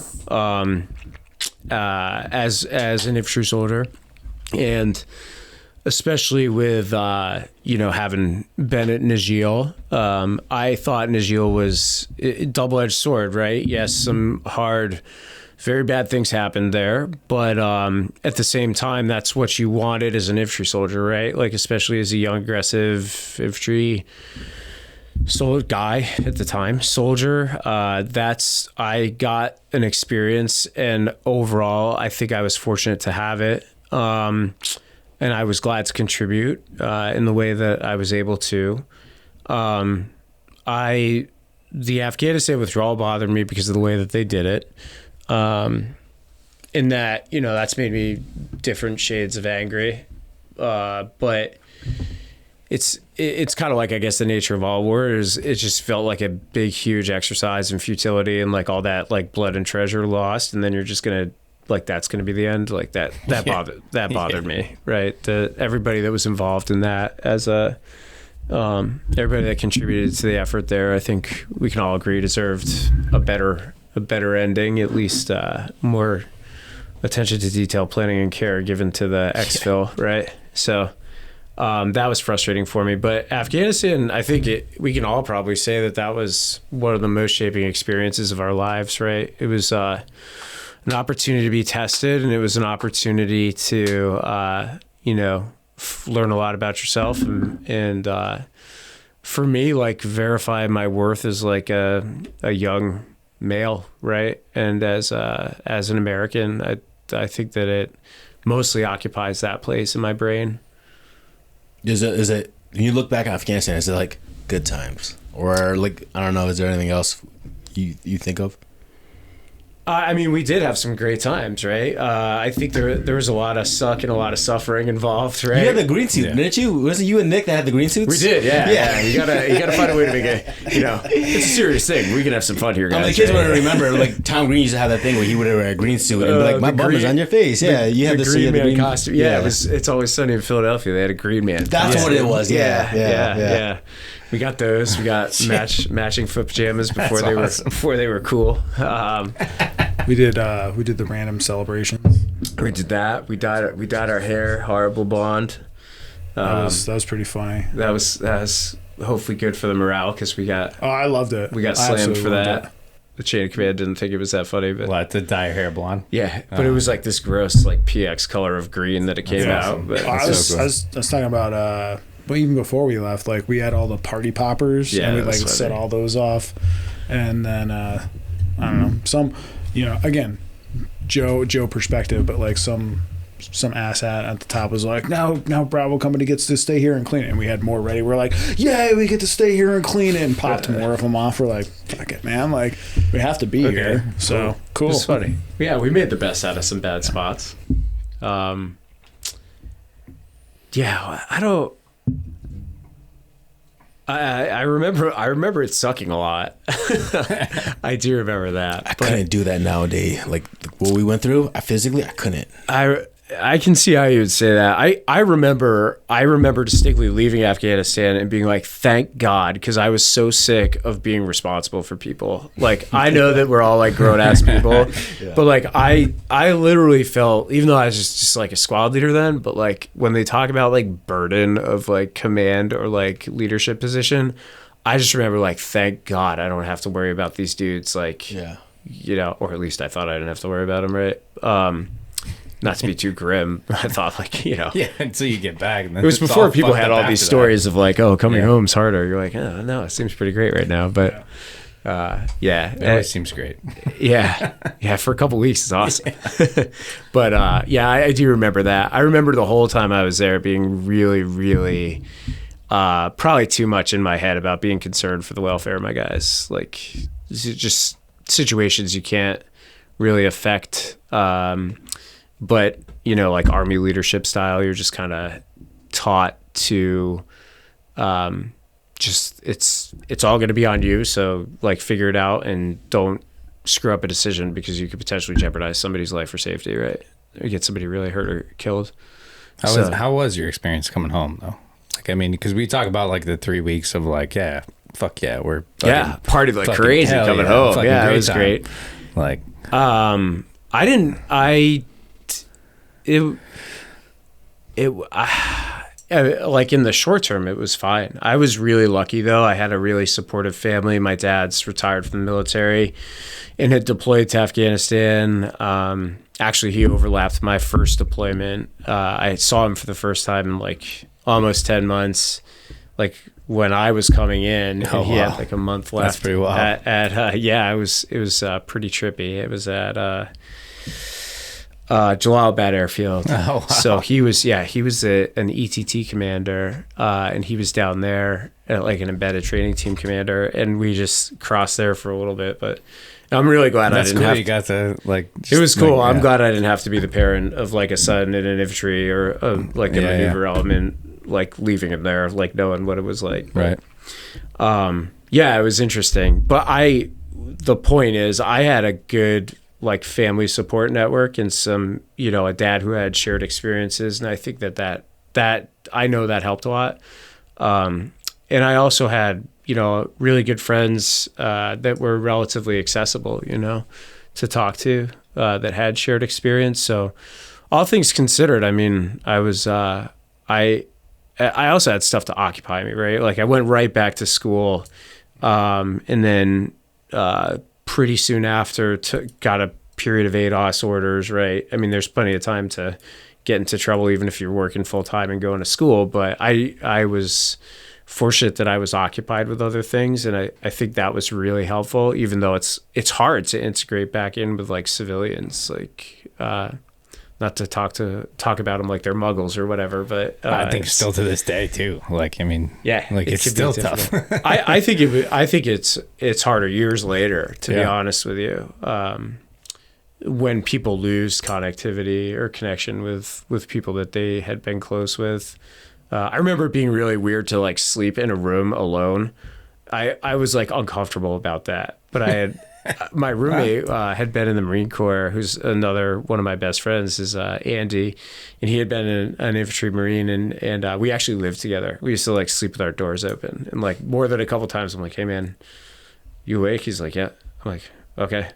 B: as an infantry soldier, and especially with having been at Najil, I thought Najil was a double-edged sword. Right, yes, some hard, very bad things happened there, but at the same time, that's what you wanted as an infantry soldier, right? Like especially as a young, aggressive infantry guy at the time, soldier. I got an experience, and overall, I think I was fortunate to have it. And I was glad to contribute in the way that I was able to. The Afghanistan withdrawal bothered me because of the way that they did it. In that, that's made me different shades of angry. But it's kind of like, I guess, the nature of all wars. It just felt like a big, huge exercise in futility, and like all that like blood and treasure lost, and then you're just gonna like that's going to be the end. Like that bothered me, right? Everybody that was involved in that everybody that contributed to the effort there, I think we can all agree deserved a better ending, at least more attention to detail, planning, and care given to the exfil, right? So that was frustrating for me. But Afghanistan, I think we can all probably say that was one of the most shaping experiences of our lives, right? It was an opportunity to be tested, and it was an opportunity to, learn a lot about yourself and for me, like, verify my worth as like a young male, right? And as an American, I think that it mostly occupies that place in my brain.
A: Is it when you look back on Afghanistan, is it like good times, or like, I don't know, is there anything else you think of?
B: I mean, we did have some great times, right? I think there was a lot of suck and a lot of suffering involved, right?
A: You had the green suit, didn't you? Wasn't you and Nick that had the green suits?
B: We did, yeah. You gotta find a way to make it. It's a serious thing. We can have some fun here, guys.
A: The kids want to remember, like, Tom Green used to have that thing where he would wear a green suit and be like, my bum is on your face. Yeah, you had the
B: green man costume. Yeah, It's Always Sunny in Philadelphia. They had a green man.
A: That's what it was. Yeah.
B: We got those. We got matching foot pajamas before they were cool.
E: We did the random celebrations.
B: We did that. We dyed our hair horrible blonde.
E: That was pretty funny.
B: That was hopefully good for the morale because we got.
E: Oh, I loved it.
B: We got slammed for that. The chain of command didn't think it was that funny, but
C: to dye your hair blonde.
B: Yeah, but it was like this gross like PX color of green that it came out. But
E: I was talking about. But even before we left, like, we had all the party poppers, and we like set all those off, and then I don't know, some, again, Joe perspective, but like some asshat at the top was like, now Bravo Company gets to stay here and clean it, and we had more ready. We're like, yay, we get to stay here and clean it, and popped more of them off. We're like, fuck it, man, like, we have to be here. So cool.
B: It's funny. Yeah, we made the best out of some bad spots. I remember it sucking a lot. I do remember that.
A: I couldn't do that nowadays. Like what we went through, I couldn't.
B: I can see how you would say that. I remember distinctly leaving Afghanistan and being like, thank God, because I was so sick of being responsible for people. Like, I know that we're all like grown ass people, but like I literally felt, even though I was just like a squad leader then, but like when they talk about like burden of like command or like leadership position, I just remember like, thank God I don't have to worry about these dudes. Like, or at least I thought I didn't have to worry about them, right? Not to be too grim, I thought like,
C: Yeah, until you get back. And then
B: it was before people had all these stories of like, oh, coming home's harder. You're like, oh, no, it seems pretty great right now. But
C: it always seems great.
B: Yeah, for a couple weeks it's awesome. But I do remember that. I remember the whole time I was there being really, really probably too much in my head about being concerned for the welfare of my guys. Like, just situations you can't really affect. But, like Army leadership style, you're just kind of taught to it's all going to be on you. So, like, figure it out and don't screw up a decision because you could potentially jeopardize somebody's life or safety, right? Or get somebody really hurt or killed.
C: How was your experience coming home, though? Like, I mean, because we talk about, like, the 3 weeks of, like, we're
B: partied like crazy coming home. Yeah, it was great.
C: Like,
B: like in the short term, it was fine. I was really lucky though. I had a really supportive family. My dad's retired from the military and had deployed to Afghanistan. Actually, he overlapped my first deployment. I saw him for the first time in like almost 10 months. Like when I was coming in, and he had like a month left.
C: That's pretty wild.
B: It was pretty trippy. It was at Jalalabad Airfield.
C: Oh, wow.
B: So he was an ETT commander, and he was down there like an embedded training team commander, and we just crossed there for a little bit. But I'm really glad I didn't have.
C: You got to like.
B: It was cool. I'm glad I didn't have to be the parent of like a son in an infantry or like a maneuver element, like leaving him there, like knowing what it was like.
C: Right.
B: It was interesting, but the point is, I had a good like family support network and some, you know, a dad who had shared experiences. And I think that I know that helped a lot. And I also had, you know, really good friends that were relatively accessible, you know, to talk to that had shared experience. So all things considered, I mean, I was, I also had stuff to occupy me, right? Like I went right back to school, and then pretty soon after got a period of ADOS orders, right? I mean, there's plenty of time to get into trouble even if you're working full time and going to school. But I was fortunate that I was occupied with other things, and I think that was really helpful, even though it's hard to integrate back in with like civilians, like not to talk about them like they're muggles or whatever, but
C: I think still to this day too. Like, I mean,
B: yeah,
C: like it's still tough.
B: I think it's harder years later, to be honest with you. When people lose connectivity or connection with people that they had been close with. I remember it being really weird to like sleep in a room alone. I was like uncomfortable about that, but I had my roommate had been in the Marine Corps, who's another one of my best friends, is Andy, and he had been an infantry Marine, and we actually lived together. We used to like sleep with our doors open, and like more than a couple times I'm like, hey man, you awake? He's like, yeah. I'm like, okay,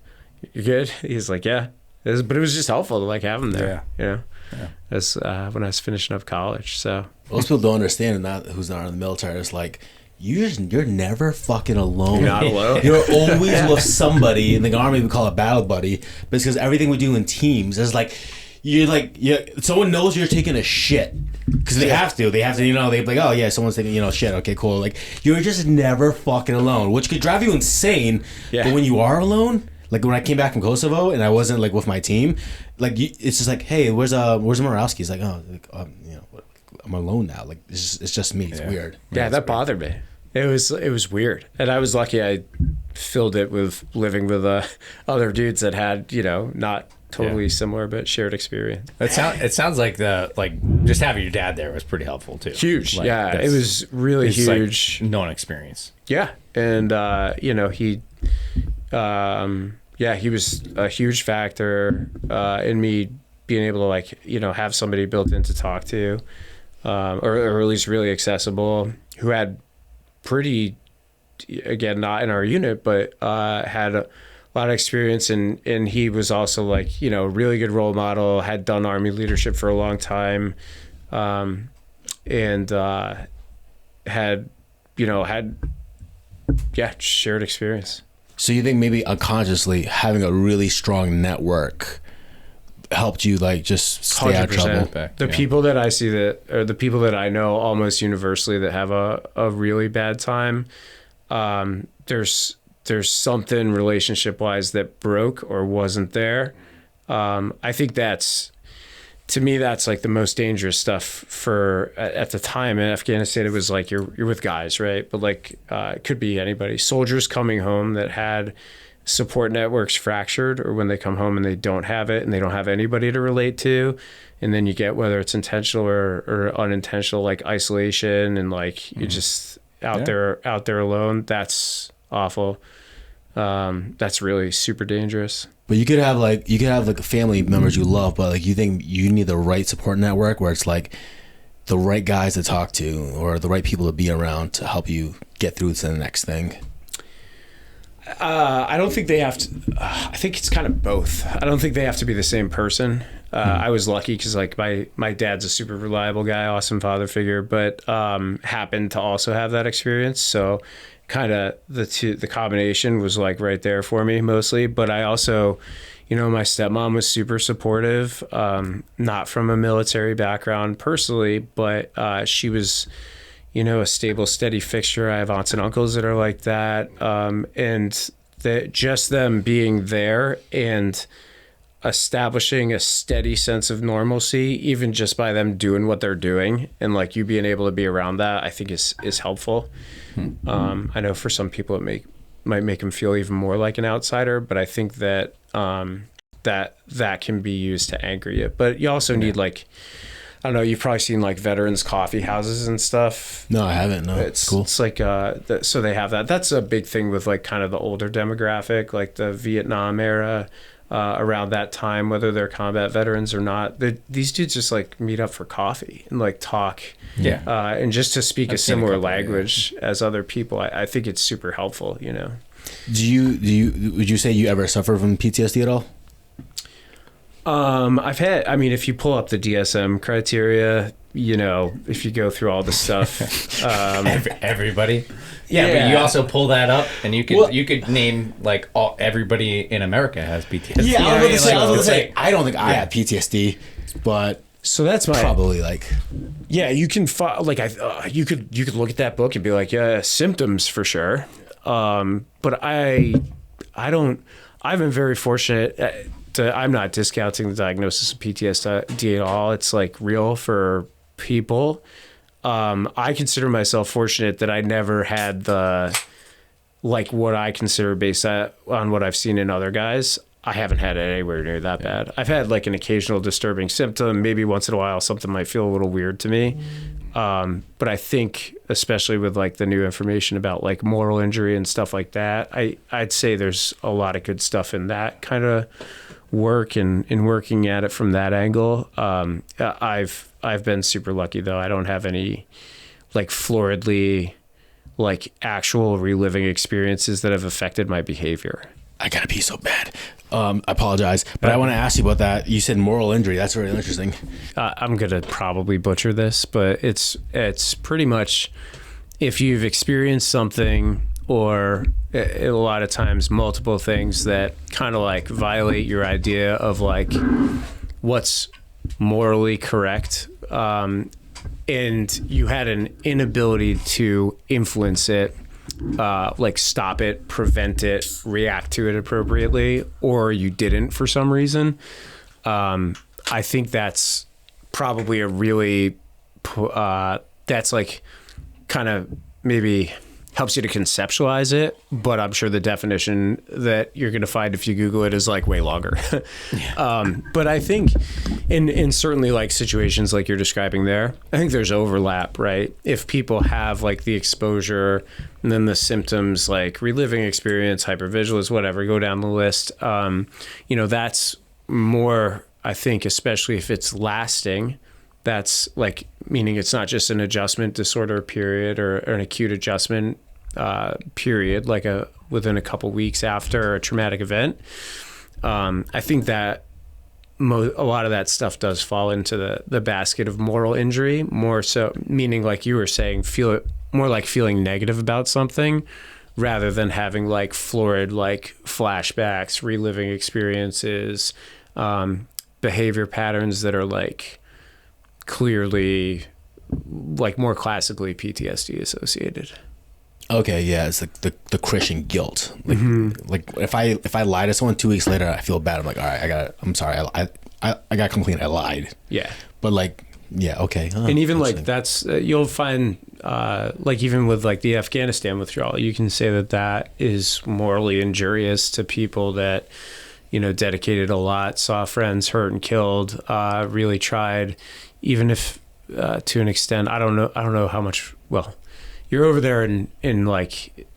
B: you good? He's like, yeah. But it was just helpful to like have him there, you know. Yeah. As when I was finishing up college. So
A: most people don't understand, and who's not in the military, it's like you're never fucking alone.
B: You're not alone.
A: You're always with somebody. In the Army we call it battle buddy, but it's because everything we do in teams is like someone knows you're taking a shit because they have to, you know, they're like, oh yeah, someone's taking, you know, shit, okay, cool. Like you're just never fucking alone, which could drive you insane. But when you are alone, like when I came back from Kosovo and I wasn't like with my team, like it's just like, hey, where's Morawski? He's like, oh, you know, I'm alone now. Like it's just me. It's weird.
B: Yeah, that bothered me. It was weird, and I was lucky. I filled it with living with other dudes that had, you know, not totally similar but shared experience.
C: It sounds like just having your dad there was pretty helpful too.
B: Huge, like, it was really huge.
C: Like known experience.
B: Yeah, and you know he. He was a huge factor in me being able to, like, you know, have somebody built in to talk to, or at least really accessible, who had pretty, again, not in our unit, but had a lot of experience, and he was also like, you know, really good role model, had done Army leadership for a long time, and had shared experience.
A: So you think maybe unconsciously having a really strong network helped you like just stay out of trouble?
B: The people that I see the people that I know almost universally that have a really bad time, there's something relationship wise that broke or wasn't there. I think to me, that's like the most dangerous stuff for at the time in Afghanistan. It was like you're with guys, right? But like it could be anybody. Soldiers coming home that had support networks fractured, or when they come home and they don't have it and they don't have anybody to relate to, and then you get, whether it's intentional or unintentional, like isolation and like you're just out there alone. That's awful. That's really super dangerous.
A: But you could have like family members you love, but like you think you need the right support network where it's like the right guys to talk to or the right people to be around to help you get through to the next thing.
B: I don't think they have to. I think it's kind of both. I don't think they have to be the same person. I was lucky because like my dad's a super reliable guy, awesome father figure, but happened to also have that experience. So kind of the combination was like right there for me mostly. But I also, you know, my stepmom was super supportive, not from a military background personally, but she was, you know, a stable, steady fixture. I have aunts and uncles that are like that. And just them being there and establishing a steady sense of normalcy, even just by them doing what they're doing, and like you being able to be around that, I think is helpful. I know for some people it might make them feel even more like an outsider, but I think that that can be used to anchor you. But you also need, like, I don't know, you've probably seen like veterans coffee houses and stuff.
A: No, I haven't. No,
B: it's
A: cool.
B: It's like so they have that. That's a big thing with like kind of the older demographic, like the Vietnam era. around that time, whether they're combat veterans or not. These dudes just like meet up for coffee and like talk.
C: Yeah.
B: And just to speak
C: I've
B: a
C: seen a
B: similar
C: couple,
B: language as other people, I think it's super helpful, you know.
A: Would you say you ever suffer from PTSD at all?
B: I mean, if you pull up the DSM criteria, you know, if you go through all the stuff,
C: Everybody. Yeah,
B: Yeah.
C: but you also pull that up, and you could name like everybody in America has PTSD.
A: Yeah, I was going to say,
C: Like,
A: I don't think I have PTSD, but
B: so that's my
A: probably like,
B: yeah. You can you could look at that book and be like, yeah, symptoms for sure. But I've been very fortunate. I'm not discounting the diagnosis of PTSD at all. It's like real for people. I consider myself fortunate that I never had the, like what I consider based on what I've seen in other guys. I haven't had it anywhere near that bad. I've had like an occasional disturbing symptom. Maybe once in a while, something might feel a little weird to me. But I think, especially with like the new information about like moral injury and stuff like that, I'd say there's a lot of good stuff in that kind of work and in working at it from that angle. I've been super lucky though. I don't have any like floridly like actual reliving experiences that have affected my behavior.
A: I gotta pee so bad. I apologize, but I want to ask you about that. You said moral injury. That's really interesting.
B: I'm gonna probably butcher this, but it's pretty much if you've experienced something or a lot of times multiple things that kind of like violate your idea of like what's morally correct, and you had an inability to influence it, like stop it, prevent it, react to it appropriately, or you didn't for some reason. I think that's probably a really, that's like kind of maybe helps you to conceptualize it, but I'm sure the definition that you're going to find if you Google it is like way longer. But I think in certainly like situations like you're describing there, I think there's overlap, right? If people have like the exposure and then the symptoms like reliving experience, hypervigilance, whatever, go down the list, you know, that's more, I think, especially if it's lasting, that's like, meaning it's not just an adjustment disorder period or an acute adjustment period, like within a couple weeks after a traumatic event. I think that a lot of that stuff does fall into the basket of moral injury, more so, meaning like you were saying, feel it more like feeling negative about something rather than having like florid, like flashbacks, reliving experiences, behavior patterns that are like clearly like more classically PTSD associated.
A: Okay, yeah, it's like the Christian guilt. Like, like if I lie to someone 2 weeks later, I feel bad. I'm like, all right, I'm sorry, I got complained, I lied.
B: Yeah,
A: but like, yeah, okay.
B: And even like that's you'll find like even with like the Afghanistan withdrawal, you can say that is morally injurious to people that, you know, dedicated a lot, saw friends hurt and killed, really tried, even if to an extent, I don't know how much. Well, you're over there in like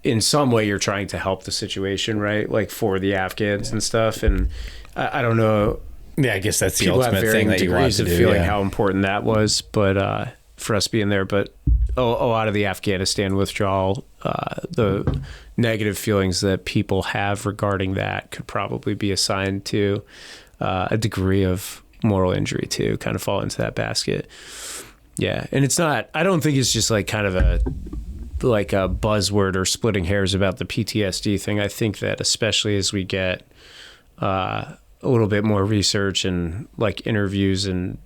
B: in some way you're trying to help the situation, right? Like for the Afghans and stuff. And I don't know.
C: Yeah, I guess that's the
B: People have
C: ultimate thing
B: varying
C: that you want
B: degrees
C: to
B: of
C: do.
B: feeling
C: Yeah.
B: how important that was, but for us being there, but a lot of the Afghanistan withdrawal, the negative feelings that people have regarding that could probably be assigned to a degree of moral injury too, kind of fall into that basket. Yeah, and it's not. I don't think it's just like kind of a buzzword or splitting hairs about the PTSD thing. I think that especially as we get a little bit more research and like interviews and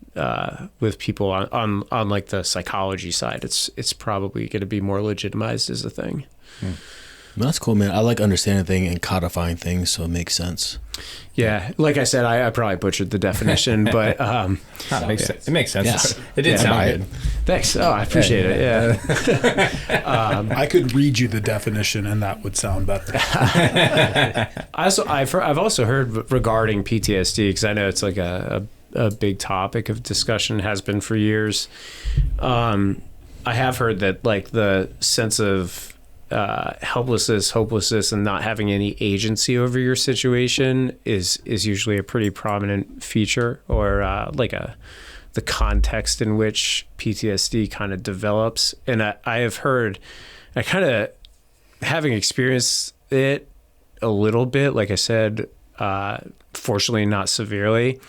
B: with people on like the psychology side, it's probably going to be more legitimized as a thing.
A: That's cool, man. I like understanding things and codifying things, so it makes sense.
B: Yeah, like I said, I probably butchered the definition, but
C: It makes sense. It makes sense.
A: Yeah.
C: It did sound good.
B: Thanks. Oh, I appreciate it. Yeah.
E: I could read you the definition and that would sound better.
B: I've also heard regarding PTSD, because I know it's like a big topic of discussion, has been for years. I have heard that like the sense of helplessness, hopelessness, and not having any agency over your situation is usually a pretty prominent feature, or the context in which PTSD kind of develops. And I have heard, I kind of, having experienced it a little bit, like I said, fortunately not severely,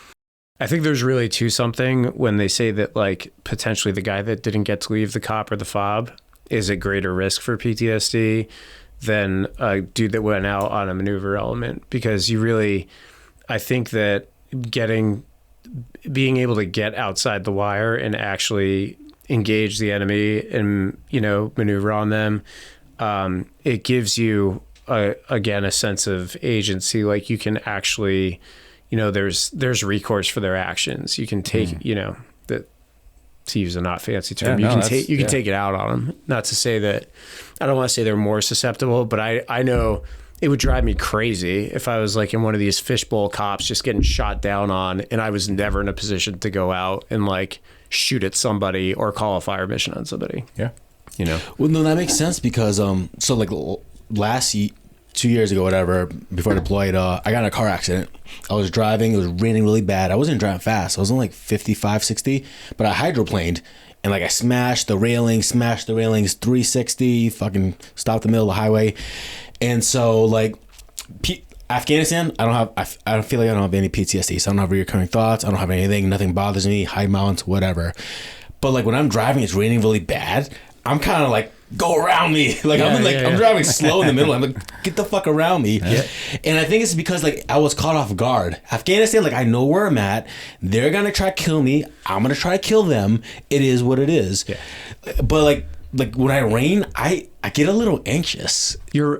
B: I think there's really to something when they say that, like, potentially the guy that didn't get to leave the COP or the FOB is at greater risk for PTSD than a dude that went out on a maneuver element. Because you really, I think that being able to get outside the wire and actually engage the enemy and, maneuver on them, it gives you, again, a sense of agency. Like, you can actually, there's recourse for their actions. You can take, to use a not fancy term, you can take it out on them. Not to say that, I don't want to say they're more susceptible, but I know it would drive me crazy if I was like in one of these fishbowl cops just getting shot down on, and I was never in a position to go out and like shoot at somebody or call a fire mission on somebody.
C: Yeah.
A: Well, no, that makes sense because, so like last 2 years ago, whatever, before I deployed, I got in a car accident. I was driving. It was raining really bad. I wasn't driving fast. I was only like 55, 60, but I hydroplaned and like I smashed the railings, 360, fucking stopped the middle of the highway. And so like Afghanistan, I don't feel like I don't have any PTSD. So I don't have recurring thoughts. I don't have anything. Nothing bothers me. High mountains, whatever. But like when I'm driving, it's raining really bad. I'm kind of like, go around me. Like I'm driving slow in the middle. I'm like, get the fuck around me. Yeah. And I think it's because like I was caught off guard. Afghanistan, like I know where I'm at. They're gonna try to kill me. I'm gonna try to kill them. It is what it is. Yeah. But like when I rain, I get a little anxious.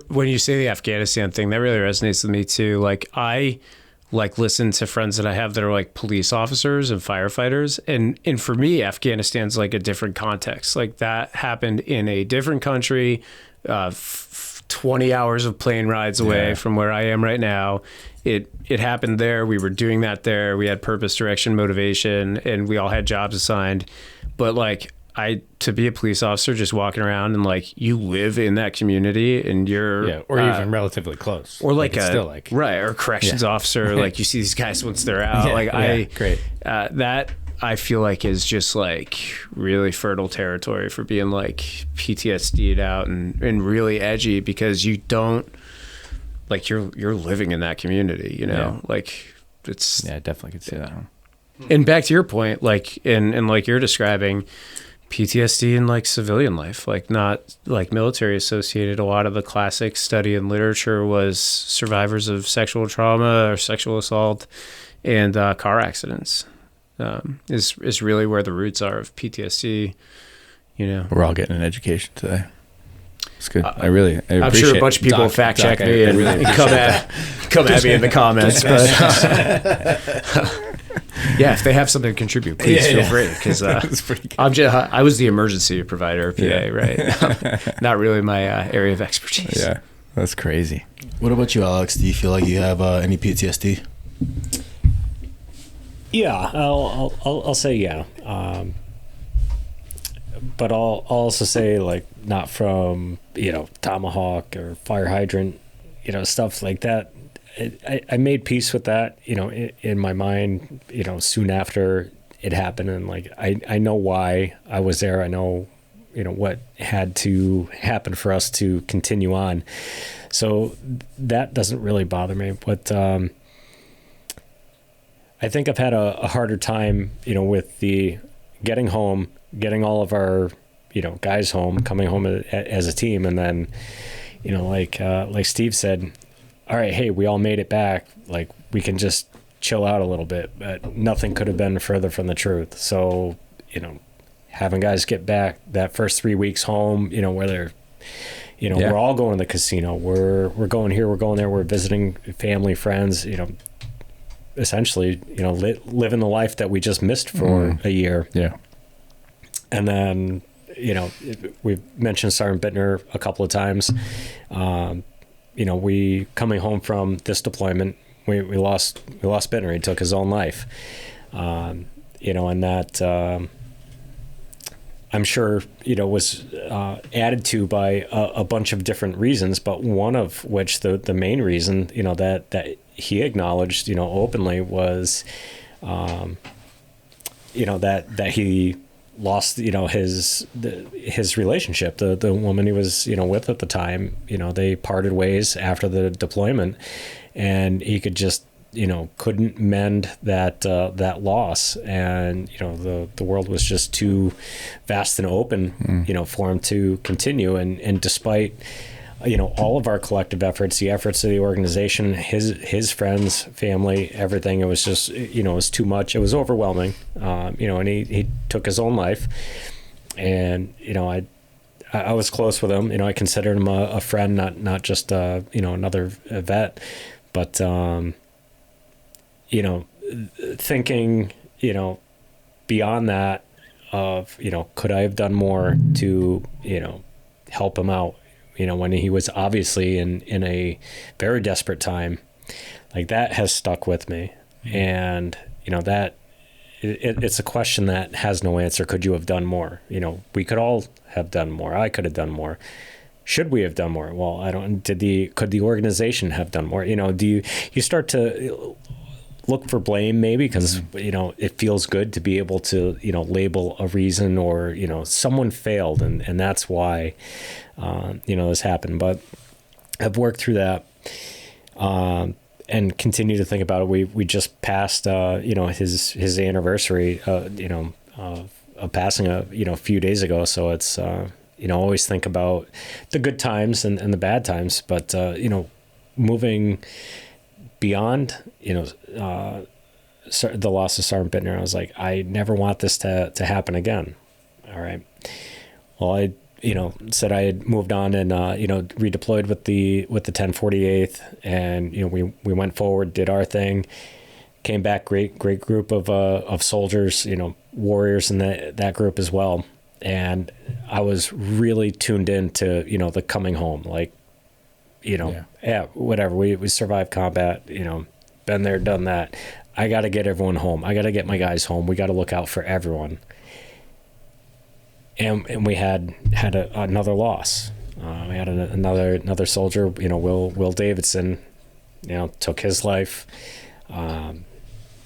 B: When you say the Afghanistan thing, that really resonates with me too. Like I listen to friends that I have that are like police officers and firefighters. And for me, Afghanistan's like a different context. Like that happened in a different country, 20 hours of plane rides away from where I am right now. It happened there. We were doing that there. We had purpose, direction, motivation, and we all had jobs assigned. But like to be a police officer, just walking around and like you live in that community and you're
C: or even relatively close,
B: or like or corrections officer. Like you see these guys once they're out.
C: Great.
B: That I feel like is just like really fertile territory for being like PTSD'd out and really edgy, because you don't like you're living in that community, like it's
C: I definitely could see that.
B: And back to your point, like and like you're describing PTSD in like civilian life, like not like military associated. A lot of the classic study in literature was survivors of sexual trauma or sexual assault and car accidents is really where the roots are of PTSD.
C: We're all getting an education today. It's good. I
B: I'm sure a bunch of people fact check me and really come at me in the comments, but yeah, if they have something to contribute, please feel free, because I was the emergency provider of PA, right? Not really my area of expertise.
C: Yeah, that's crazy.
A: What about you, Alex? Do you feel like you have any PTSD?
D: Yeah, I'll say yeah. But I'll also say like not from tomahawk or fire hydrant, stuff like that. I made peace with that, in my mind, soon after it happened, and like I know why I was there. I know what had to happen for us to continue on, so that doesn't really bother me. But I think I've had a harder time, with the getting home, getting all of our guys home, coming home as a team, and then like Steve said, all right, hey, we all made it back, like we can just chill out a little bit. But nothing could have been further from the truth. So having guys get back that first 3 weeks home, where they're we're all going to the casino, we're going here, we're going there, we're visiting family, friends, essentially living the life that we just missed for a year. And then we've mentioned Sergeant Bittner a couple of times. We coming home from this deployment, we lost Bittner. He took his own life. And that I'm sure, was added to by a bunch of different reasons, but one of which the main reason, that he acknowledged, openly was, that he lost, his relationship, the woman he was, with at the time. They parted ways after the deployment, and he could just, couldn't mend that loss, and the world was just too vast and open, for him to continue. And despite all of our collective efforts, the efforts of the organization, his friends, family, everything, it was just it was too much. It was overwhelming, and he took his own life. And I was close with him. I considered him a friend, not just another vet, but thinking, beyond that of, could I have done more to, help him out, when he was obviously in a very desperate time. Like, that has stuck with me. And, that it's a question that has no answer. You have done more? We could all have done more. I could have done more. Should we have done more? Well, could the organization have done more? Do you start to look for blame, maybe because it feels good to be able to label a reason, or someone failed and that's why this happened. But I've worked through that and continue to think about it. We just passed his anniversary of passing a few days ago, so it's always think about the good times and the bad times, but moving beyond, the loss of Sergeant Bittner, I was like, I never want this to happen again. All right. Well, I, said I had moved on and, redeployed with the 1048th, and, we went forward, did our thing, came back, great group of soldiers, warriors in that group as well. And I was really tuned into, the coming home, like, whatever. We survived combat, been there, done that. I got to get everyone home. I got to get my guys home. We got to look out for everyone. And we had another loss. We had another soldier, Will Davidson, took his life. And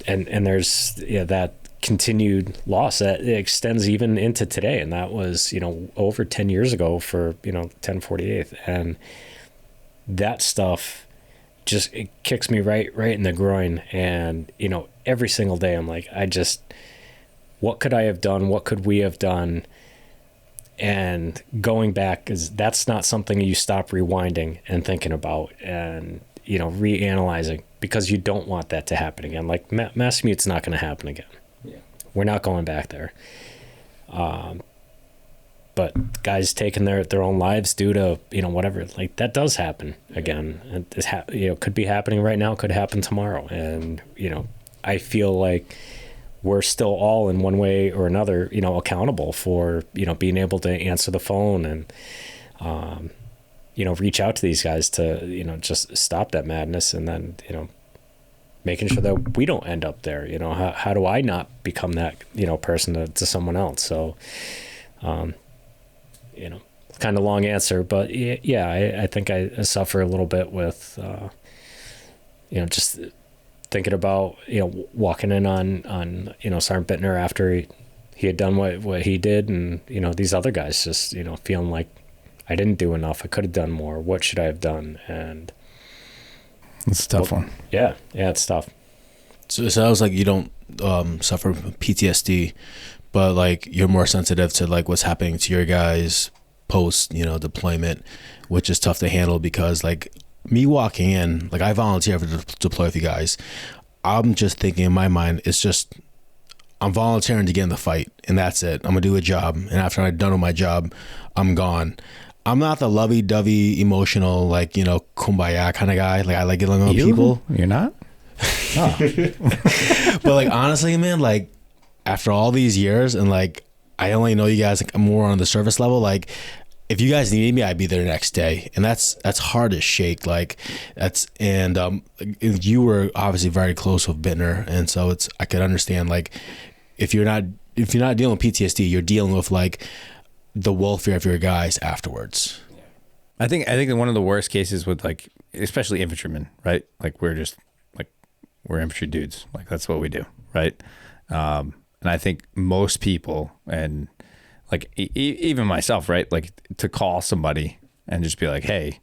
D: there's that continued loss that extends even into today. And that was, over 10 years ago for, 1048th. And that stuff just, it kicks me right in the groin. And, every single day I'm like, what could I have done? What could we have done? And going back, is that's not something you stop rewinding and thinking about and, reanalyzing, because you don't want that to happen again. Like Masamute's not going to happen again. Yeah. We're not going back there. But guys taking their own lives due to, whatever, like that does happen again. And it could be happening right now, could happen tomorrow. And, I feel like we're still all in one way or another, accountable for, being able to answer the phone and, reach out to these guys to, just stop that madness. And then, making sure that we don't end up there. How do I not become that, person to someone else? So, kind of long answer, but yeah, I think I suffer a little bit with, just thinking about, walking in on Sergeant Bittner after he had done what he did, and, these other guys just, feeling like I didn't do enough. I could have done more. What should I have done? And
C: it's a tough one.
D: Yeah, it's tough.
A: So it sounds like you don't suffer from PTSD, but like you're more sensitive to like what's happening to your guys post, deployment, which is tough to handle because like me walking in, like I volunteer to deploy with you guys. I'm just thinking in my mind, it's just I'm volunteering to get in the fight, and that's it. I'm gonna do a job, and after I'm done with my job, I'm gone. I'm not the lovey-dovey, emotional, like, kumbaya kind of guy. Like I like getting along with people.
C: You're not?
A: Oh. But like honestly, man, like after all these years, and like I only know you guys like more on the surface level, like if you guys needed me, I'd be there next day. And that's hard to shake. Like you were obviously very close with Bittner. And so I could understand, like, if you're not if you're not dealing with PTSD, you're dealing with like the welfare of your guys afterwards.
C: I think that one of the worst cases with like, especially infantrymen, right? Like we're infantry dudes. Like that's what we do, right? And I think most people, and like even myself, right? Like to call somebody and just be like, hey,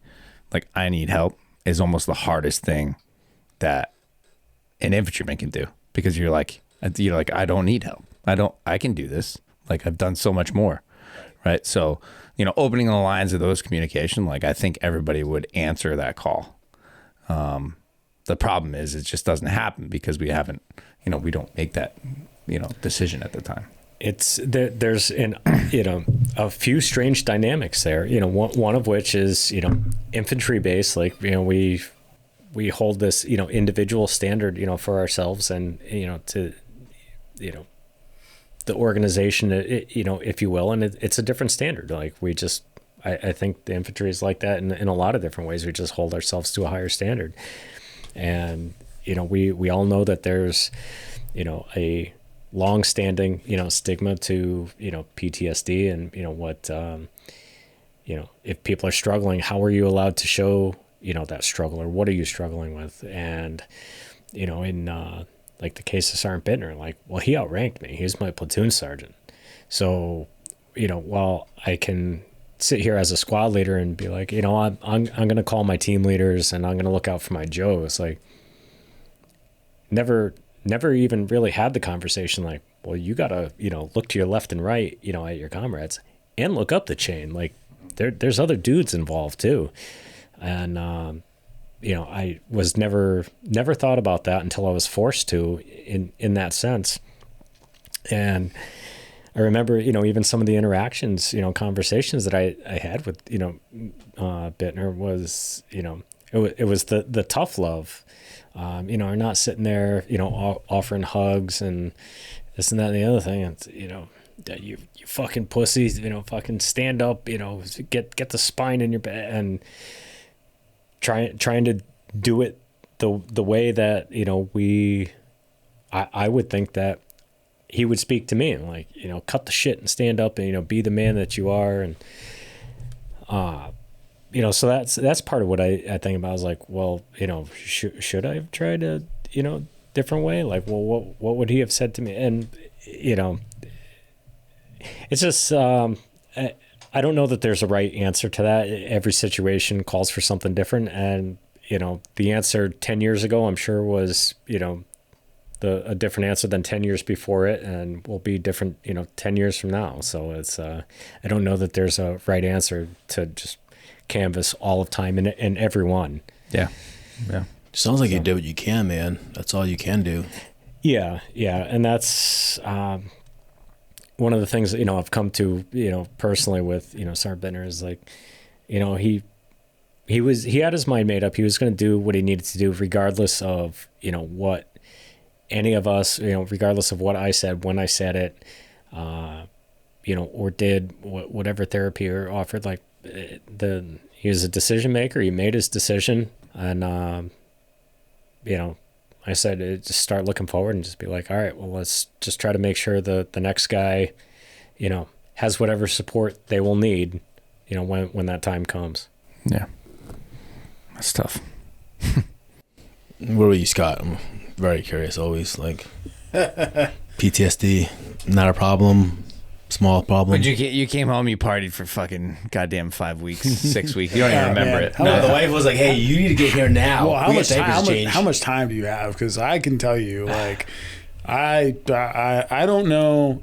C: like I need help is almost the hardest thing that an infantryman can do, because you're like, I don't need help. I can do this. Like I've done so much more. Right. So, opening the lines of those communication, like I think everybody would answer that call. The problem is it just doesn't happen because we haven't, we don't make that, decision at the time.
D: There's a few strange dynamics there, one of which is, infantry based, like, we hold this, individual standard, for ourselves and, to, the organization, if you will, and it's a different standard. Like I think the infantry is like that in a lot of different ways. We just hold ourselves to a higher standard. And, we all know that there's, a long-standing, stigma to, PTSD and, what, if people are struggling, how are you allowed to show, that struggle, or what are you struggling with? And, in, like the case of Sergeant Bittner, like, well, he outranked me. He's my platoon sergeant. So, while I can sit here as a squad leader and be like, I'm going to call my team leaders and I'm going to look out for my Joes. Like, never even really had the conversation like, well, you got to, look to your left and right, at your comrades and look up the chain. Like there's other dudes involved too. And, I was never thought about that until I was forced to in that sense. And I remember, even some of the interactions, conversations that I had with, Bittner was, it was the tough love, are not sitting there, offering hugs and this and that and the other thing. It's, that you fucking pussies, fucking stand up, get the spine in your bed and trying to do it the way that, I would think that he would speak to me and like, cut the shit and stand up and, be the man that you are. And, so that's part of what I think about. I was like, well, should I have tried a, different way? Like, well, what would he have said to me? And, it's just, I don't know that there's a right answer to that. Every situation calls for something different. And, the answer 10 years ago, I'm sure was, a different answer than 10 years before it, and will be different, 10 years from now. So it's, I don't know that there's a right answer to just canvas all of time and everyone.
C: Yeah. Yeah.
A: Sounds like you did what you can, man. That's all you can do.
D: Yeah. Yeah. And that's, one of the things that, I've come to, personally with, Sergeant Bittner is like, he had his mind made up. He was going to do what he needed to do, regardless of, what any of us, regardless of what I said, when I said it, or did whatever therapy or offered, like he was a decision maker. He made his decision. And, I said, just start looking forward and just be like, all right, well, let's just try to make sure the next guy, has whatever support they will need, when that time comes.
C: Yeah. That's tough.
A: What about you, Scott? I'm very curious always. Like, PTSD, not a problem, small problem.
C: But you came home, you partied for fucking goddamn 5 weeks, 6 weeks. You don't even remember it.
A: No, the wife was like, hey, you need to get here now.
E: Well, how much time do you have? Because I can tell you, like, I don't know.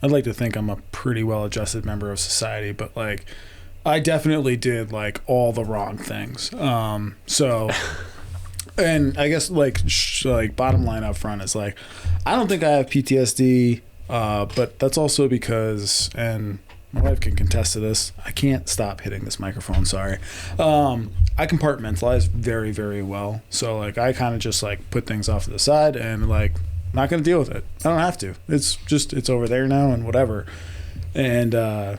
E: I'd like to think I'm a pretty well-adjusted member of society, but, like, I definitely did, like, all the wrong things. So, and I guess, like, bottom line up front is, like, I don't think I have PTSD, but that's also because, and my wife can contest to this, I can't stop hitting this microphone, sorry. I compartmentalize very, very well. So, like, I kind of just, like, put things off to the side and, like, not going to deal with it. I don't have to. It's over there now and whatever. And I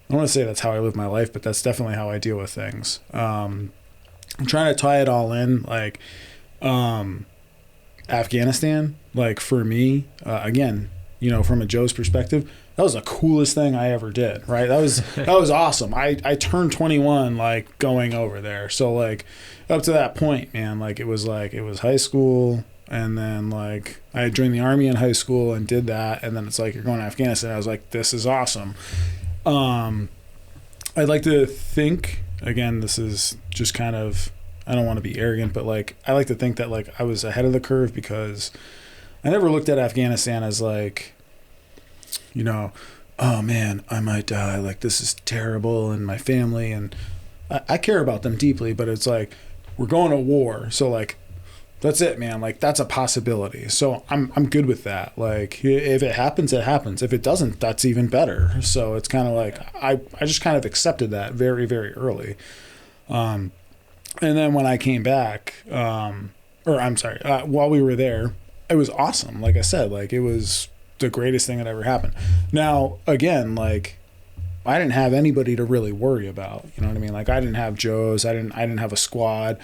E: don't want to say that's how I live my life, but that's definitely how I deal with things. I'm trying to tie it all in, like, Afghanistan, like, for me, again, from a Joe's perspective, that was the coolest thing I ever did, right? That was awesome. I turned 21 like going over there. So like up to that point, man, it was high school, and then like I joined the Army in high school and did that, and then it's like you're going to Afghanistan. I was like, this is awesome. I'd like to think, again, this is just kind of, I don't want to be arrogant, but like I like to think that like I was ahead of the curve, because I never looked at Afghanistan as like, oh man, I might die, like this is terrible, and my family, and I care about them deeply, but it's like we're going to war, so like that's it, man, like that's a possibility. So I'm good with that. Like if it happens, it happens. If it doesn't, that's even better. So it's kind of like I just kind of accepted that very, very early. And then when I came back, while we were there, it was awesome. Like I said, like it was the greatest thing that ever happened. Now, again, like I didn't have anybody to really worry about. You know what I mean? Like I didn't have Joe's. I didn't have a squad.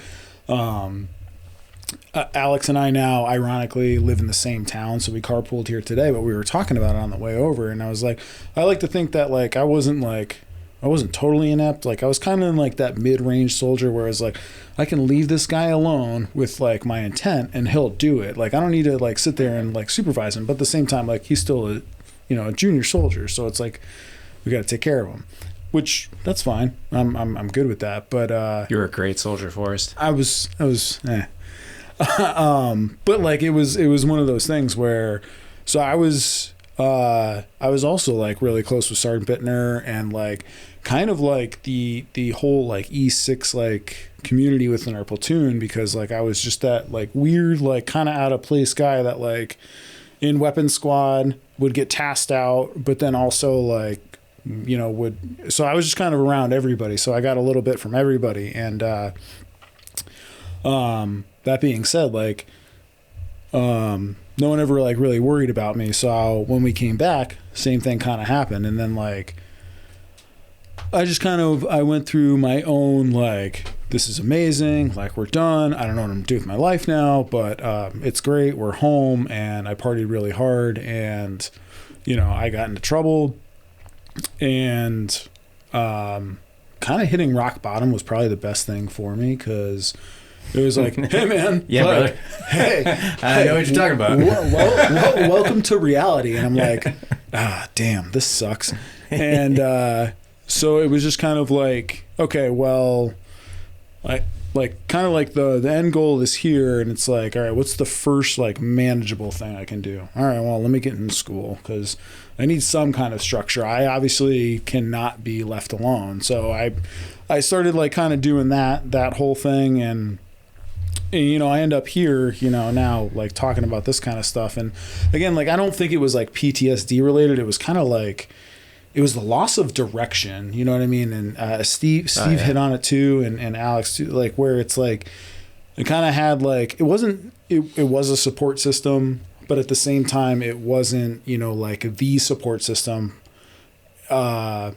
E: Alex and I now, ironically, live in the same town, so we carpooled here today. But we were talking about it on the way over, and I was like, I like to think that like I wasn't totally inept. Like I was kind of in like that mid-range soldier where it's like I can leave this guy alone with like my intent and he'll do it. Like I don't need to like sit there and like supervise him, but at the same time, like he's still a junior soldier, so it's like we got to take care of him, which that's fine. I'm good with that. But
B: You're a great soldier, Forrest.
E: I was but like it was one of those things where, so I was also like really close with Sergeant Bittner, and like kind of like the whole like E6 like community within our platoon, because like I was just that like weird like kind of out of place guy that like in weapons squad would get tasked out, but then also like so I was just kind of around everybody, so I got a little bit from everybody. And that being said, like no one ever like really worried about me. So when we came back, same thing kind of happened. And then like I went through my own like, this is amazing, like we're done, I don't know what I'm doing with my life now, but it's great, we're home. And I partied really hard, and I got into trouble, and kind of hitting rock bottom was probably the best thing for me, because it was like, hey man,
C: yeah,
E: like,
C: brother.
E: I
C: know what you're talking about.
E: Welcome to reality. And I'm like, damn, this sucks. And so it was just kind of like, okay, well, kind of like the end goal is here, and it's like, all right, what's the first like manageable thing I can do? All right, well, let me get in school, because I need some kind of structure. I obviously cannot be left alone. So I started like kind of doing that whole thing, and I end up here, now like talking about this kind of stuff. And again, like I don't think it was like PTSD related. It was kind of like, it was the loss of direction, you know what I mean? And Steve hit on it too, and Alex too, like where it's like, it kind of had like, it was a support system, but at the same time, it wasn't, like the support system. Or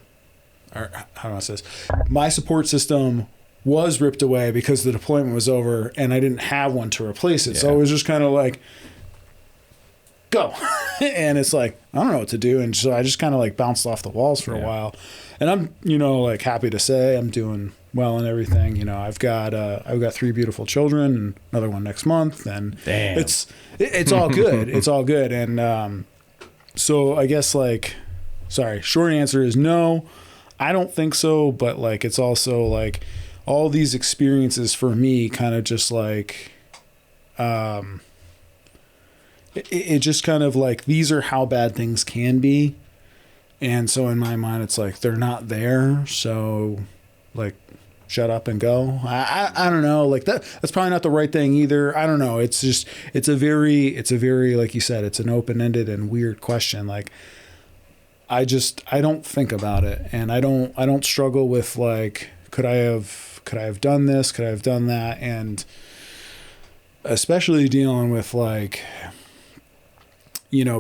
E: how do I say this? My support system was ripped away because the deployment was over, and I didn't have one to replace it. Yeah. So it was just kind of like, go. And it's like, I don't know what to do. And so I just kind of like bounced off the walls for a while. And I'm, like happy to say I'm doing well and everything. I've got 3 beautiful children, and another one next month. And
C: damn.
E: It's all good. It's all good. And so I guess like, short answer is no, I don't think so. But like, it's also like all these experiences for me kind of just like, it just kind of like, these are how bad things can be. And so in my mind, it's like, they're not there. So like, shut up and go. I don't know. Like that's probably not the right thing either. I don't know. It's just, it's a very, like you said, it's an open-ended and weird question. Like, I don't think about it. And I don't struggle with like, could I have done this? Could I have done that? And especially dealing with like,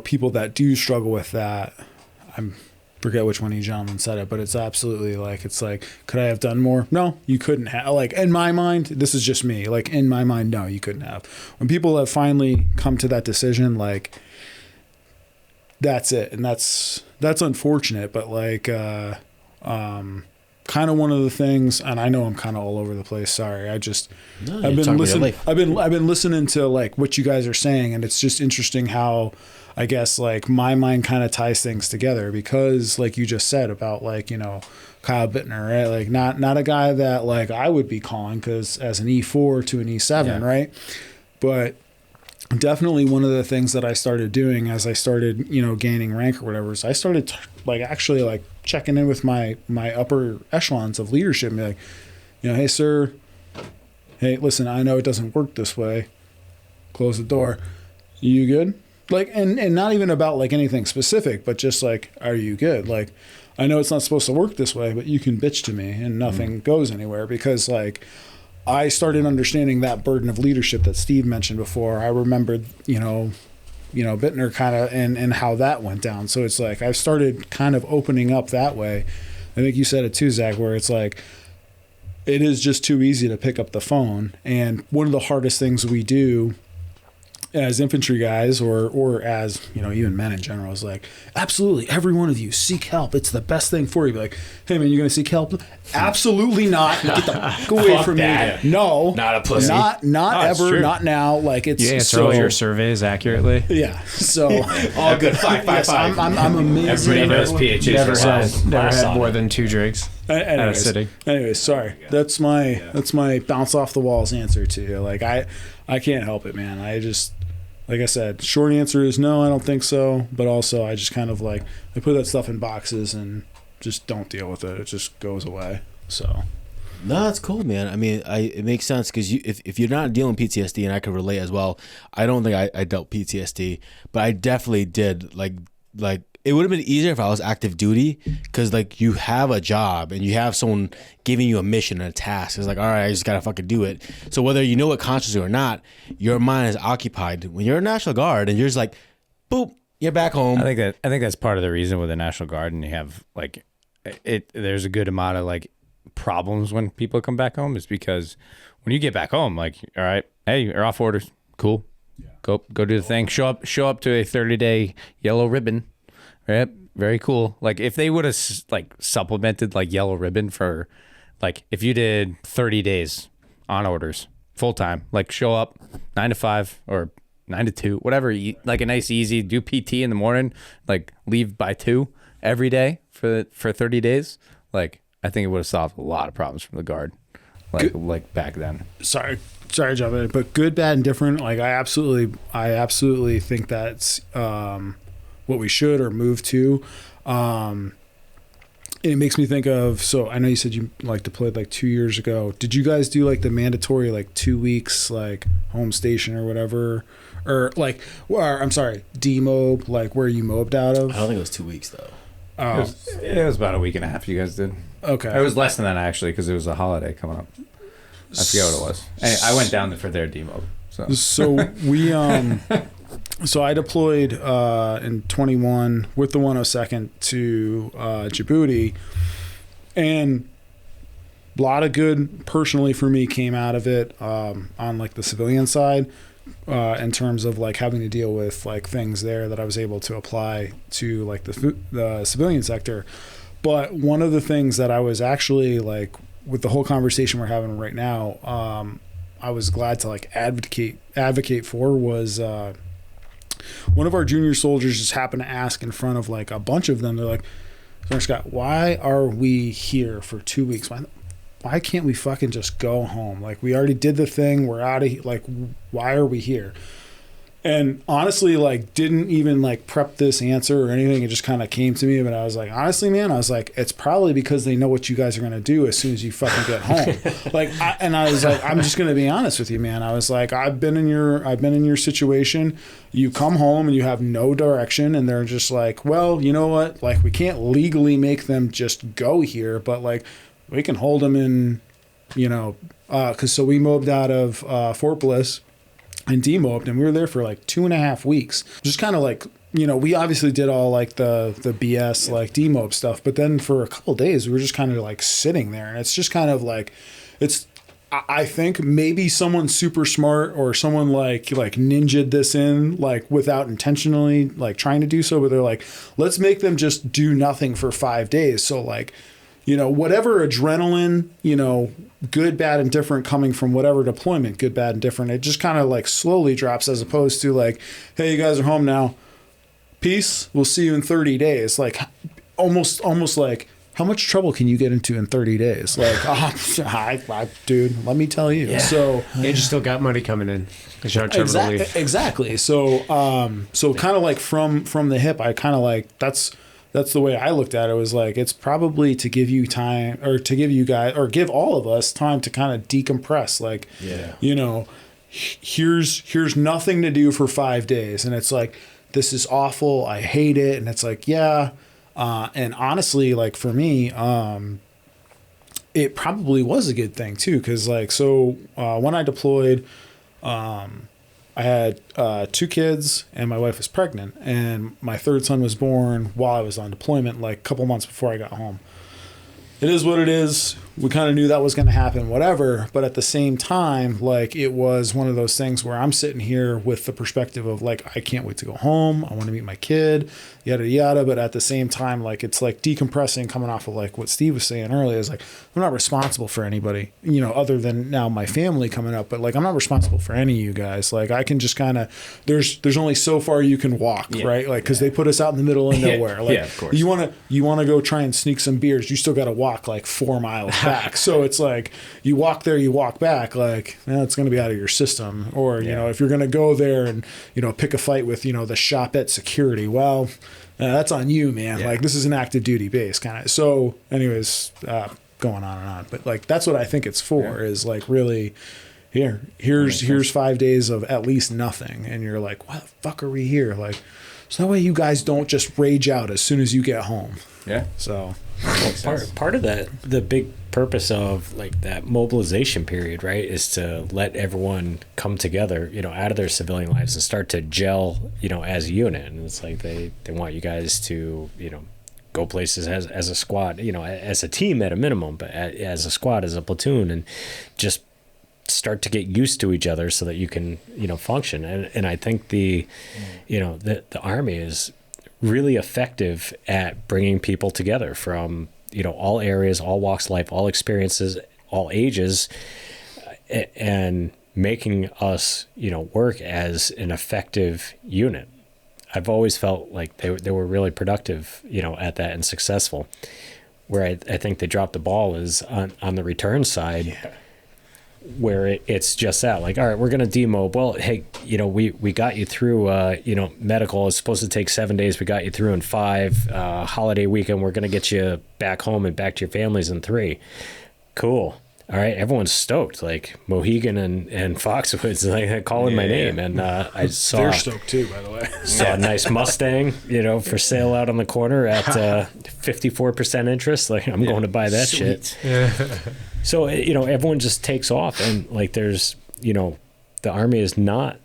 E: people that do struggle with that. I forget which one of you gentlemen said it, but it's absolutely like, it's like, could I have done more? No, you couldn't have. Like in my mind, this is just me. Like in my mind, no, you couldn't have. When people have finally come to that decision, like that's it. And that's unfortunate, but like, kind of one of the things, and I know I'm kind of all over the place. Sorry. I've been listening to like what you guys are saying, and it's just interesting how I guess like my mind kind of ties things together, because like you just said about like, you know, Kyle Bittner, right? Like not a guy that like I would be calling, because as an E4 to an E7, right? But definitely one of the things that I started doing as I started, you know, gaining rank or whatever, is I started like actually like checking in with my upper echelons of leadership and be like, you know, hey sir, hey, listen, I know it doesn't work this way. Close the door. You good? Like, and not even about like anything specific, but just like, are you good? Like, I know it's not supposed to work this way, but you can bitch to me and nothing goes anywhere, because like I started understanding that burden of leadership that Steve mentioned before. I remembered, you know, Bittner kind of, and how that went down. So it's like, I've started kind of opening up that way. I think you said it too, Zach, where it's like, it is just too easy to pick up the phone. And one of the hardest things we do as infantry guys, or as, you know, even men in general, is like, absolutely, every one of you seek help. It's the best thing for you. Be like, hey man, you're gonna seek help? Absolutely not. Get the fuck away from
C: that.
E: me. No,
C: Not a pussy.
E: Not ever.
C: true.
E: Not now. Like, it's
B: You answer
E: so,
B: all your surveys accurately.
E: yeah. So
A: All good. Five.
E: I'm amazing.
C: Everybody knows PHAs
B: Never
C: are wild.
B: had
D: Last
B: more
D: on
B: than 2 drinks at a
E: Anyways,
B: sitting.
E: sorry. That's my bounce off the walls answer to you. Like, I can't help it, man. I just, like I said, short answer is no, I don't think so. But also, I just kind of like, I put that stuff in boxes and just don't deal with it. It just goes away. So
A: No, that's cool, man. I mean, it makes sense, because if you're not dealing with PTSD, and I can relate as well. I don't think I dealt PTSD, but I definitely did. Like it would have been easier if I was active duty, because like you have a job and you have someone giving you a mission and a task. It's like, all right, I just gotta fucking do it. So whether you know it consciously or not, your mind is occupied. When you're a National Guard and you're just like, boop, you're back home.
C: I think that's part of the reason with the National Guard, and you have like there's a good amount of like problems when people come back home, is because when you get back home, like, all right, hey, you're off orders, cool, go do the thing, show up to a 30-day yellow ribbon, right? Very cool. Like, if they would have like supplemented like yellow ribbon for, like, if you did 30 days on orders full time, like show up 9 to 5 or 9 to 2, whatever, like a nice easy, do PT in the morning, like leave by 2 every day for 30 days, like, I think it would have solved a lot of problems from the Guard, like back then.
E: sorry, jump in, but good, bad, and different. Like, I absolutely think that's what we should or move to. It makes me think of, so I know you said you like deployed like 2 years ago. Did you guys do like the mandatory like 2 weeks like home station or whatever, or like, or I'm sorry, demob, like where you mobed out of?
A: I don't think it was 2 weeks though.
E: Oh,
C: It was about a week and a half. You guys did.
E: okay.
C: It was less than that actually, because it was a holiday coming up. I forget what it was. I went down for their demo.
E: So we so I deployed in 21 with the 102nd to Djibouti, and a lot of good personally for me came out of it on like the civilian side, in terms of like having to deal with like things there that I was able to apply to like the civilian sector. But one of the things that I was actually like, with the whole conversation we're having right now, I was glad to like advocate for was one of our junior soldiers just happened to ask in front of like a bunch of them. They're like, Sergeant Scott, why are we here for 2 weeks? Why can't we fucking just go home? Like, we already did the thing. We're out of here. Like, why are we here? And honestly, like, didn't even like prep this answer or anything. It just kind of came to me. But I was like, honestly, man, I was like, it's probably because they know what you guys are going to do as soon as you fucking get home. I was like, I'm just going to be honest with you, man. I was like, I've been in your situation. You come home and you have no direction, and they're just like, well, you know what? Like, we can't legally make them just go here, but like, we can hold them in, you know, because so we moved out of Fort Bliss and demobbed, and we were there for like 2.5 weeks. Just kind of like, you know, we obviously did all like the BS like demob stuff, but then for a couple of days we were just kind of like sitting there, and it's just kind of like, it's I think maybe someone super smart or someone like ninja'd this in like without intentionally like trying to do so, but they're like, let's make them just do nothing for 5 days. So like, you know, whatever adrenaline, you know, good, bad, and different coming from whatever deployment, good, bad, and different, it just kind of like slowly drops as opposed to like, hey, you guys are home now. Peace. We'll see you in 30 days. Like almost like, how much trouble can you get into in 30 days? Like, dude, let me tell you. Yeah. So,
B: and you still got money coming in.
E: Exactly. So, kind of like from the hip, I kind of like that's the way I looked at it. Was like, it's probably to give you time, or to give you guys, or give all of us time to kind of decompress. Like, you know, here's nothing to do for 5 days, and it's like, this is awful. I hate it, and it's like, yeah. And honestly, like for me, it probably was a good thing too. Cause like, so, when I deployed, I had, 2 kids and my wife was pregnant, and my 3rd son was born while I was on deployment, like a couple months before I got home. It is what it is. We kind of knew that was going to happen, whatever. But at the same time, like, it was one of those things where I'm sitting here with the perspective of like, I can't wait to go home. I want to meet my kid, yada, yada. But at the same time, like, it's like decompressing, coming off of like what Steve was saying earlier, is like, I'm not responsible for anybody, you know, other than now my family coming up. But like, I'm not responsible for any of you guys. Like, I can just kind of, there's only so far you can walk, right? Like, cause they put us out in the middle of nowhere. Like,
C: of course.
E: you want to go try and sneak some beers. You still got to walk like 4 miles back. So it's like, you walk there, you walk back, like, it's going to be out of your system. Or, you know, if you're going to go there and, you know, pick a fight with, you know, the shop at security, well, that's on you, man. Like, this is an active duty base kind of. So anyways, going on and on, but like, that's what I think it's for, is like, really, here's 5 days of at least nothing. And you're like, why the fuck are we here? Like, so that way you guys don't just rage out as soon as you get home.
C: Yeah.
E: So
D: part of that, the big purpose of like that mobilization period, right, is to let everyone come together, you know, out of their civilian lives and start to gel, you know, as a unit. And it's like they want you guys to, you know, go places as a squad, you know, as a team at a minimum, but as a squad, as a platoon, and just start to get used to each other so that you can, you know, function. And I think the Army is really effective at bringing people together from, you know, all areas, all walks of life, all experiences, all ages, and making us, you know, work as an effective unit. I've always felt like they were really productive, you know, at that, and successful. Where I think they dropped the ball is on the return side, where it's just that, like, all right, we're going to demob. Well, hey, you know, we got you through, you know, medical is supposed to take 7 days. We got you through in 5. Holiday weekend, we're going to get you back home and back to your families in 3. Cool. All right, everyone's stoked. Like Mohegan and Foxwoods, like calling my name, and I saw
E: they're stoked too, by the way.
D: Saw a nice Mustang, you know, for sale out on the corner at 54% interest. Like, I'm going to buy that shit. So, you know, everyone just takes off, and like, there's, you know, the Army is not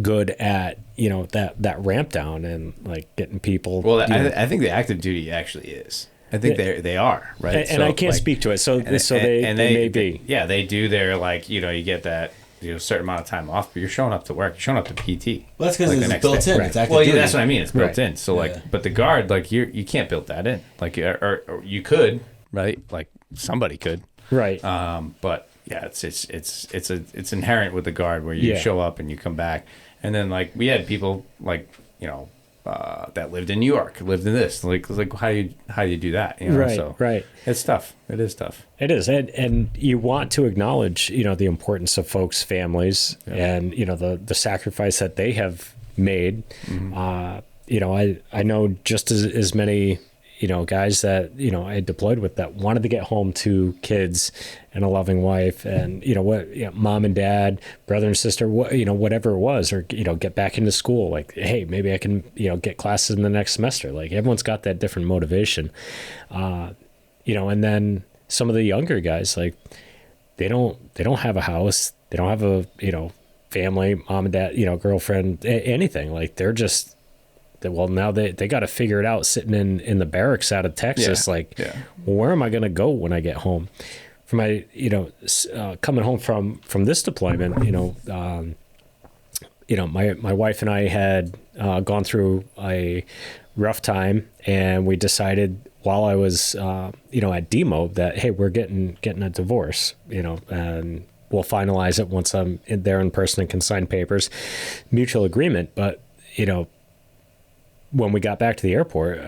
D: good at, you know, that ramp down and like getting people.
C: Well, I think the active duty actually is. I think they are, right?
D: And I can't speak to it, so they may be.
C: Yeah, they do their, like, you know, you get that, you know, certain amount of time off, but you're showing up to work, you're showing up to PT.
A: Well, that's because
C: like,
A: it's built in.
C: Right.
A: It's active
C: well, yeah,
A: duty.
C: that's what I mean. It's built in. So like, but the Guard, like, you can't build that in. Like, or you could, right? Like, somebody could,
D: right?
C: But yeah, it's inherent with the Guard, where you show up and you come back, and then like we had people like, you know, that lived in New York, lived in this, like how do you do that, you know?
D: Right,
C: so
D: right.
C: It's tough. It is tough.
D: It is, and you want to acknowledge, you know, the importance of folks' families, and you know, the sacrifice that they have made. Mm-hmm. You know, I know just as many, you know, guys that, you know, I deployed with that wanted to get home to kids and a loving wife, and, you know, what, you know, mom and dad, brother and sister, you know, whatever it was, or, you know, get back into school. Like, hey, maybe I can, you know, get classes in the next semester. Like, everyone's got that different motivation, you know. And then some of the younger guys, like, they don't have a house, they don't have a, you know, family, mom and dad, you know, girlfriend, anything. Like, they're just, well, now they got to figure it out sitting in the barracks out of Texas. Well, where am I going to go when I get home? for my, coming home from this deployment, my wife and I had gone through a rough time, and we decided while I was, at demo that, hey, we're getting a divorce, and we'll finalize it once I'm there in person and can sign papers, mutual agreement. But, when we got back to the airport,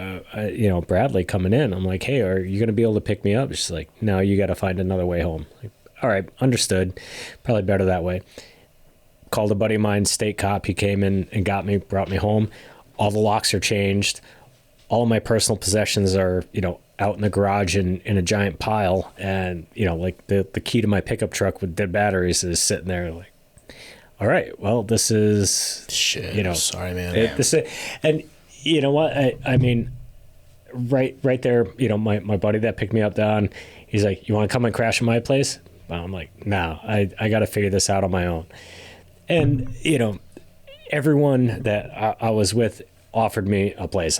D: Bradley coming in, I'm like, hey, are you going to be able to pick me up? She's like, no, you got to find another way home. Like, all right, understood. Probably better that way. Called a buddy of mine, state cop. He came in and brought me home. All the locks are changed. All of my personal possessions are, out in the garage in a giant pile. And, like the key to my pickup truck with dead batteries is sitting there like, all right, well, this is
A: shit. Sorry, man.
D: And you know what? I mean, right there, my buddy that picked me up down, he's like, you want to come and crash at my place? I'm like, no, I got to figure this out on my own. And, everyone that I was with offered me a place.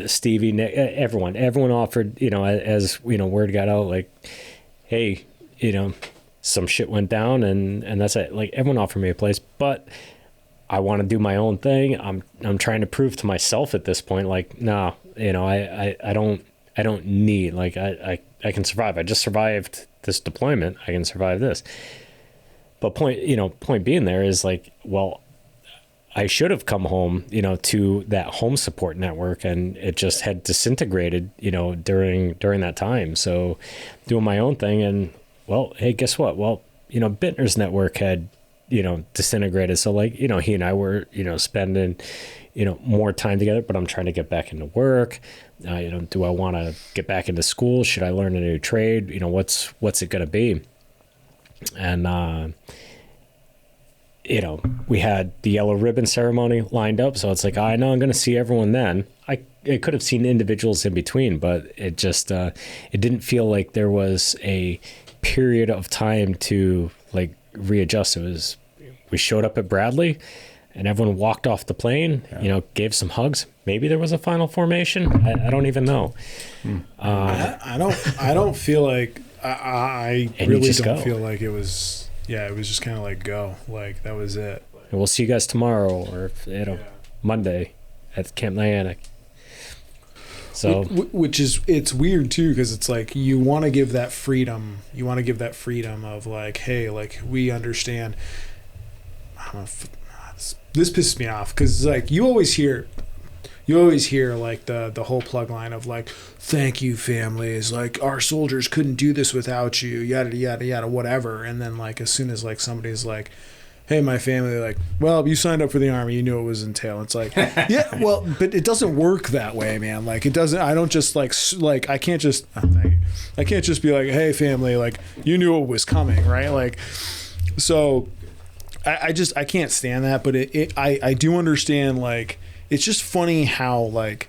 D: Stevie, Nick, everyone offered, as, word got out, like, hey, some shit went down and that's it. Like, everyone offered me a place, but I want to do my own thing. I'm trying to prove to myself at this point, like, no, I don't need, like, I can survive. I just survived this deployment. I can survive this. But point being there is like, well, I should have come home, to that home support network, and it just had disintegrated, during that time. So doing my own thing, and well, hey, guess what? Well, Bittner's network had, disintegrated. So like, he and I were, spending, more time together, but I'm trying to get back into work. Do I want to get back into school? Should I learn a new trade? What's it going to be? And, we had the yellow ribbon ceremony lined up. So it's like, I know I'm going to see everyone then. I could have seen individuals in between, but it just, it didn't feel like there was a period of time to like readjust. We showed up at Bradley and everyone walked off the plane, gave some hugs. Maybe there was a final formation. I don't even know.
E: I don't feel like, I really don't feel like it was, it was just kind of like go, like that was it.
D: And we'll see you guys tomorrow or, Monday at Camp Niantic. So,
E: which is, it's weird too, because it's like you want to give that freedom. You want to give that freedom of like, hey, like we understand. I don't know if, this pisses me off because like you always hear like the whole plug line of like, thank you families, like our soldiers couldn't do this without you, yada yada yada, whatever. And then like as soon as like somebody's like, hey, my family, like, well, you signed up for the Army, you knew it was entail. It's like, yeah, well, but it doesn't work that way, man. Like it doesn't. I don't just like I can't just be like, hey, family, like you knew it was coming, right? Like, so I can't stand that. But I do understand, like, it's just funny how like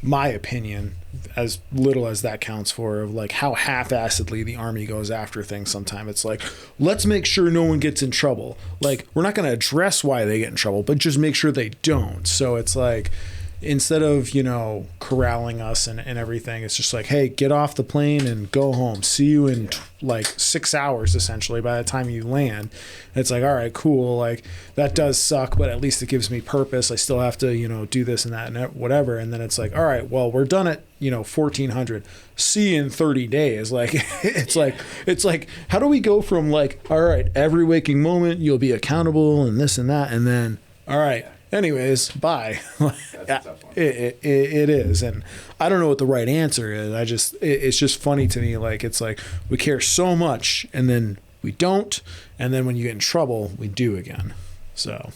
E: my opinion, as little as that counts for, of like how half-assedly the Army goes after things sometimes. It's like, let's make sure no one gets in trouble. Like, we're not going to address why they get in trouble, but just make sure they don't. So it's like, instead of, corralling us and everything, it's just like, hey, get off the plane and go home. See you in like 6 hours, essentially, by the time you land. It's like, all right, cool. Like, that does suck, but at least it gives me purpose. I still have to, do this and that and whatever. And then it's like, all right, well, we're done at, 1400. See you in 30 days. Like, it's like, how do we go from like, all right, every waking moment you'll be accountable and this and that, and then, all right, anyways, bye. It is. And I don't know what the right answer is. It's just funny to me. Like, it's like we care so much and then we don't. And then when you get in trouble, we do again. So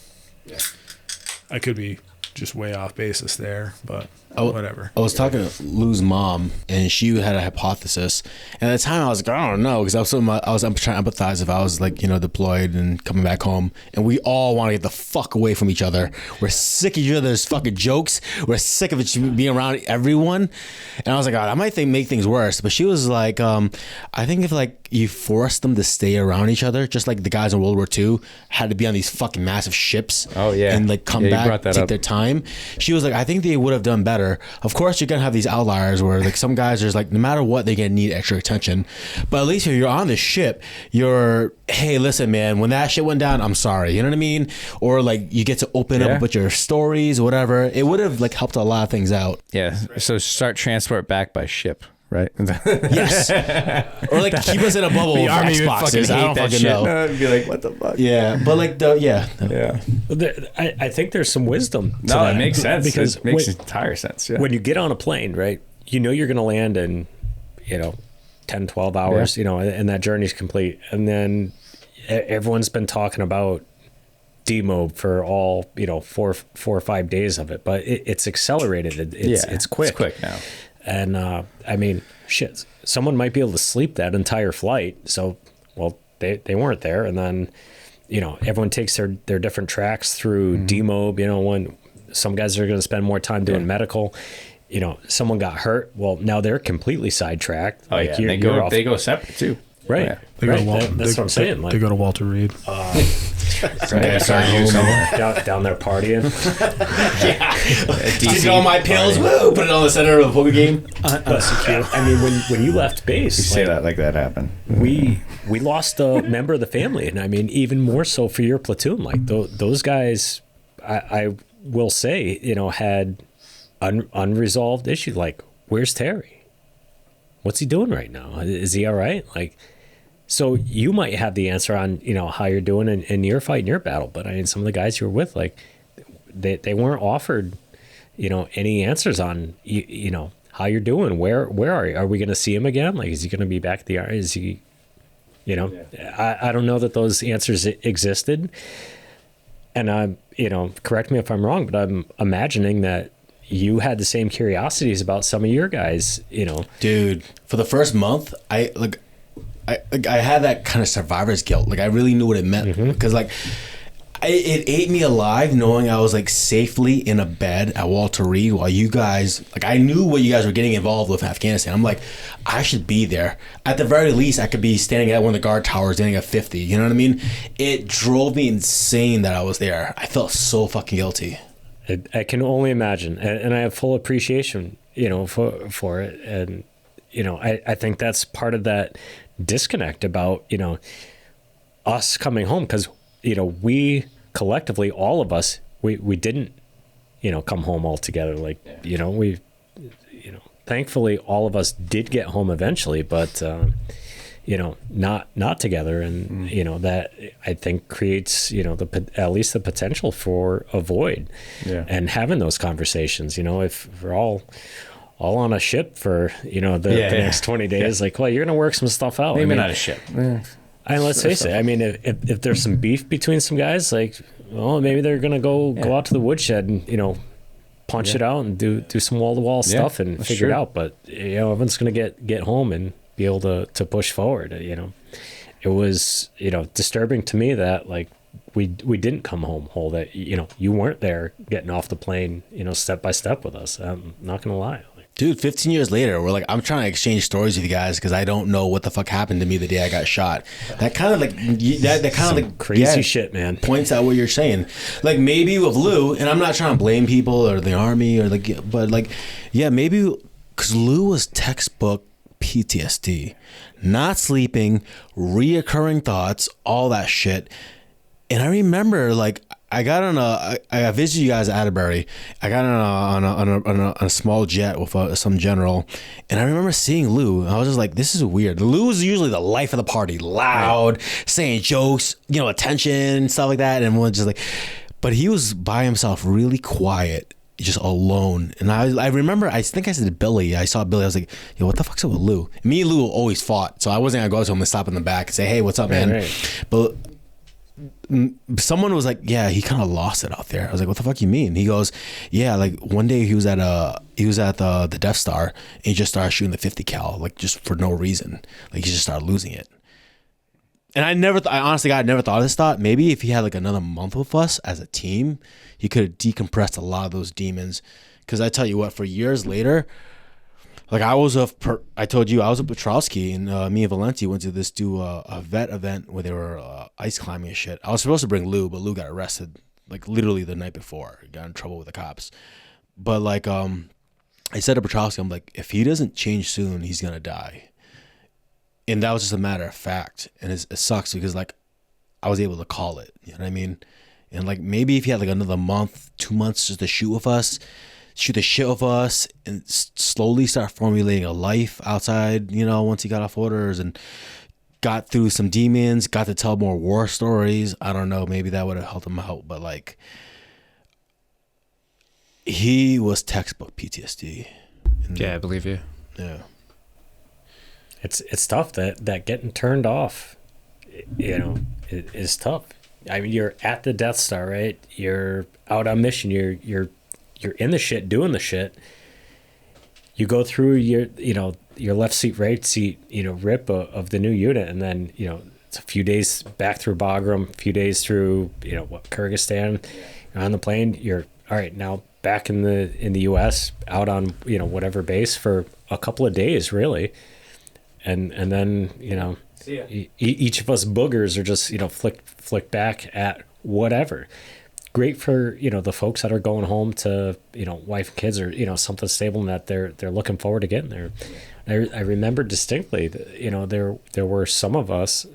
E: I could be just way off basis there, but whatever.
A: I was talking to Lou's mom, and she had a hypothesis. And at the time, I was like, I don't know, because I'm trying to empathize if I was like, deployed and coming back home, and we all want to get the fuck away from each other. We're sick of each other's fucking jokes. We're sick of it being around everyone. And I was like, God, I might make things worse. But she was like, I think if like you force them to stay around each other, just like the guys in World War II had to be on these fucking massive ships.
C: Oh, yeah.
A: And like come
C: Yeah, you
A: back,
C: brought that
A: take
C: up.
A: their time. She was like, I think they would have done better. Of course, you're gonna have these outliers where like some guys are just like, no matter what, they're gonna need extra attention. But at least if you're on the ship, you're, hey, listen, man, when that shit went down, I'm sorry. You know what I mean? Or like you get to open up with your stories or whatever. It would have like helped a lot of things out.
C: Yeah. So start transport back by ship, right?
A: Yes. Or like keep us in a bubble
C: The
A: with
C: army would
A: Xboxes. I don't fucking know.
C: I'd be like, what the fuck?
A: Yeah, but like the
C: Yeah.
D: I think there's some wisdom to
C: No,
D: that.
C: it makes sense.
D: Because
C: It makes entire sense. Yeah.
D: when you get on a plane, right, you know you're going to land in, 10, 12 hours, and that journey's complete. And then everyone's been talking about demob for all, 4 or 5 days of it, but it's accelerated. It's quick.
C: It's quick now.
D: And I mean, shit, someone might be able to sleep that entire flight. So, well, they weren't there. And then, everyone takes their different tracks through demob, when some guys are going to spend more time doing medical. Someone got hurt. Well, now they're completely sidetracked.
C: Oh, yeah. They go separate too.
D: Right.
C: Yeah.
E: They go to
D: That's what I'm saying.
E: They go to Walter Reed.
D: Down there partying.
A: Take all my pills, woo, put it on the center of a poker game.
D: I mean, when you left base,
C: You say that like that happened.
D: we lost a member of the family, and I mean, even more so for your platoon. Like those guys, I will say, had unresolved issues. Like, where's Terry? What's he doing right now? Is he all right? Like, so you might have the answer on, how you're doing in your fight, in your battle. But I mean, some of the guys you were with, like, they weren't offered, any answers on, how you're doing. Where are you? Are we going to see him again? Like, is he going to be back at the army? Is he, I don't know that those answers existed. And I'm, correct me if I'm wrong, but I'm imagining that you had the same curiosities about some of your guys,
A: Dude, for the first month, I had that kind of survivor's guilt. Like I really knew what it meant because like it ate me alive knowing I was like safely in a bed at Walter Reed while you guys, like I knew what you guys were getting involved with in Afghanistan. I'm like, I should be there. At the very least, I could be standing at one of the guard towers standing at 50. You know what I mean? It drove me insane that I was there. I felt so fucking guilty.
D: I can only imagine, and I have full appreciation, for it, and I think that's part of that disconnect about us coming home because we collectively, all of us, we didn't come home all together. Like we thankfully all of us did get home eventually, but not together, and that I think creates at least the potential for a void, and having those conversations. If we're all on a ship for the next 20 days, like, well, you're gonna work some stuff out.
C: Maybe not a ship.
D: And let's face it. I mean, if there's some beef between some guys, like, well, maybe they're gonna go out to the woodshed and punch it out and do some wall to wall stuff and figure it out. But everyone's gonna get home and be able to push forward. It was disturbing to me that like we didn't come home whole, that you weren't there getting off the plane step by step with us. I'm not gonna lie.
A: Dude, 15 years later, we're like, I'm trying to exchange stories with you guys because I don't know what the fuck happened to me the day I got shot. That kind of like, that kind of like
D: crazy shit, man.
A: Points out what you're saying. Like maybe with Lou, and I'm not trying to blame people or the army or like, but like, yeah, maybe because Lou was textbook PTSD, not sleeping, reoccurring thoughts, all that shit. And I remember like, I visited you guys at Atterbury. I got on a small jet with some general, and I remember seeing Lou. I was just like, "This is weird." Lou was usually the life of the party, loud, saying jokes, attention, stuff like that, and everyone's just like. But he was by himself, really quiet, just alone. And I remember, I think I said to Billy. I saw Billy. I was like, "Yo, what the fuck's up with Lou?" And me and Lou always fought, so I wasn't gonna go to him and stop in the back and say, "Hey, what's up, man?" Right. But someone was like, yeah, he kind of lost it out there. I was like, what the fuck you mean? He goes, yeah, like one day he was at the Death Star and he just started shooting the 50 cal, like just for no reason. Like he just started losing it. And I honestly, God, never thought of this thought. Maybe if he had like another month with us as a team, he could have decompressed a lot of those demons. Because I tell you what, for years later, Like I told you I was a Petrowski, and me and Valenti went to do a vet event where they were ice climbing and shit. I was supposed to bring Lou, but Lou got arrested like literally the night before. He got in trouble with the cops. But like I said to Petrowski, I'm like, if he doesn't change soon, he's gonna die. And that was just a matter of fact. And it sucks because like I was able to call it. You know what I mean? And like maybe if he had like another month, 2 months just to shoot the shit with us, and slowly start formulating a life outside, you know, once he got off orders and got through some demons, got to tell more war stories. I don't know, maybe that would have helped him out. But like, he was textbook PTSD. And,
B: Yeah, I believe you.
A: yeah.
D: It's tough that getting turned off, you know, is tough. I mean, you're at the Death Star, right? You're out on mission. You're in the shit, doing the shit. You go through your left seat, right seat, rip of the new unit, and then it's a few days back through Bagram, a few days through Kyrgyzstan. You're on the plane. You're all right now back in the U.S. out on whatever base for a couple of days, really, and then each of us boogers are just flick back at whatever. Great for the folks that are going home to wife and kids or something stable and that they're looking forward to getting there. I remember distinctly that there were some of us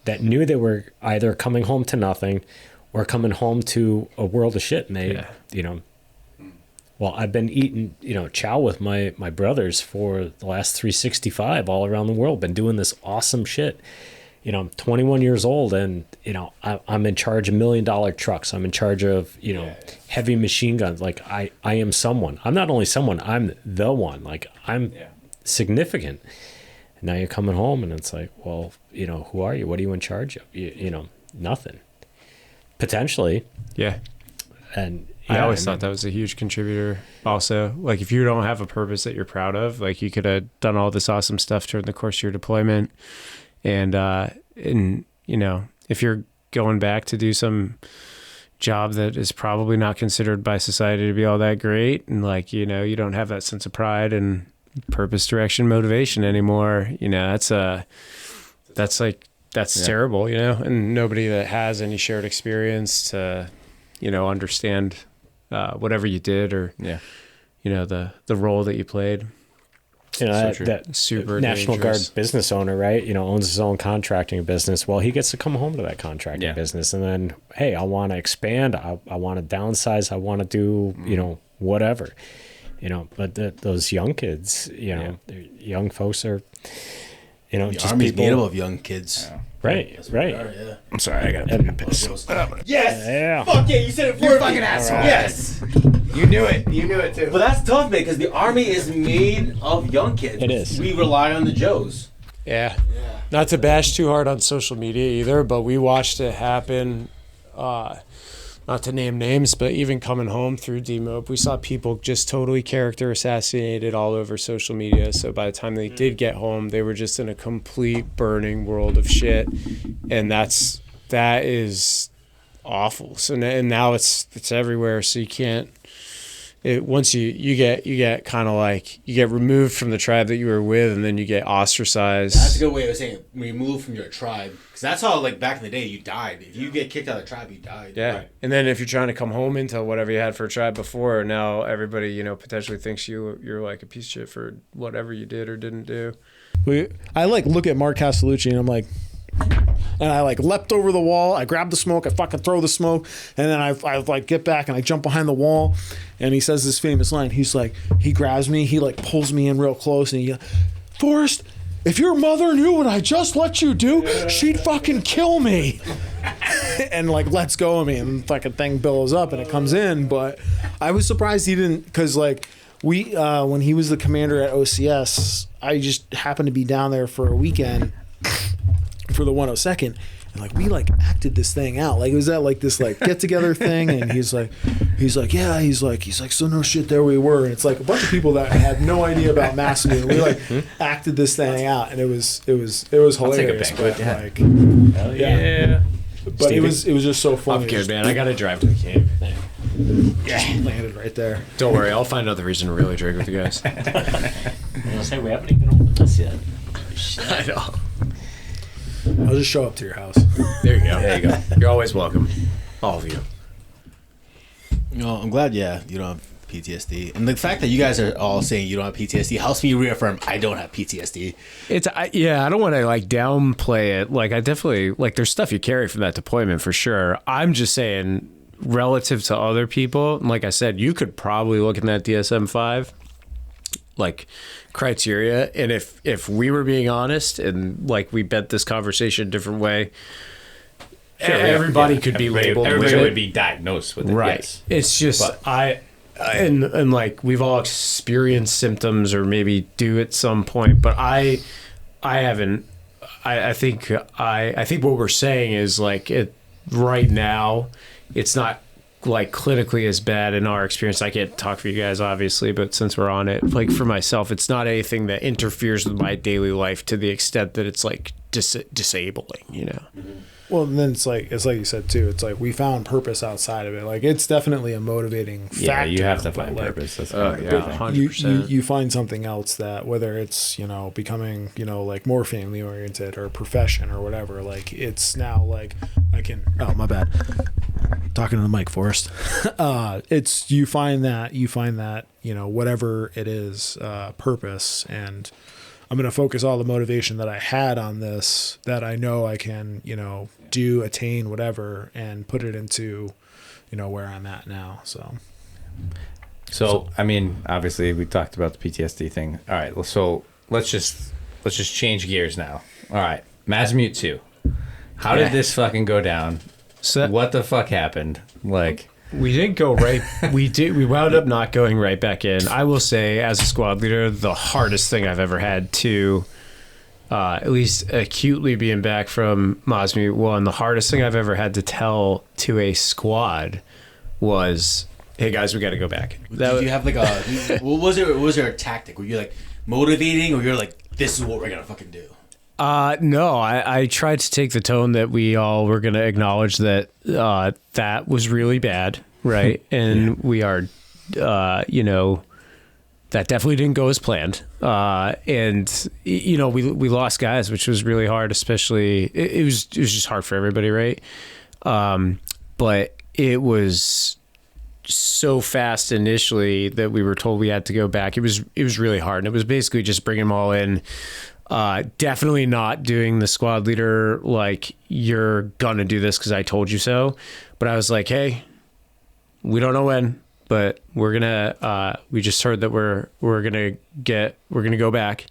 D: that knew they were either coming home to nothing or coming home to a world of shit, and they well, I've been eating chow with my brothers for the last 365 all around the world, been doing this awesome shit. I'm 21 years old, and I'm in charge of $1 million trucks. I'm in charge of heavy machine guns. Like I am someone. I'm not only someone. I'm the one. Like I'm significant. And now you're coming home, and it's like, well, who are you? What are you in charge of? Nothing. Potentially.
B: Yeah.
D: And
B: I always thought that was a huge contributor. Also, like if you don't have a purpose that you're proud of, like you could have done all this awesome stuff during the course of your deployment. And if you're going back to do some job that is probably not considered by society to be all that great, and like, you don't have that sense of pride and purpose, direction, motivation anymore, that's terrible, and nobody that has any shared experience to, understand whatever you did or, the role that you played.
D: That
B: super
D: National
B: dangerous.
D: Guard business owner, right? Owns his own contracting business. Well, he gets to come home to that contracting business, and then, hey, I want to expand. I want to downsize. I want to do, whatever, But those young kids, young folks are,
A: The
D: just
A: Army's
D: people.
A: made up of young kids.
D: Right.
A: Yeah.
C: I'm sorry, I gotta piss.
A: Yes.
D: Yeah.
A: Fuck yeah, you said it for me. Fucking asshole.
D: Right.
A: Yes.
F: You knew it too.
A: But that's tough, man, because the Army is made of young kids.
D: It is.
A: We rely on the Joes.
B: Yeah. Not to bash too hard on social media either, but we watched it happen. Not to name names, but even coming home through demob, we saw people just totally character assassinated all over social media. So by the time they did get home, they were just in a complete burning world of shit, and that is awful. So now it's everywhere. So you can't. Once you get kind of like you get removed from the tribe that you were with, and then you get ostracized.
A: That's a good way of saying it. Removed from your tribe, because that's how, like, back in the day, you died. If you get kicked out of the tribe, you died.
B: Yeah.
A: Right.
B: And then if you're trying to come home into whatever you had for a tribe before, now everybody, potentially thinks you're like a piece of shit for whatever you did or didn't do.
E: I look at Mark Castellucci and I'm like, and I leapt over the wall. I grab the smoke. I fucking throw the smoke, and then I get back and I jump behind the wall. And he says this famous line. He's like, he grabs me. He pulls me in real close, and he goes, Forrest, if your mother knew what I just let you do, she'd fucking kill me. And lets go of me, and the fucking thing billows up and it comes in. But I was surprised he didn't, because we when he was the commander at OCS, I just happened to be down there for a weekend for the 102nd, and we acted this thing out. It was at this get together thing, and he's like so no shit, there we were, and it's a bunch of people that had no idea about Masamute, and we acted this thing out, and it was hilarious. But
C: Hell
D: yeah.
E: but it was just so funny.
B: I'm good, man. I gotta drive to the camp.
E: Landed right there.
B: Don't worry, I'll find another reason to really drink with you guys.
D: I was gonna say we haven't even opened this yet.
B: I know.
E: I'll just show up to your house.
B: There you go. There you go. You're always welcome. All of you.
A: You know, I'm glad, you don't have PTSD. And the fact that you guys are all saying you don't have PTSD helps me reaffirm I don't have PTSD.
B: I don't want to like downplay it. Like I definitely like there's stuff you carry from that deployment for sure. I'm just saying relative to other people, like I said, you could probably look in that DSM-5 like criteria, and if we were being honest and like we bent this conversation a different way, everybody could be labeled.
C: Everybody
B: with
C: would
B: it.
C: be diagnosed with it.
B: Right.
C: Yes.
B: It's just and like we've all experienced symptoms or maybe do at some point, but I haven't. I think what we're saying is like it right now. It's not like clinically as bad in our experience. I can't talk for you guys obviously, but since we're on it, like for myself, it's not anything that interferes with my daily life to the extent that it's like disabling. You know.
E: Mm-hmm. Well, and then it's like you said too. It's like we found purpose outside of it. Like it's definitely a motivating factor.
C: Yeah, you have to
E: but,
C: find
E: like,
C: purpose. That's
B: yeah, 100%.
E: You find something else that whether it's becoming like more family oriented or profession or whatever. Like it's now like I can. Oh my bad. Talking to the mic, Forrest. It's you find that whatever it is, purpose, and I'm going to focus all the motivation that I had on this that I know I can attain whatever and put it into where I'm at now.
C: So I mean, obviously we talked about the PTSD thing. All right, so let's just change gears now. All right, Masamute 2. How did this fucking go down?
B: So
C: What the fuck happened? Like
B: we didn't go right. We wound up not going right back in. I will say, as a squad leader, the hardest thing I've ever had to, at least acutely being back from Masamute 1, the hardest thing I've ever had to tell to a squad was, "Hey guys, we got to go back."
A: Did you have like what was there a tactic? Were you like motivating, or you're like, this is what we're gonna fucking do?
B: No, I tried to take the tone that we all were going to acknowledge that that was really bad, right? And we are, that definitely didn't go as planned. And we lost guys, which was really hard. Especially it was just hard for everybody, right? But it was so fast initially that we were told we had to go back. It was really hard, and it was basically just bringing them all in. Definitely not doing the squad leader like you're gonna do this because I told you so, but I was like, hey, we don't know when, but we're gonna we just heard that we're gonna go back,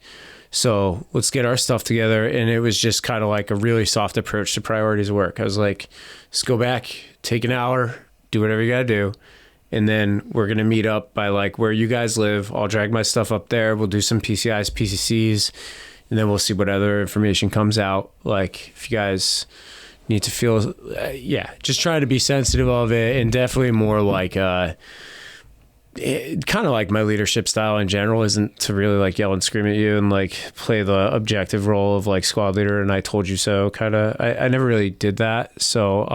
B: so let's get our stuff together. And it was just kind of like a really soft approach to priorities of work. I was like, let's go back, take an hour, do whatever you gotta do, and then we're gonna meet up by like where you guys live. I'll drag my stuff up there, we'll do some PCIs, PCCs, and then we'll see what other information comes out. Like if you guys need to feel, just trying to be sensitive of it, and definitely more like, kind of like my leadership style in general isn't to really like yell and scream at you and like play the objective role of like squad leader and I told you so kind of. I never really did that. So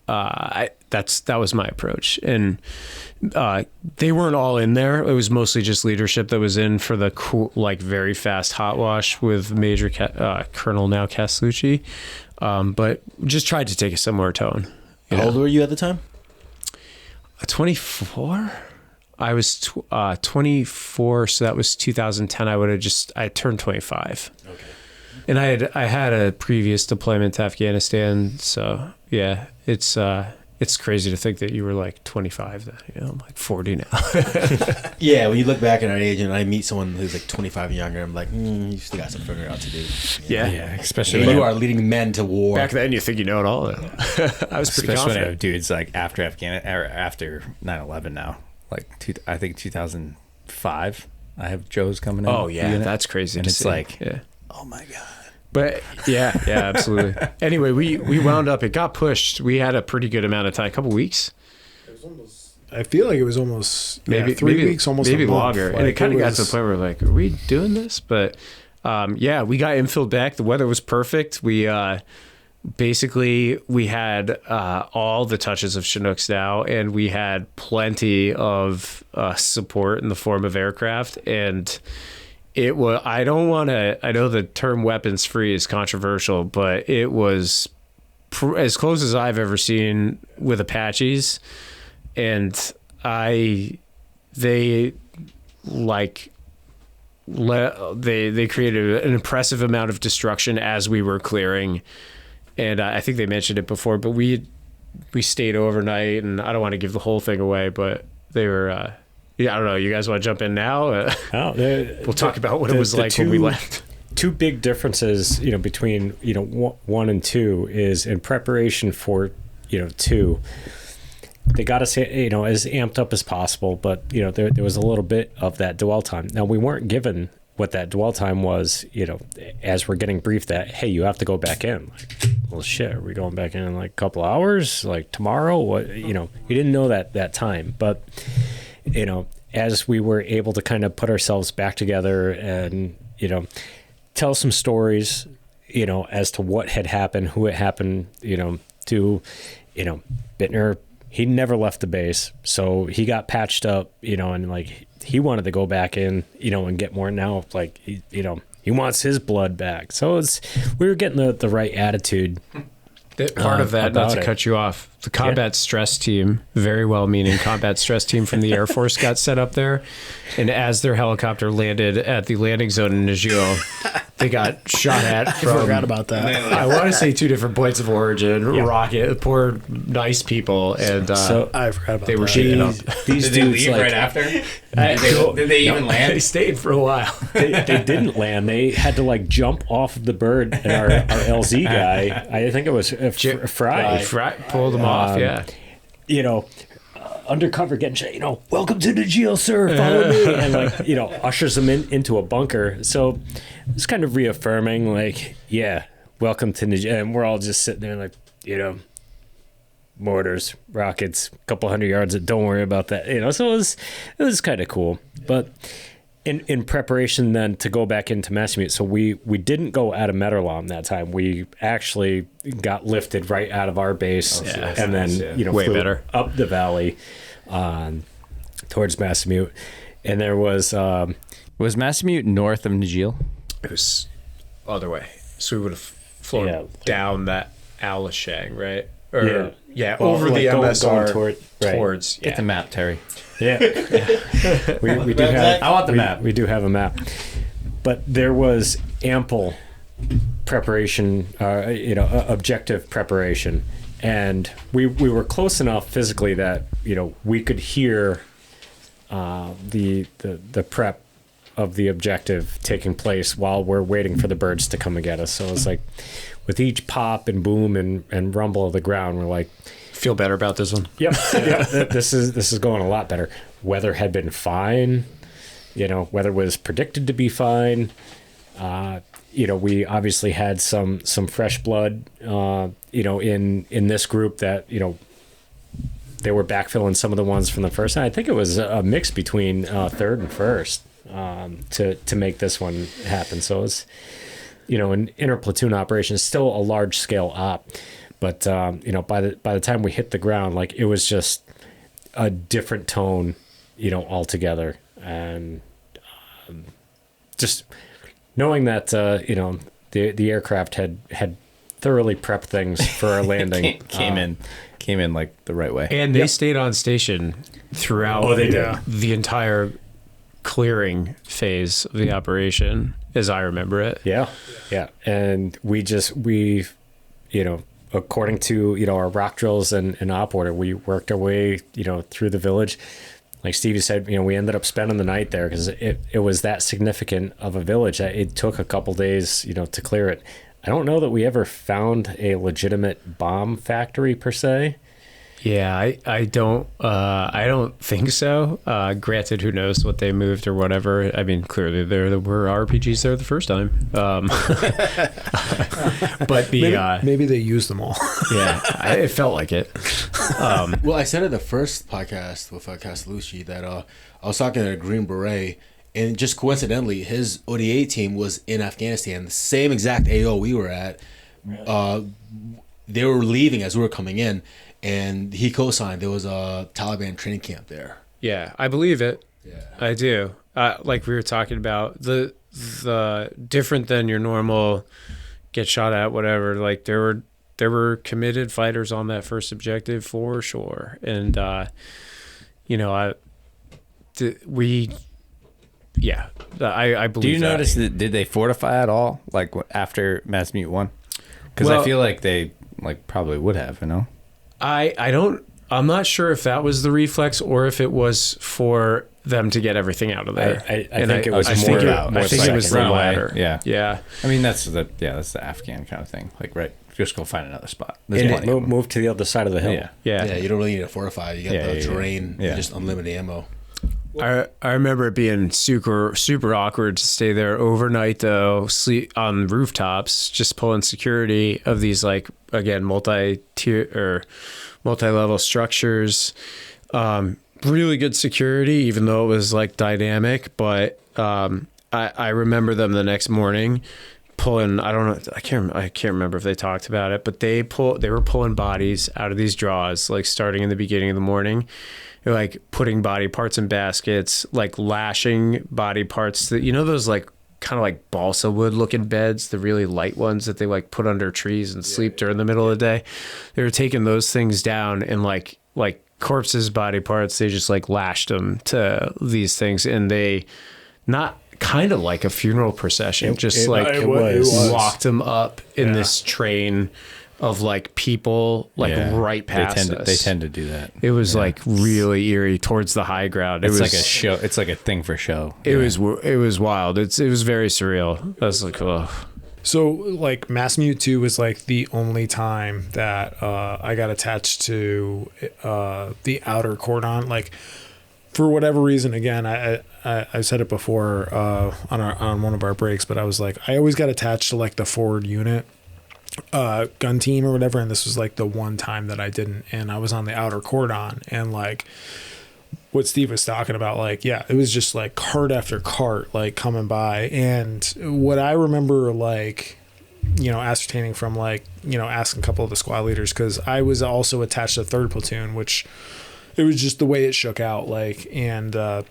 B: that was my approach, and they weren't all in there. It was mostly just leadership that was in for the cool, like very fast hot wash with Major Colonel now Castellucci, but just tried to take a similar tone.
A: How old were you at the time?
B: 24. I was 24, so that was 2010. I turned 25. Okay. And I had a previous deployment to Afghanistan, so yeah, it's crazy to think that you were like 25 then. I'm like 40 now.
A: Yeah, when you look back at our age and I meet someone who's like 25 and younger, I'm like, you still got some figuring out to do.
B: Yeah,
C: especially
A: when you are leading men to war.
B: Back then, you think you know it all. I was pretty
C: especially when I
B: confident.
C: have dudes like after after 9/11 now, like I think 2005. I have Joe's coming in.
B: Oh yeah, that's crazy.
C: And
B: to
C: it's
B: see.
C: like,
A: Oh my god.
B: But yeah, absolutely. Anyway, we wound up. It got pushed. We had a pretty good amount of time, a couple weeks.
E: I feel like it was almost
B: maybe
E: 3 weeks, almost
B: maybe
E: a month.
B: longer.
E: Like,
B: and it kind of got to the point where we're like, are we doing this? But we got infilled back. The weather was perfect. We basically we had all the touches of Chinooks now, and we had plenty of support in the form of aircraft. And it was, I know the term weapons free is controversial, but it was as close as I've ever seen with Apaches. And they created an impressive amount of destruction as we were clearing. And I think they mentioned it before, but we stayed overnight, and I don't want to give the whole thing away, but they were, I don't know. You guys want to jump in now? We'll talk about what it was like when we left.
D: Two big differences, between, 1 and 2 is in preparation for, 2. They got us, as amped up as possible, but, there was a little bit of that dwell time. Now, we weren't given what that dwell time was, as we're getting briefed that, hey, you have to go back in. Like, well, shit, are we going back in like a couple hours? Like tomorrow? What, you didn't know that time. But, as we were able to kind of put ourselves back together and, tell some stories, as to what had happened, who it happened, to, Bittner, he never left the base. So he got patched up, and like he wanted to go back in, and get more. Now, like, he wants his blood back. So we were getting the right attitude.
B: Part of that, not to cut you off, the combat stress team, very well-meaning combat stress team from the Air Force got set up there. And as their helicopter landed at the landing zone in Najil, they got shot at from...
E: I forgot about that.
B: I want to say 2 different points of origin. Yeah. Rocket, poor, nice people. And
E: so I forgot about
B: they were shaken up.
C: Did they leave right after? Did they even land?
B: They stayed for a while.
D: They didn't land. They had to like jump off of the bird, and our LZ guy, I think it was Fry
B: pulled them off, yeah.
D: Undercover getting shot, welcome to the jail, sir, follow me, and like, ushers them into a bunker. So it's kind of reaffirming, like, yeah, welcome to the jail. And we're all just sitting there like, mortars, rockets, a couple hundred yards, don't worry about that. So it was kind of cool. But in preparation then to go back into Masamute, so we didn't go out of Meterlom that time. We actually got lifted right out of our base, and then
B: way
D: flew
B: better
D: up the valley towards Masamute. And there was
C: Masamute north of Najil?
B: It was other way, so we would have flown down that Alashang, right? Or over the MSR towards.
C: Get the map, Terry.
D: Yeah. we do have.
C: I want the map.
D: We do have a map, but there was ample preparation, objective preparation, and we were close enough physically that we could hear the prep of the objective taking place while we're waiting for the birds to come and get us. So it's like with each pop and boom and rumble of the ground, we're like,
B: feel better about this one.
D: Yep. This is going a lot better. Weather had been fine. Weather was predicted to be fine. We obviously had some fresh blood, in this group that, they were backfilling some of the ones from the first. And I think it was a mix between third and first to make this one happen. So it's, an inter-platoon operation is still a large scale op. But by the time we hit the ground, like it was just a different tone, altogether, and just knowing that the aircraft had thoroughly prepped things for our landing.
C: Came in like the right way,
B: and they stayed on station throughout the entire clearing phase of the operation, as I remember it.
D: Yeah, and we according to our rock drills and op order, we worked our way through the village. Like Stevie said, we ended up spending the night there because it was that significant of a village that it took a couple days to clear it. I don't know that we ever found a legitimate bomb factory per se.
B: Yeah, I don't think so. Granted, who knows what they moved or whatever. I mean, clearly there were RPGs there the first time. But
E: maybe they used them all.
B: Yeah, it felt like it.
A: Well, I said in the first podcast with Castellucci that I was talking to a Green Beret, and just coincidentally, his ODA team was in Afghanistan, the same exact AO we were at. they were leaving as we were coming in, and he co-signed. There was a Taliban training camp there.
B: Yeah, I believe it.
A: Yeah.
B: I do. Like we were talking about, the different than your normal get shot at, whatever. Like there were committed fighters on that first objective for sure. And you know, I believe.
C: Do you notice that? Did they fortify at all? Like after Masamute won? Because I feel like they probably would have. You know.
B: I'm not sure if that was the reflex or if it was for them to get everything out of there.
D: I think it was more
B: I think it was the latter.
C: Yeah. I mean, that's the Afghan kind of thing. Like, right, just go find another spot.
D: Move to the other side of the hill.
B: Yeah.
A: You don't really need to fortify. You got the terrain. You just unlimited ammo.
B: I remember it being super awkward to stay there overnight though, sleep on rooftops, just pulling security of these again multi-tier or multi-level structures. Really good security, even though it was dynamic. But I remember them the next morning pulling. I don't know. I can't remember if they talked about it, but they were pulling bodies out of these draws, starting in the beginning of the morning. They're putting body parts in baskets, lashing body parts that, those kind of balsa wood looking beds, the really light ones that they put under trees and sleep during the middle of the day. They were taking those things down and like corpses, body parts, they just lashed them to these things, and they not kind of like a funeral procession, it was locked them up in this train of people right past us.
C: They tend to do that.
B: It was really eerie towards the high ground.
C: It's like a show. It's like a thing for show.
B: It was wild. It was very surreal. I was oh.
E: So Masamute 2 was the only time that I got attached to the outer cordon. For whatever reason, again, I said it before on one of our breaks, but I was I always got attached to the forward unit gun team or whatever, and this was the one time that I didn't, and I was on the outer cordon, and what Steve was talking about, it was just cart after cart coming by, and what I remember ascertaining from asking a couple of the squad leaders, because I was also attached to 3rd platoon, which it was just the way it shook out, and I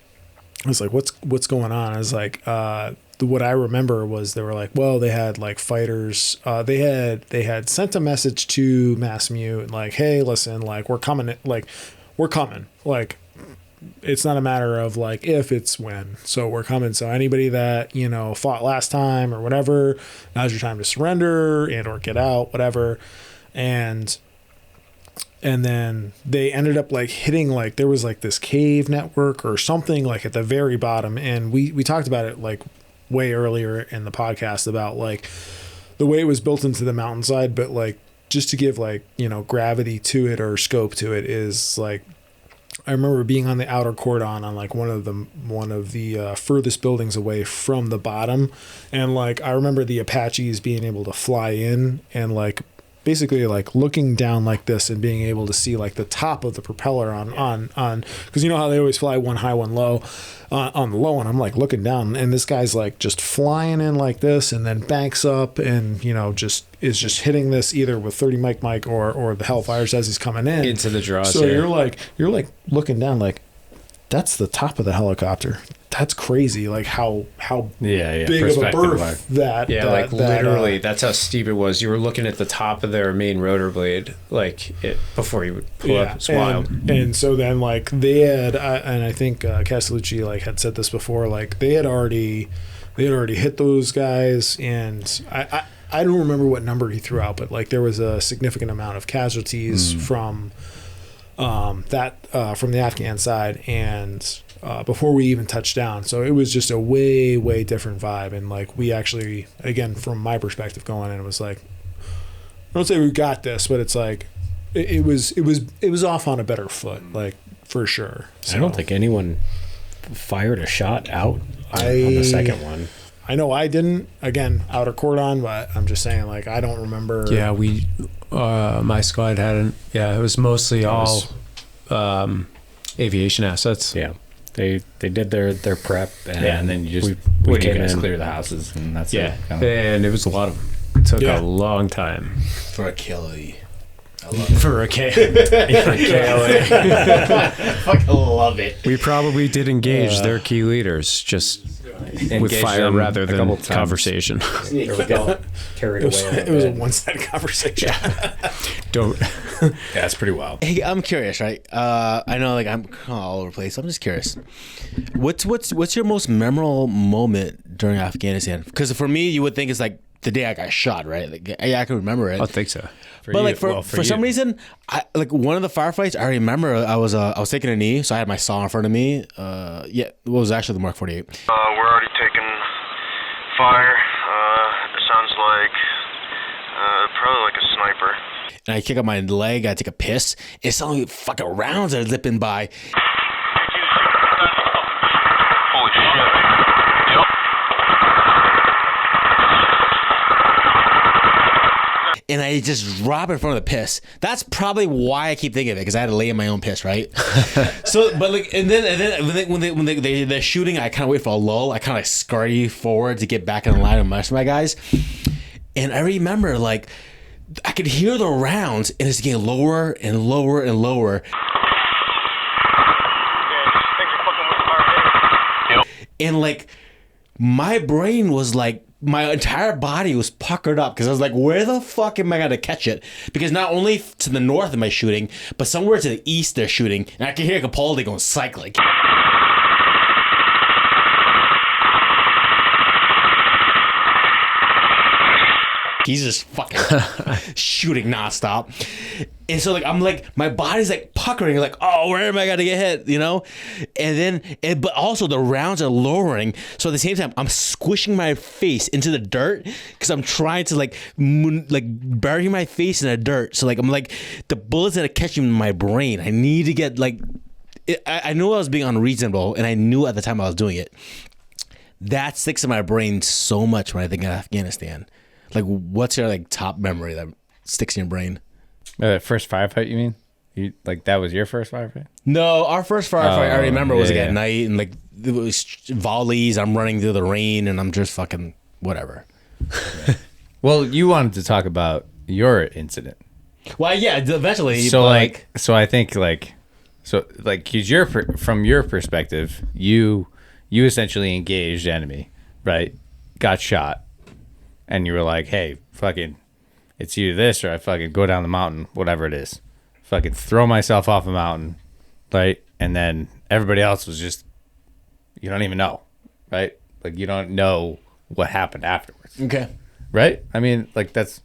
E: was what's going on? I was what I remember was they were well, they had fighters, they had sent a message to Masamute hey, listen, we're coming, it's not a matter of if, it's when. So we're coming. So anybody that fought last time or whatever, now's your time to surrender and or get out, whatever. And then they ended up hitting there was this cave network or something at the very bottom, and we talked about it way earlier in the podcast about the way it was built into the mountainside, but just to give gravity to it or scope to it is I remember being on the outer cordon on one of the furthest buildings away from the bottom, and I remember the Apaches being able to fly in and basically looking down this and being able to see the top of the propeller on because how they always fly one high, one low, on the low one. I'm looking down, and this guy's just flying in this and then banks up and is just hitting this either with 30 Mike or the Hellfires as he's coming in
B: into the draw.
E: So you're looking down that's the top of the helicopter. That's crazy, how big of a berth that.
B: Yeah, literally, that's how steep it was. You were looking at the top of their main rotor blade, before you would pull up. It's wild.
E: And so then, they had, and I think Castellucci had said this before. They had already hit those guys, and I don't remember what number he threw out, but there was a significant amount of casualties from from the Afghan side, and before we even touched down. So it was just a way different vibe, and we actually, again, from my perspective going in, it was I don't say we got this, but it's it was off on a better foot, for sure. So,
D: I don't think anyone fired a shot out on the second one.
E: I know I didn't. Again, outer cordon, but I'm just saying, I don't remember.
B: Yeah, we, my squad hadn't. Yeah, it was mostly all aviation assets.
D: Yeah, they did their prep,
C: and then you just
D: we came
C: in,
D: in,
C: clear the houses, and that's
B: it. And it was a lot of them. It took a long time
A: for a kill.
B: For a KLA.
A: Fucking love it.
B: We probably did engage their key leaders, just with
C: Engaged
B: fire
C: them
B: rather
C: a
B: than
C: couple times.
B: conversation.
D: There we go. Carried away.
E: It was a one-sided conversation.
B: Don't.
C: Yeah, it's pretty wild.
A: Hey, I'm curious, right? I know, like, I'm all over the place. I'm just curious. What's your most memorable moment during Afghanistan? Because for me, you would think it's like the day I got shot, right? Like, I can remember it.
B: I think so.
A: But like for some reason, like one of the firefights, I remember I was taking a knee, so I had my saw in front of me. It was actually the Mark 48.
G: We're already taking fire. It sounds like probably like a sniper.
A: And I kick up my leg, I take a piss. It's only fucking rounds are zipping by.
G: Holy shit. Yep.
A: And I just drop in front of the piss. That's probably why I keep thinking of it, because I had to lay in my own piss, right? So, but like, and then when they're shooting, I kind of wait for a lull. I kind of like scurry forward to get back in line with the rest of my guys. And I remember, like, I could hear the rounds, and it's getting lower and lower and lower. And like, my brain was like, my entire body was puckered up because I was like, where the fuck am I going to catch it? Because not only to the north am I shooting, but somewhere to the east they're shooting. And I can hear Capaldi going cyclic. He's just fucking shooting nonstop. And so like I'm like, my body's like puckering, like, oh, where am I gonna get hit? You know? And then but also the rounds are lowering. So at the same time, I'm squishing my face into the dirt because I'm trying to like bury my face in the dirt. So like I'm like, the bullets that are catching my brain, I need to get like I knew I was being unreasonable, and I knew at the time I was doing it. That sticks in my brain so much when I think of Afghanistan. Like, what's your like top memory that sticks in your brain?
C: First firefight, you mean? You like that was your first firefight?
A: No, our first firefight I remember was like
C: yeah.
A: at night, and like it was volleys. I'm running through the rain, and I'm just fucking whatever.
C: Well, you wanted to talk about your incident.
A: Well, yeah, eventually.
C: So
A: but,
C: like, so I think like, so like, cause from your perspective, you essentially engaged enemy, right? Got shot. And you were like, hey, fucking, it's either this or I fucking go down the mountain, whatever it is. Fucking throw myself off a mountain, right? And then everybody else was just, you don't even know, right? Like, you don't know what happened afterwards.
A: Okay.
C: Right? I mean, like, that's...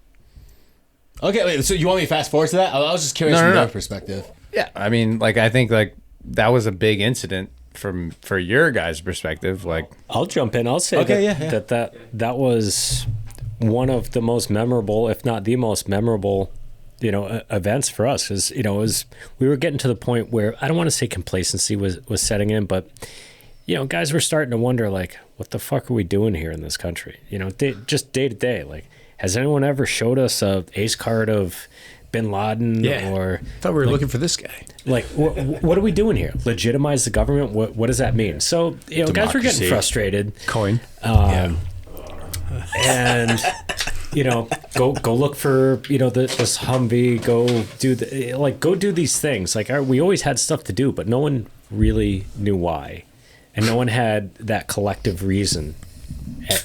A: Okay, wait, so you want me to fast forward to that? I was just curious from their perspective.
C: Yeah, I mean, like, I think, like, that was a big incident for your guys' perspective. Like,
D: I'll jump in. I'll say that was one of the most memorable, if not the most memorable, events for us. Because we were getting to the point where I don't want to say complacency was setting in, but guys were starting to wonder, like, what the fuck are we doing here in this country? Just day to day. Like, has anyone ever showed us a ace card of Bin Laden?
B: Yeah.
D: Or
B: I thought we were looking for this guy.
D: like, what are we doing here? Legitimize the government? What does that mean? So guys were getting frustrated.
B: Coin.
D: And go look for this Humvee. Go do these things. Like, we always had stuff to do, but no one really knew why, and no one had that collective reason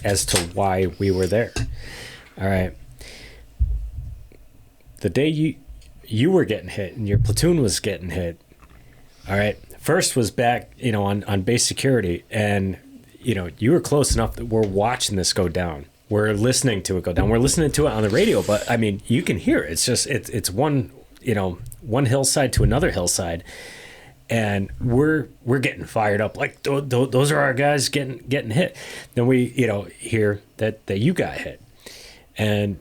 D: as to why we were there. All right. The day you were getting hit and your platoon was getting hit, all right, First was back, on base security, and you were close enough that we're watching this go down. We're listening to it go down. We're listening to it on the radio, but I mean, you can hear it. It's just it's one hillside to another hillside, and we're getting fired up. Like those are our guys getting hit. Then we hear that you got hit, and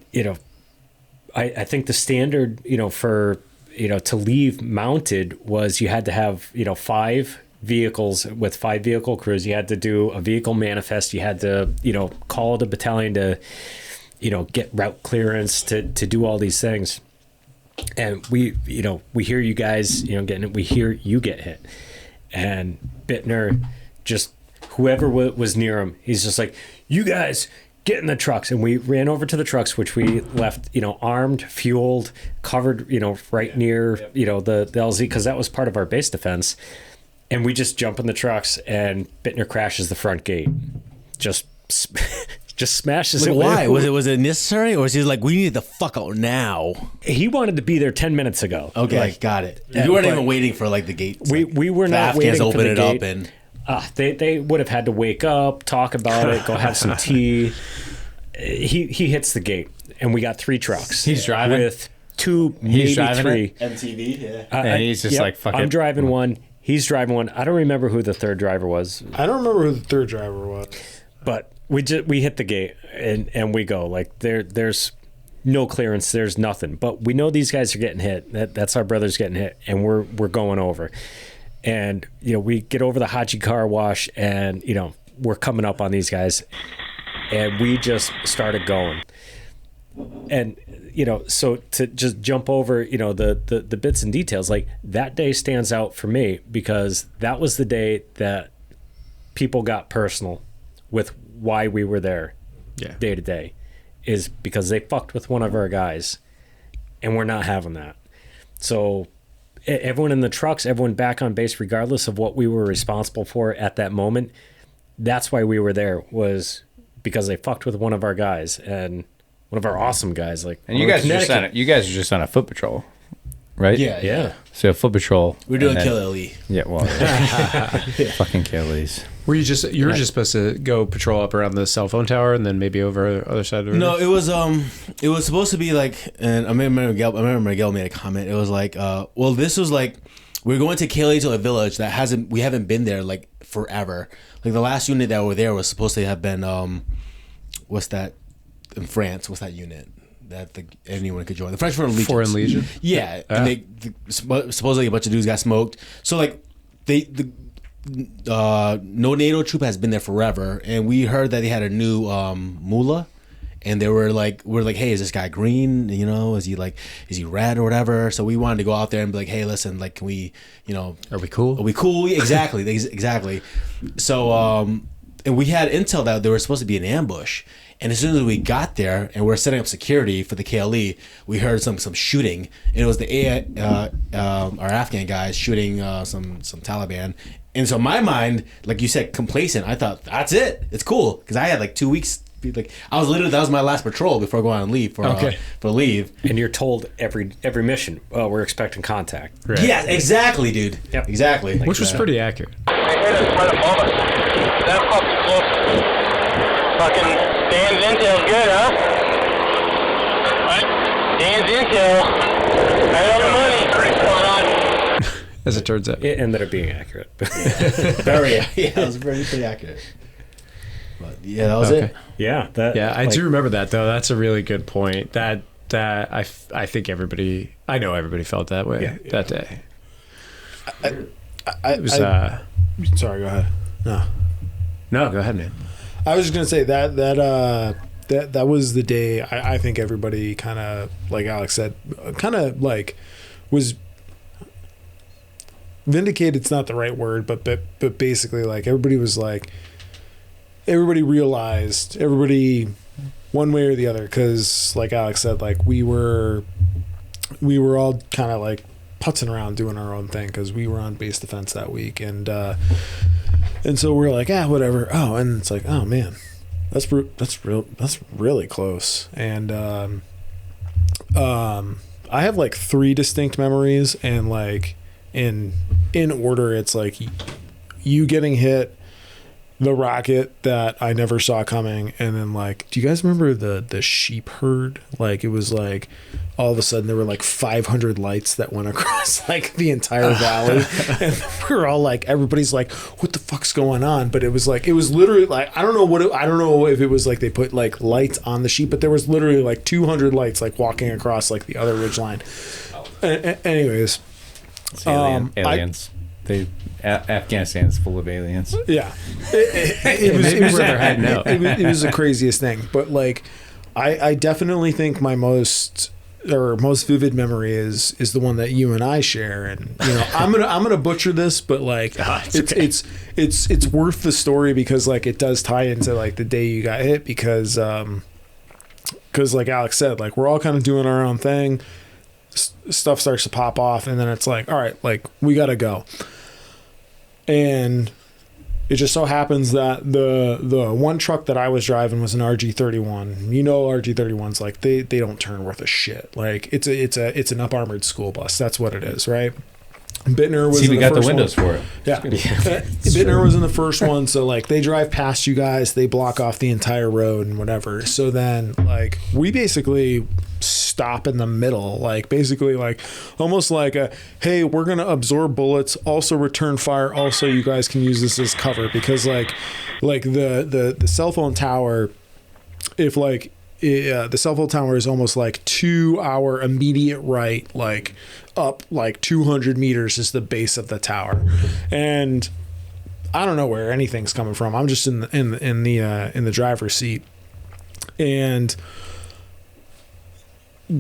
D: I think the standard for to leave mounted was you had to have 5 vehicles with 5 vehicle crews. You had to do a vehicle manifest. You had to call the battalion to get route clearance to do all these things. And we hear you guys getting it. We hear you get hit, and Bittner, just whoever was near him, he's just like, you guys get in the trucks. And we ran over to the trucks, which we left armed, fueled, covered, right near, the LZ, because that was part of our base defense. And we just jump in the trucks, and Bittner crashes the front gate. Just smashes it.
A: Why? Was it necessary? Or was he like, we need the fuck out now?
D: He wanted to be there 10 minutes ago.
A: Okay, got it. You weren't even waiting for like the gate.
D: We were not
A: Afghans
D: waiting
A: open
D: for the
A: it
D: gate.
A: up and
D: They would have had to wake up, talk about it, go have some tea. He hits the gate, and we got 3 trucks.
C: He's driving?
D: With 2, maybe
C: driving
D: 3.
A: MTV, yeah.
C: And he's just like, fuck it.
D: I'm driving one. He's driving one. I don't remember who the third driver was,
E: I don't remember who the third driver was.
D: but we hit the gate and we go like there's no clearance, there's nothing. But we know these guys are getting hit. That's our brothers getting hit, and we're going over. And we get over the Haji car wash, and we're coming up on these guys, and we just started going. And so to just jump over the bits and details, like that day stands out for me because that was the day that people got personal with why we were there day to day, is because they fucked with one of our guys, and we're not having that. So everyone in the trucks, everyone back on base, regardless of what we were responsible for at that moment, that's why we were there, was because they fucked with one of our guys, and one of our awesome guys. Like,
C: And you guys are just on a foot patrol, right?
D: Yeah.
C: So a foot patrol.
A: We're doing
C: and then-
A: Kill Ellie.
C: Yeah, well, fucking Kelly's.
B: Were you just supposed to go patrol up around the cell phone tower and then maybe over the other side of the
A: No,
B: river?
A: it was supposed to be like, and I remember Miguel made a comment. It was like, well, this was like, we're going to Kelly to a village that we haven't been there like forever. Like the last unit that were there was supposed to have been what's that in France? What's that unit that anyone could join? The French
B: Foreign Legion.
A: Yeah, and supposedly a bunch of dudes got smoked. So like no NATO troop has been there forever, and we heard that they had a new mullah, and we're like, hey, is this guy green? Is he red or whatever? So we wanted to go out there and be like, hey, listen, like, can we,
B: Are we cool?
A: Are we cool? Exactly, exactly. So and we had intel that there was supposed to be an ambush. And as soon as we got there and we're setting up security for the KLE, we heard some shooting. And it was our Afghan guys shooting some Taliban. And so in my mind, like you said, complacent. I thought, that's it. It's cool. Because I had like 2 weeks. Like that was my last patrol before going on leave for leave.
D: And you're told every mission, we're expecting contact.
B: Right.
A: Yeah, exactly, dude.
D: Yep.
A: Exactly.
B: Which was pretty accurate.
G: They hit us right above us. That fucking close. Fucking Dan's intel's good, huh? What? Dan's intel. Right on the money. Hold on.
B: As it turns out.
D: It ended up being accurate.
A: Very, yeah, it was pretty accurate. But yeah, that was it.
D: Yeah.
B: I do remember that, though. That's a really good point. That I think everybody felt that way that day. It was
E: Sorry, go ahead.
B: no, go ahead, man.
E: I was just gonna say that was the day I think everybody kind of, like Alex said, kind of like was vindicated. It's not the right word, but basically like everybody realized, everybody one way or the other, because like Alex said, like we were all kind of like putzing around doing our own thing because we were on base defense that week, and so we're like, whatever. Oh, and it's like, oh man, that's really close. And I have like 3 distinct memories, and like in order, it's like you getting hit, the rocket that I never saw coming, and then like, do you guys remember the sheep herd? Like, it was like all of a sudden there were like 500 lights that went across like the entire valley, and we were all like, everybody's like, what the fuck's going on? But it was literally like, I don't know if it was like they put like lights on the sheep, but there was literally like 200 lights like walking across like the other ridge line. Anyways,
C: It's aliens. Afghanistan's full of aliens.
E: Yeah, it was the craziest thing. But like, I definitely think my most vivid memory is the one that you and I share. And I'm gonna butcher this, but like, it's worth the story because like it does tie into like the day you got hit, because like Alex said, like we're all kind of doing our own thing. stuff starts to pop off, and then it's like, all right, like we gotta go. And it just so happens that the one truck that I was driving was an RG31. You know, RG31s, like they don't turn worth a shit. Like it's an up armored school bus. That's what it is, right? Bittner was.
C: See, we got the
E: first
C: windows
E: one.
C: for it.
E: Yeah, Bittner was in the first one, so like they drive past you guys, they block off the entire road and whatever. So then like we basically stop in the middle, like basically like almost like a, hey, we're gonna absorb bullets, also return fire, also you guys can use this as cover, because like the cell phone tower, if like the cell phone tower is almost like to our immediate right, like up like 200 meters is the base of the tower, and I don't know where anything's coming from. I'm just in the driver's seat, and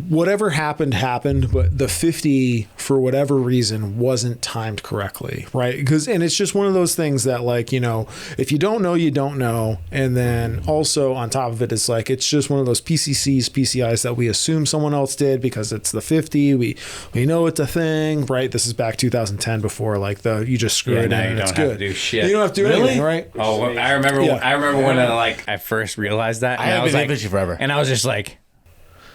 E: whatever happened, but the 50 for whatever reason wasn't timed correctly, right? And it's just one of those things that, like, you know, if you don't know, you don't know. And then also on top of it, it's like it's just one of those PCIs that we assume someone else did because it's the 50. We know it's a thing, right? This is back 2010 before like you just screw it in and it's good.
C: To do shit.
E: You don't have to do anything, right?
C: Oh, I remember.
E: Yeah.
C: I remember when I first realized that. And
A: I
C: was
A: haven't
C: like,
A: been with you forever.
C: and I was just like,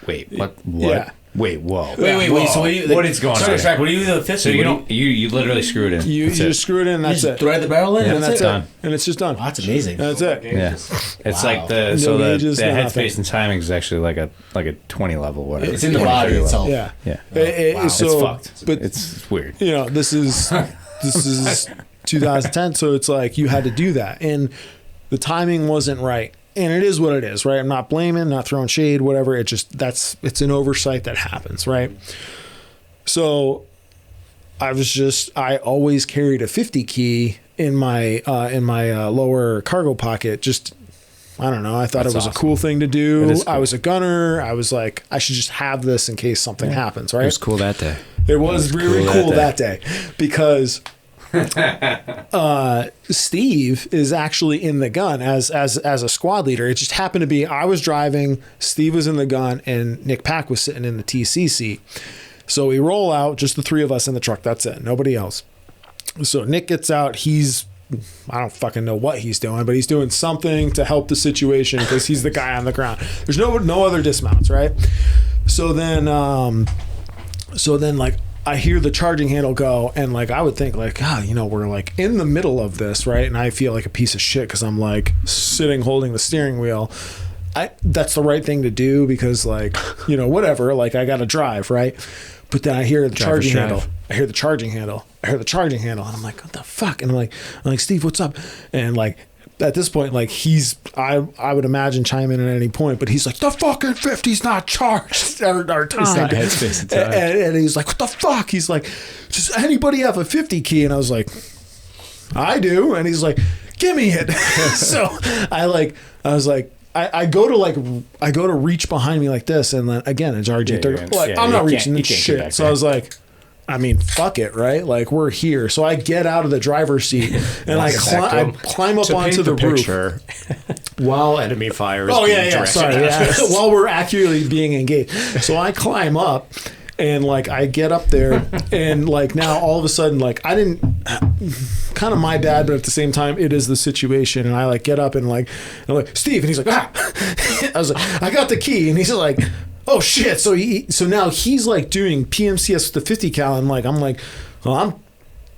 C: wait, what?
E: Yeah.
C: Wait, whoa.
A: Wait. So what,
C: what is going on?
A: Sorry, what do you do with the 50?
C: So you literally screw it in.
E: You just screw it in, and that's it.
A: thread the barrel in,
E: And that's it.
C: done.
E: And it's just done.
A: Wow, that's amazing.
E: That's it.
C: Yeah, it's
A: Wow.
C: like the
E: No
C: the
E: gauges, no
C: headspace
E: nothing.
C: and timing is actually like a 20 level, whatever.
A: It's in the
C: 20,
A: body
C: 30 level.
A: itself.
E: Yeah.
C: Yeah,
A: Wow.
E: So,
C: it's fucked.
E: But
C: It's weird.
E: you know, this is 2010, so it's like you had to do that, and the timing wasn't right. And it is what it is, right? I'm not blaming, not throwing shade, whatever. It just it's an oversight that happens, right? So I always carried a 50 key in my lower cargo pocket. Just, I don't know. I thought it was a cool thing to do.
C: is cool.
E: I was a gunner. I was like, I should just have this in case something happens, right?
B: It was cool that day.
E: It was really cool that day because Steve is actually in the gun as a squad leader. It just happened to be I was driving, Steve was in the gun, and Nick Pack was sitting in the TC seat. So we roll out, just the three of us in the truck. That's it. Nobody else. So Nick gets out. I don't fucking know what he's doing, but he's doing something to help the situation because he's the guy on the ground. There's no other dismounts, right? So then like I hear the charging handle go, and like I would think like, we're like in the middle of this, right? And I feel like a piece of shit because I'm like sitting holding the steering wheel. That's the right thing to do because like, whatever, like I got to drive, right? But then I hear the charging handle. I hear the charging handle. And I'm like, what the fuck? And I'm like, Steve, what's up? And like, at this point, like I would imagine chime in at any point, but he's like, the fucking 50's not charged or timed.
B: Headspace and time.
E: And he's like, what the fuck? He's like, does anybody have a 50 key? And I was like, I do. And he's like, give me it. So I go to reach behind me like this, and then again it's RG30. I'm not reaching this shit. So I was like, I mean, fuck it, right? Like we're here. So I get out of the driver's seat and I climb up onto the roof
B: while enemy fire is
E: Oh
B: being
E: yeah,
B: directed
E: sorry.
B: at
E: Yeah.
B: us.
E: While we're accurately being engaged. So I climb up. And like I get up there, and like now all of a sudden, like I didn't, kind of my bad, but at the same time it is the situation. And I like get up and I'm like Steve, and he's like I was like I got the key, and he's like, oh shit. So now he's like doing PMCS with the 50 cal, and like I'm like, well, I'm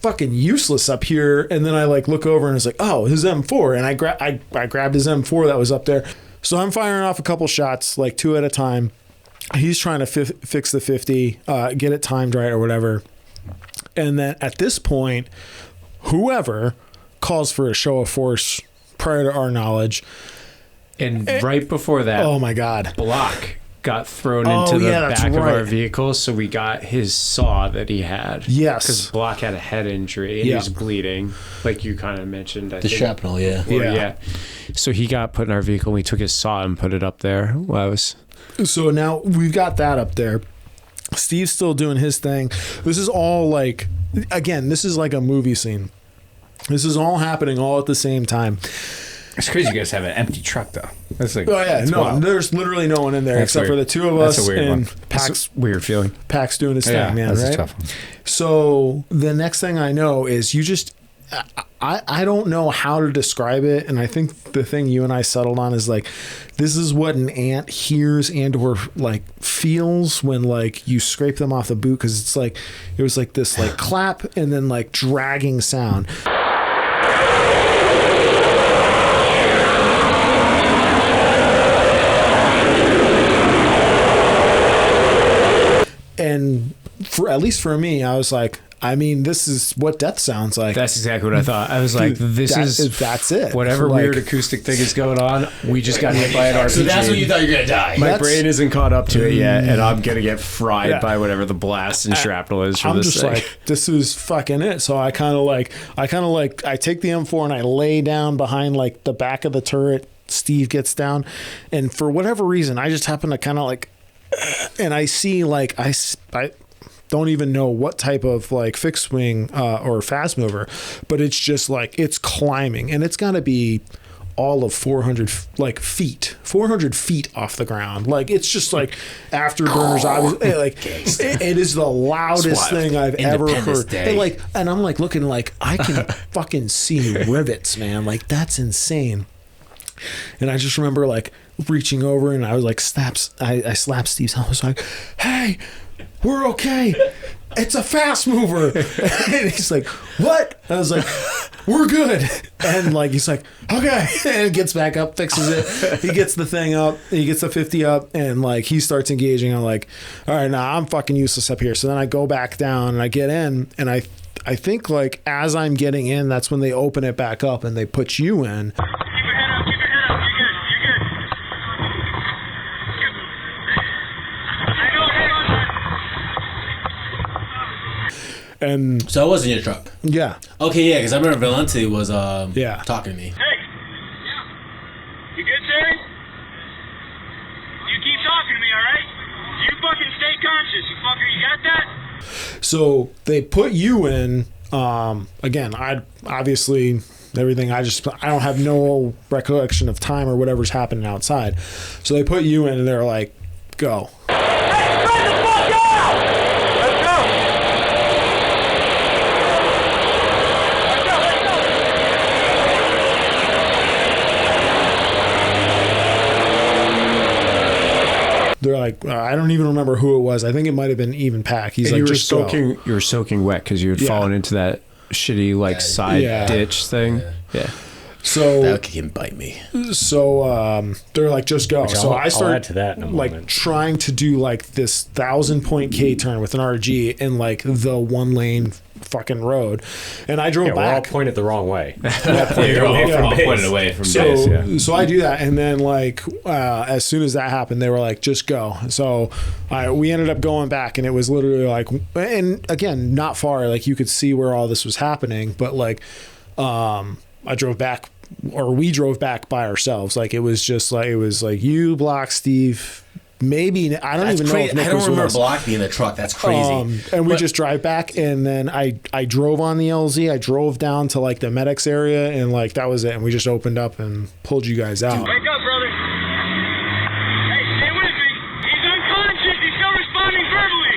E: fucking useless up here. And then I like look over and it's like, oh, his M4, and I grabbed his M4 that was up there. So I'm firing off a couple shots, like 2 at a time. He's trying to fix the 50, get it timed right or whatever. And then at this point, whoever calls for a show of force prior to our knowledge.
B: And right before that,
E: oh my God,
B: Block got thrown into the back of our vehicle. So we got his saw that he had.
E: Yes.
B: Because Block had a head injury and he was bleeding, like you kind of mentioned. I think.
A: Shrapnel, yeah.
B: Yeah. So he got put in our vehicle. We took his saw and put it up there.
E: So now we've got that up there. Steve's still doing his thing. This is all like, again, this is like a movie scene. This is all happening all at the same time.
C: It's crazy you guys have an empty truck though. That's like,
E: Oh yeah, no,
C: wild.
E: there's literally no one in there
C: That's
E: except
C: weird.
E: for the two of
C: That's
E: us
C: a weird
E: and
C: one.
E: Pack's
B: Weird feeling.
E: Pack's doing his thing, man.
C: That's
E: right?
C: a tough one.
E: So the next thing I know is you just, I don't know how to describe it. And I think the thing you and I settled on is like, this is what an ant hears and or like feels when like you scrape them off the boot. Cause it's like, it was like this like clap and then like dragging sound. And for at least for me, I was like, I mean, this is what death sounds like.
B: That's exactly what I thought. I was like,
E: that's it.
B: Whatever
E: Like,
B: weird acoustic thing is going on, we just got hit by an RPG.
A: So that's when you thought you were gonna die.
B: My
E: That's-
B: brain isn't caught up to it yet, and I'm gonna get fried
E: Yeah.
B: by whatever the blast and shrapnel is from
E: I'm
B: this
E: just
B: thing.
E: like, this is fucking it. So I kind of like, I take the M4 and I lay down behind like the back of the turret. Steve gets down, and for whatever reason, I just happen to kind of like, and I see like I don't even know what type of like fixed wing or fast mover, but it's just like it's climbing, and it's got to be all of 400 feet off the ground. Like it's just like afterburners. It is the loudest thing I've ever heard. And I'm like looking like I can fucking see rivets, man. Like that's insane. And I just remember like reaching over and I was like I slapped Steve's helmet. I was like, hey, we're okay. It's a fast mover. And he's like, what? I was like, we're good. And like, he's like, okay. And gets back up, fixes it. He gets the thing up. He gets the 50 up and like, he starts engaging. I'm like, all right, now I'm fucking useless up here. So then I go back down and I get in and I think like as I'm getting in, that's when they open it back up and they put you in. And
A: So I was in your truck.
E: yeah,
A: Okay, yeah, because I remember Valente was
E: Yeah.
A: talking to me.
G: Hey! You good, Terry? You keep talking to me, alright? You fucking stay conscious, you fucker. You got that?
E: so they put you in. Again, I obviously everything. I don't have no recollection of time or whatever's happening outside. So they put you in, and they're like, "Go." They're like, I don't even remember who it was. I think it might have been even Pack. He's
B: And
E: like,
B: you were
E: just go.
B: soaking. You were soaking wet because you had
E: Yeah.
B: fallen into that shitty like side
E: Yeah.
B: ditch thing. Yeah.
E: So
A: That can bite me.
E: they're like, just go. So I
D: I'll
E: started
D: add to that in a
E: like
D: moment.
E: trying to do like this 1,000-point K turn with an RG in like the one lane fucking road, and I drove
D: Yeah, we're all
E: back.
D: pointed the wrong way.
A: You're all
D: from base.
A: pointed away from
E: So,
A: base. Yeah.
E: so I do that, and then like as soon as that happened, they were like, "Just go." So we ended up going back, and it was literally like, and again, not far. Like you could see where all this was happening, but like I drove back, or we drove back by ourselves. Like it was just like you, Block, Steve. Maybe I don't
A: That's
E: even know
A: crazy.
E: if Nick
A: I don't
E: was with
A: remember
E: us.
A: Block being in the truck. That's crazy.
E: And we
A: But-
E: just drive back, and then I drove on the LZ. I drove down to like the medics area, and like that was it. And we just opened up and pulled you guys out.
G: Wake up, brother. Hey, stay with me. He's unconscious. He's still responding verbally.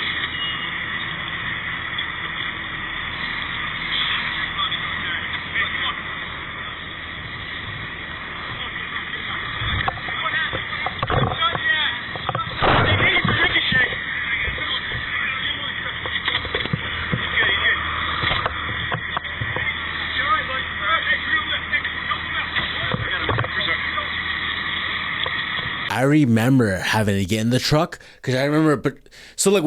A: I remember having to get in the truck because I remember, but so like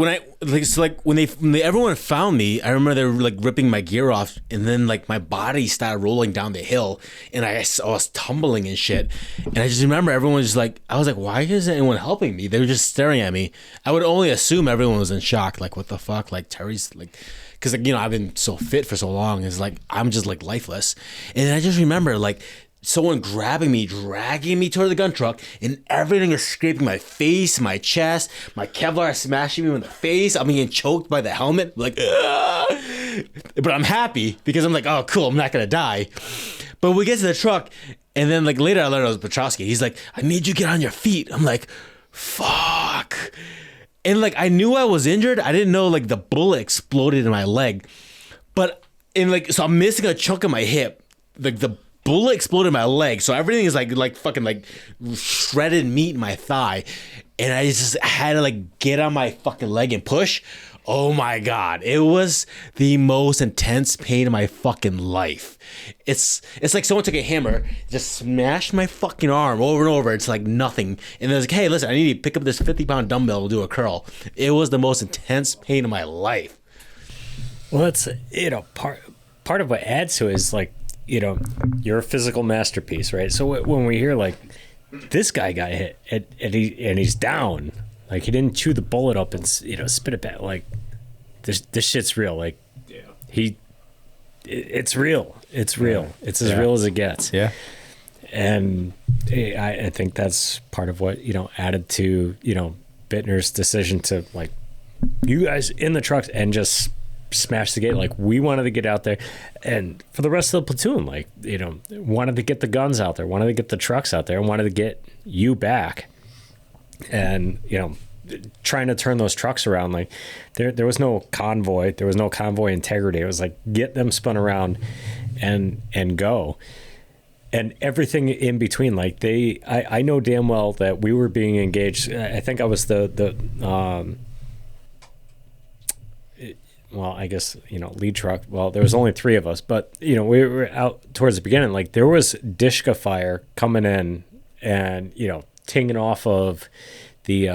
A: when everyone found me, I remember they were like ripping my gear off, and then like my body started rolling down the hill, and I was tumbling and shit, and I just remember everyone was like, I was like, why isn't anyone helping me? They were just staring at me. I would only assume everyone was in shock, like what the fuck, like Terry's like. Because like, you know, I've been so fit for so long, it's like I'm just like lifeless, and I just remember like someone grabbing me, dragging me toward the gun truck, and everything is scraping my face, my chest, my Kevlar is smashing me in the face. I'm getting choked by the helmet, like, ugh. But I'm happy because I'm like, oh, cool, I'm not gonna die. But we get to the truck, and then like later I learned it was Petrowski. He's like, I need you to get on your feet. I'm like, fuck. And like I knew I was injured. I didn't know like the bullet exploded in my leg. But so I'm missing a chunk of my hip. Like the bullet exploded in my leg. So everything is like fucking like shredded meat in my thigh. And I just had to like get on my fucking leg and push. Oh my God. It was the most intense pain of my fucking life. It's like someone took a hammer, just smashed my fucking arm over and over. It's like nothing. And then it's like, hey, listen, I need to pick up this 50-pound dumbbell to do a curl. It was the most intense pain of my life.
D: Well, that's, part of what adds to it is like, you're a physical masterpiece, right? So when we hear like, this guy got hit and he's down, like he didn't chew the bullet up and spit it back. Like this shit's real. Like it's real. It's real. It's as real as it gets.
C: Yeah.
D: And I think that's part of what added to Bittner's decision to like you guys in the trucks and just smash the gate. Like we wanted to get out there, and for the rest of the platoon, like wanted to get the guns out there, wanted to get the trucks out there, and wanted to get you back. And trying to turn those trucks around, like there was no convoy, there was no convoy integrity. It was like get them spun around and go, and everything in between. Like I know damn well that we were being engaged. I think I was well, I guess, lead truck. Well, there was only 3 of us, but, we were out towards the beginning. Like, there was Dishka fire coming in and, tinging off of the,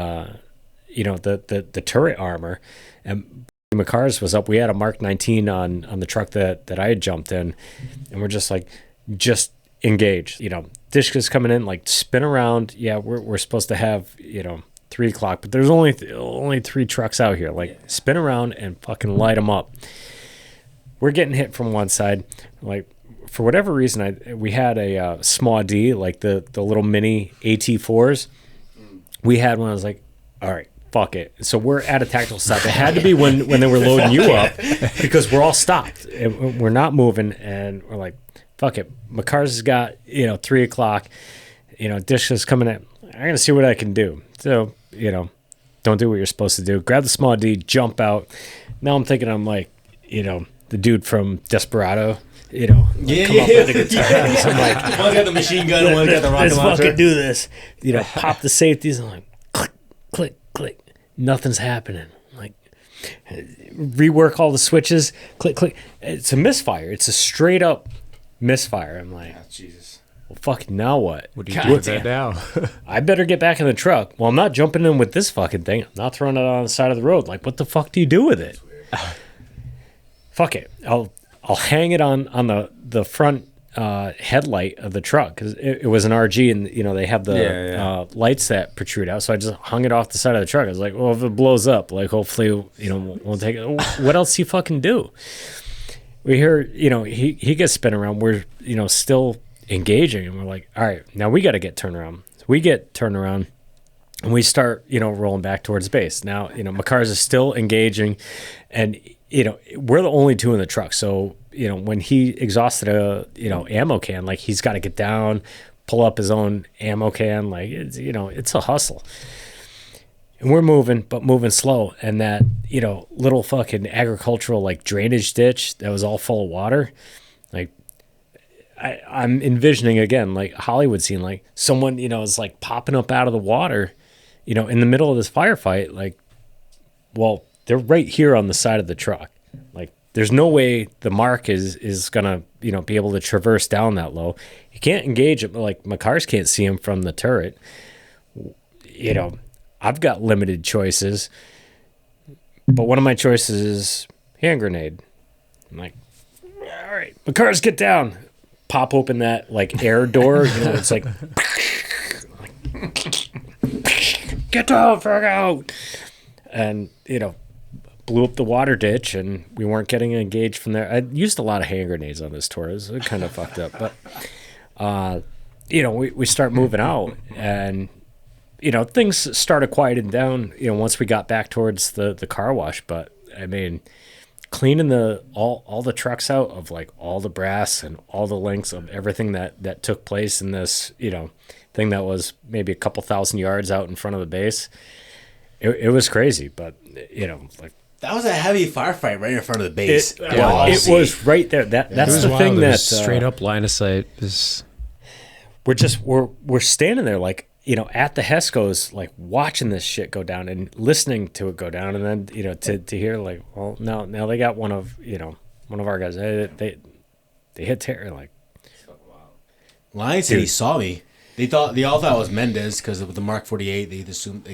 D: the turret armor. And McCar's was up. We had a Mark 19 on the truck that I had jumped in. And we're just like, just engage. Dishka's coming in, like, spin around. Yeah, we're supposed to have, 3 o'clock, but there's only 3 trucks out here. Like spin around and fucking light them up. We're getting hit from one side. Like for whatever reason, we had a small D, like the little mini AT4s. We had one. I was like, all right, fuck it. So we're at a tactical stop. It had to be when they were loading you up because we're all stopped. We're not moving, and we're like, fuck it. McCar's has got 3 o'clock. Dish is coming in. I'm gonna see what I can do. So, don't do what you're supposed to do. Grab the small D, jump out. Now I'm thinking I'm like, the dude from Desperado, come up with a guitar. So I'm like,
A: one got the machine gun, one got the rocket
D: let's
A: launcher.
D: fucking do this. Pop the safeties. I'm like, click, click, click. Nothing's happening. I'm like, rework all the switches. Click, click. It's a misfire. It's a straight up misfire. I'm like,
C: Jesus.
D: Well, fuck, now what?
B: What do you do with that now?
D: I better get back in the truck. Well, I'm not jumping in with this fucking thing. I'm not throwing it on the side of the road. Like, what the fuck do you do with it? Fuck it. I'll hang it on the front headlight of the truck because it was an RG and they have the lights that protrude out. So I just hung it off the side of the truck. I was like, well, if it blows up, like hopefully we'll take it. What else do you fucking do? We hear he gets spin around. We're still engaging, and we're like, all right, now we got to get turned around. So we get turned around and we start rolling back towards base. Now McCar's is still engaging, and we're the only 2 in the truck. So when he exhausted a ammo can, like he's got to get down, pull up his own ammo can. Like it's a hustle, and we're moving, but moving slow. And that little fucking agricultural like drainage ditch that was all full of water, like I'm envisioning again, like Hollywood scene, like someone, is like popping up out of the water, in the middle of this firefight. Like, well, they're right here on the side of the truck. Like, there's no way the mark is gonna, be able to traverse down that low. You can't engage it, like my cars can't see him from the turret. I've got limited choices, but one of my choices is hand grenade. I'm like, all right, my cars get down. Pop open that like air door, it's like get down, frag out, and blew up the water ditch, and we weren't getting engaged from there. I used a lot of hand grenades on this tour. It was kind of fucked up, but we start moving out, and things started quieting down. Once we got back towards the car wash, but I mean, cleaning all the trucks out of like all the brass and all the links of everything that took place in this thing that was maybe a couple thousand yards out in front of the base. it was crazy, but like
A: That was a heavy firefight right in front of the base.
D: it was right there. That's the thing that
B: straight up line of sight is.
D: We're standing there like at the Hesco's, like watching this shit go down and listening to it go down, and then to hear like, well, now they got one of our guys. They hit Terry like.
A: Lion said he saw me. They all thought it was Mendez because with the Mark 48, they assumed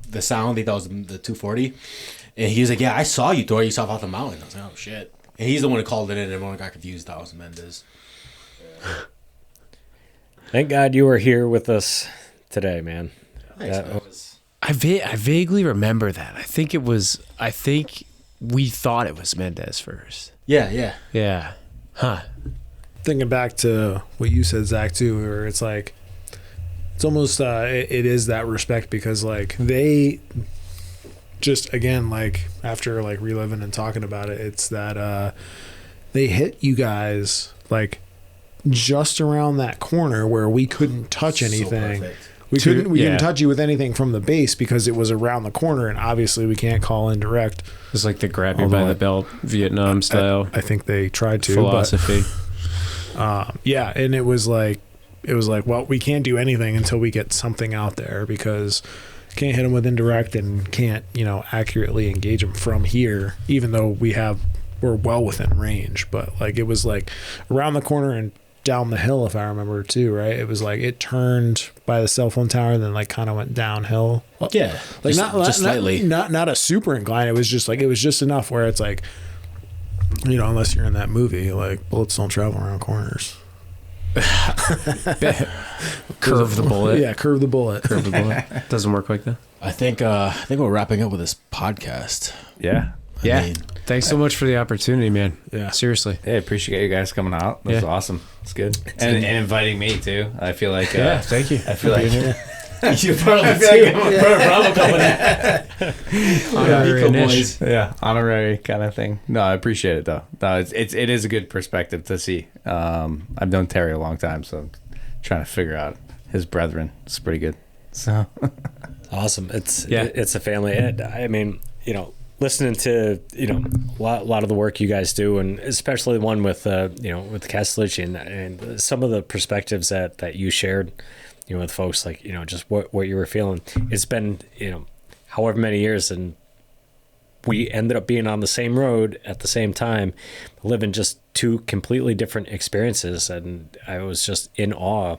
A: the sound they thought was the 240, and he was like, "Yeah, I saw you throw yourself off the mountain." I was like, "Oh shit!" And he's the one who called it in, and everyone got confused. That was Mendez.
D: Thank God you were here with us today, man.
A: Thanks,
B: I vaguely remember that. I think we thought it was Mendez first.
A: Yeah.
B: Yeah. Huh.
E: Thinking back to what you said, Zach, too, where it's like, it's almost, it is that respect because, like, they just, again, like, after, like, reliving and talking about it, it's that they hit you guys, like, just around that corner where we couldn't touch anything. We couldn't touch you with anything from the base because it was around the corner, and obviously we can't call in direct.
B: It's like the grab you by the belt Vietnam style.
E: I think they tried to
B: philosophy.
E: Yeah, and it was like, well, we can't do anything until we get something out there because can't hit them with indirect and can't accurately engage them from here, even though we're well within range. But like it was like around the corner and down the hill, if I remember too, right? It was like it turned by the cell phone tower and then like kind of went downhill.
A: Yeah,
E: like
A: just slightly.
E: Not a super incline. It was just enough where it's like, unless you're in that movie, like bullets don't travel around corners.
B: Curve the bullet.
E: Yeah, curve the bullet.
B: Curve the bullet. Doesn't work like that.
A: I think we're wrapping up with this podcast.
C: Yeah.
A: I mean,
B: Thanks so much for the opportunity, man.
E: Yeah.
B: Seriously.
C: Hey, appreciate you guys coming out. That was awesome. It's good. And inviting me too. I feel like
B: thank you.
C: I feel like
A: you're part of the team. Part of Bravo Company.
B: Honorary niche.
C: yeah, honorary kind of thing. No, I appreciate it though. No, it is a good perspective to see. I've known Terry a long time, so I'm trying to figure out his brethren. It's pretty good. So
D: awesome. It's a family. I mean, listening to a lot of the work you guys do, and especially the one with with Castellucci and some of the perspectives that you shared, with folks, like just what you were feeling. It's been however many years, and we ended up being on the same road at the same time, living just two completely different experiences, and I was just in awe,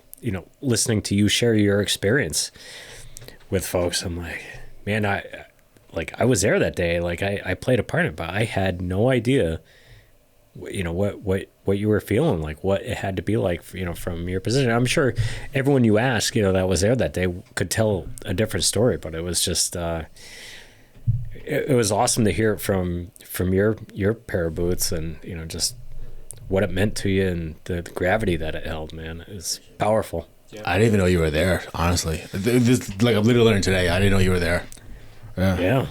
D: listening to you share your experience with folks. I'm like, man, I was there that day. Like I played a part in it, but I had no idea, what you were feeling, like what it had to be like, from your position. I'm sure everyone you ask, that was there that day could tell a different story, but it was just, it was awesome to hear it from your pair of boots and, just what it meant to you and the gravity that it held, man. It's powerful.
A: I didn't even know you were there, honestly. This, like I'm literally learning today. I didn't know you were there. Yeah.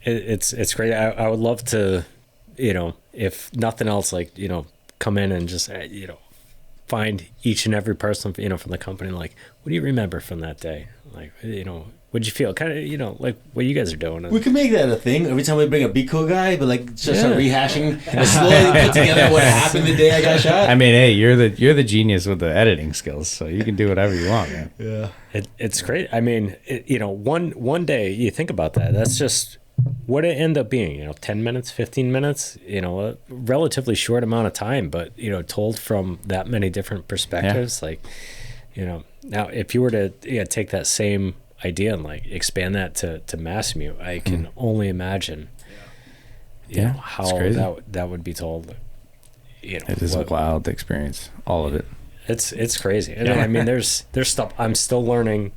D: It's great. I would love to, if nothing else, like, come in and just, find each and every person, from the company. Like, what do you remember from that day? Like, what'd you feel? Kind of, like what you guys are doing.
A: We could make that a thing every time we bring a Be Cool guy, but like just start rehashing and slowly put together what happened the day I got shot.
C: I mean, hey, you're the genius with the editing skills, so you can do whatever you want, man.
A: Yeah.
D: It's great. I mean, one day you think about that. That's just what it ended up being. 10 minutes, 15 minutes. A relatively short amount of time, but told from that many different perspectives. Yeah. Like, now if you were to take that same idea and like expand that to Masamute, I can only imagine. How that would be told.
C: It is a wild experience. All of it.
D: It's crazy. And I mean, there's stuff I'm still learning,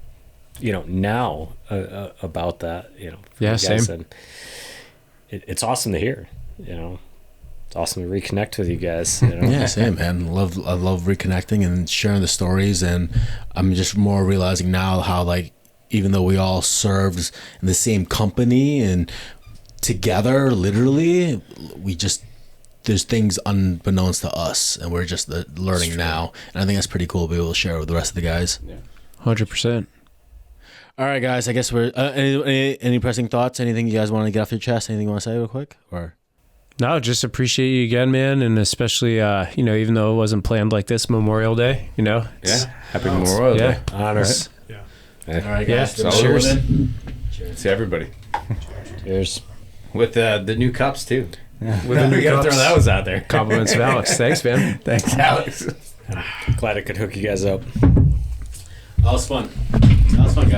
D: now about that.
B: Yeah, same.
D: And it's awesome to hear. It's awesome to reconnect with you guys.
A: Yeah, same, man. I love reconnecting and sharing the stories, and I'm just more realizing now how like even though we all served in the same company and together, literally, there's things unbeknownst to us, and we're just learning now. And I think that's pretty cool to be able to share with the rest of the guys.
B: 100%.
A: All right, guys. I guess we're any pressing thoughts? Anything you guys want to get off your chest? Anything you want to say real quick? Or
B: No, just appreciate you again, man, and especially even though it wasn't planned like this, Memorial Day.
C: Happy Memorial Day.
D: Honors.
E: Yeah.
A: all right, guys.
C: So
B: Cheers.
C: See everybody
D: Cheers.
C: with the new cups too.
B: With the new
C: We gotta
B: cups.
C: throw that was out there.
B: Compliments of Alex. Thanks, man.
C: Thanks, Alex.
D: Glad I could hook you guys up.
A: That was fun. That was fun, guys.